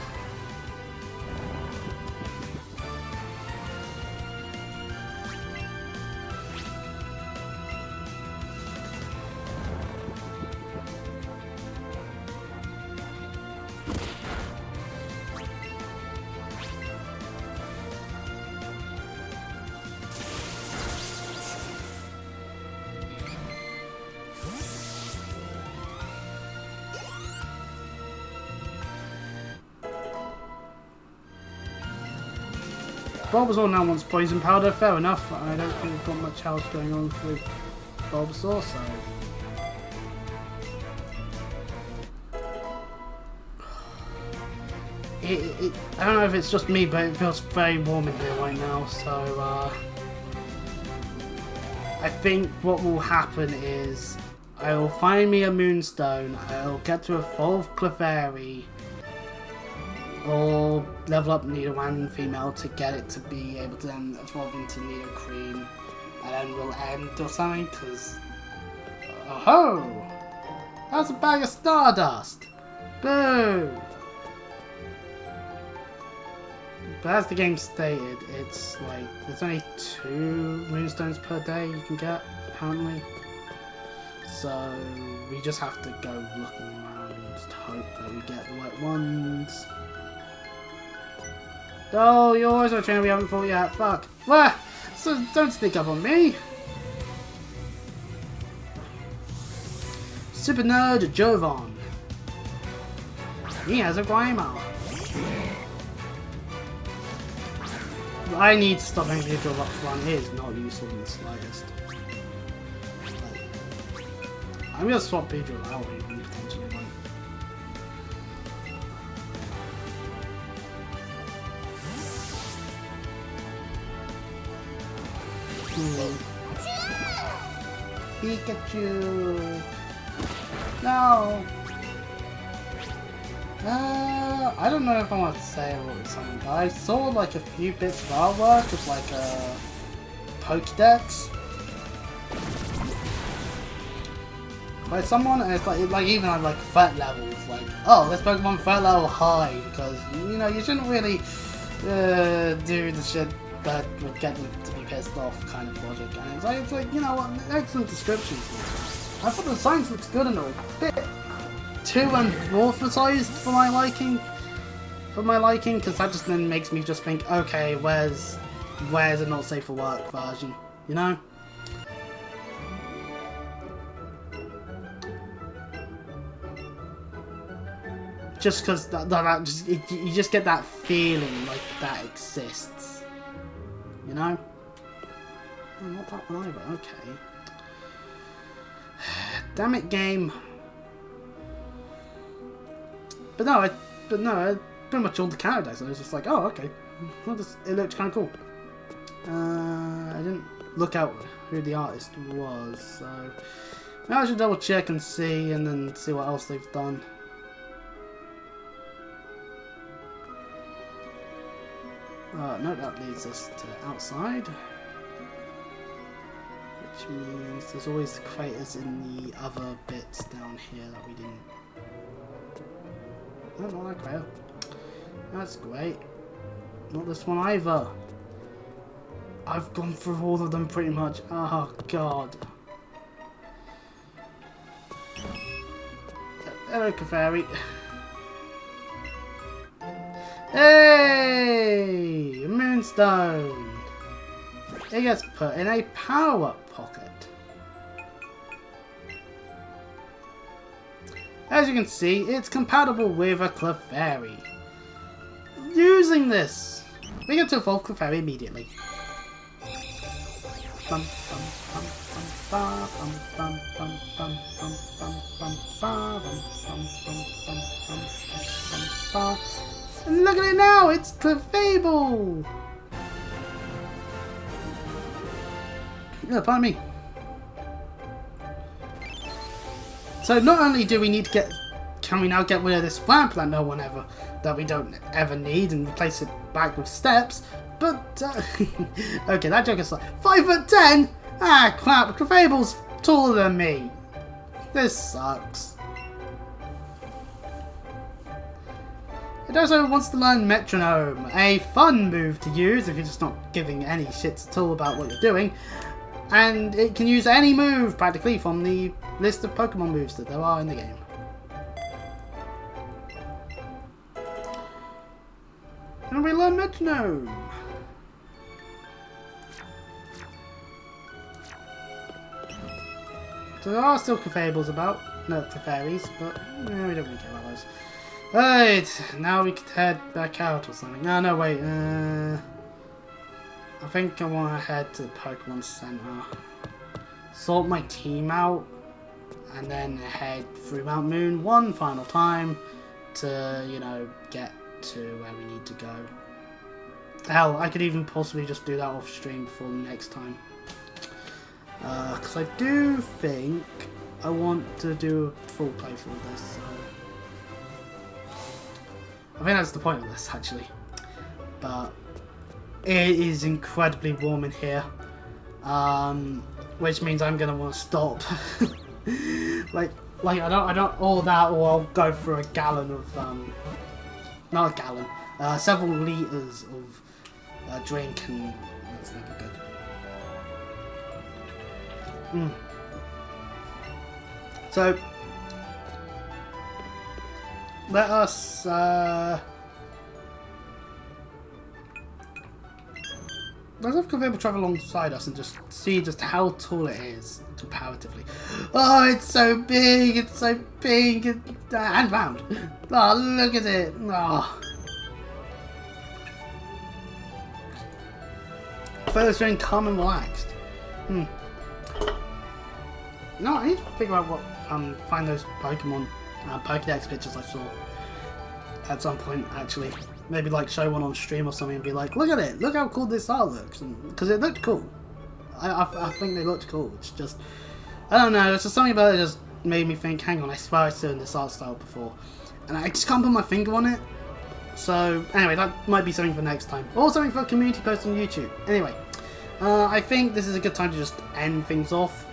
Bulbasaur now wants poison powder, fair enough. I don't think we've got much else going on with Bulbasaur, so... I don't know if it's just me, but it feels very warm in here right now, so I think what will happen is I will find me a Moonstone, I'll get to evolve Clefairy, or level up Nidoran female to get it to be able to then evolve into Nidoqueen, and then we'll end or something, because... Oh-ho! That's a bag of Stardust! Boo! But as the game stated, it's like, there's only 2 Moonstones per day you can get, apparently. So, we just have to go looking around and just hope that we get the right ones. Oh, you're always a trainer we haven't fought yet. Fuck. Wah! So don't sneak up on me. Super Nerd Jovan. He has a Grimer. I need to stop making Beedrill up front. It is not useful in the slightest. I'm gonna swap Beedrill out even potentially. Pikachu! No! I don't know if I want to say what it's something, but I saw like a few bits of artwork of like a Pokédex by someone, and it's like even at like threat levels, like, oh, this Pokemon threat level high, because you know you shouldn't really do the shit that would get them to be pissed off kind of logic. And it's like you know what, excellent descriptions. I thought the science looks good and all, bit too anthropomorphized for my liking. Because that just then makes me just think, okay, where's a not safe for work version, you know? Just because you just get that feeling like that exists, you know? Oh, not that one either. Okay. Damn it, game. But no, pretty much all the characters. I was just like, oh, okay. Well, it looked kind of cool. I didn't look out who the artist was, so now I should double check and see, and then see what else they've done. No, that leads us to outside, which means there's always the craters in the other bits down here that we didn't. No, not that crater. That's great. Not this one either. I've gone through all of them pretty much. Oh god. Hello, Clefairy. Hey! A Moonstone! It gets put in a power pocket. As you can see, it's compatible with a Clefairy. Using this, we get to evolve Clefairy immediately. Bum, bum, bum, bum. And look at it now, it's Clefable! Yeah, pardon me. So not only do we need to can we now get rid of this ramp that we don't ever need and replace it back with steps, but okay, that joke is like 5'10". Ah, crap! Clefable's taller than me. This sucks. It also wants to learn metronome, a fun move to use if you're just not giving any shits at all about what you're doing, and it can use any move practically from the list of Pokemon moves that there are in the game. And we learn metronome. So there are still Clefables about, no Clefairies, but we don't really care about those. Right, now we could head back out or something. No, wait. I think I want to head to the Pokemon Center, sort my team out, and then head through Mount Moon one final time to, you know, get to where we need to go. Hell, I could even possibly just do that off stream before the next time. Because I do think I want to do a full playthrough of this. So I think that's the point of this, actually. But it is incredibly warm in here, which means I'm gonna want to stop. like I don't all that, or I'll go through a gallon of not a gallon, several liters of drink, and that's never good. So let us let's have Clefable travel alongside us and just see just how tall it is comparatively. Oh, it's so big! It's so big and round. Oh, look at it! Oh. Clefabo's feeling calm and relaxed. No, I need to figure out what find those Pokemon Pokédex pictures I saw at some point, actually. Maybe like show one on stream or something and be like, look at it, look how cool this art looks, because it looked cool. I think they looked cool. It's just, I don't know, it's just something about it just made me think, hang on, I swear I've seen this art style before, and I just can't put my finger on it. So anyway, that might be something for next time, or something for a community post on YouTube. Anyway, I think this is a good time to just end things off.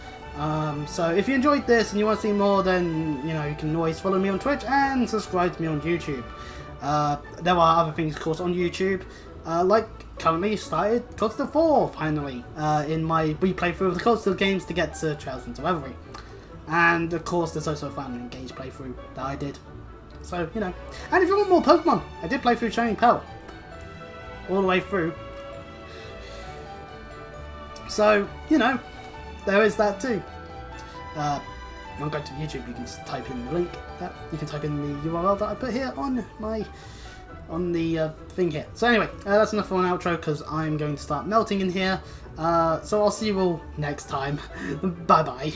So if you enjoyed this and you want to see more, then you know you can always follow me on Twitch and subscribe to me on YouTube. There are other things, of course, on YouTube, like currently started Codstar 4 finally in my replaythrough of the Codstar games to get to Trails into Reverie, and of course there's also a fun and engaged playthrough that I did. So you know, and if you want more Pokemon, I did play through Shining Pearl all the way through. So you know, there is that too. When I go to YouTube, you can just type in the link. You can type in the URL that I put here on the thing here. So anyway, that's enough for an outro because I'm going to start melting in here. So I'll see you all next time. Bye bye.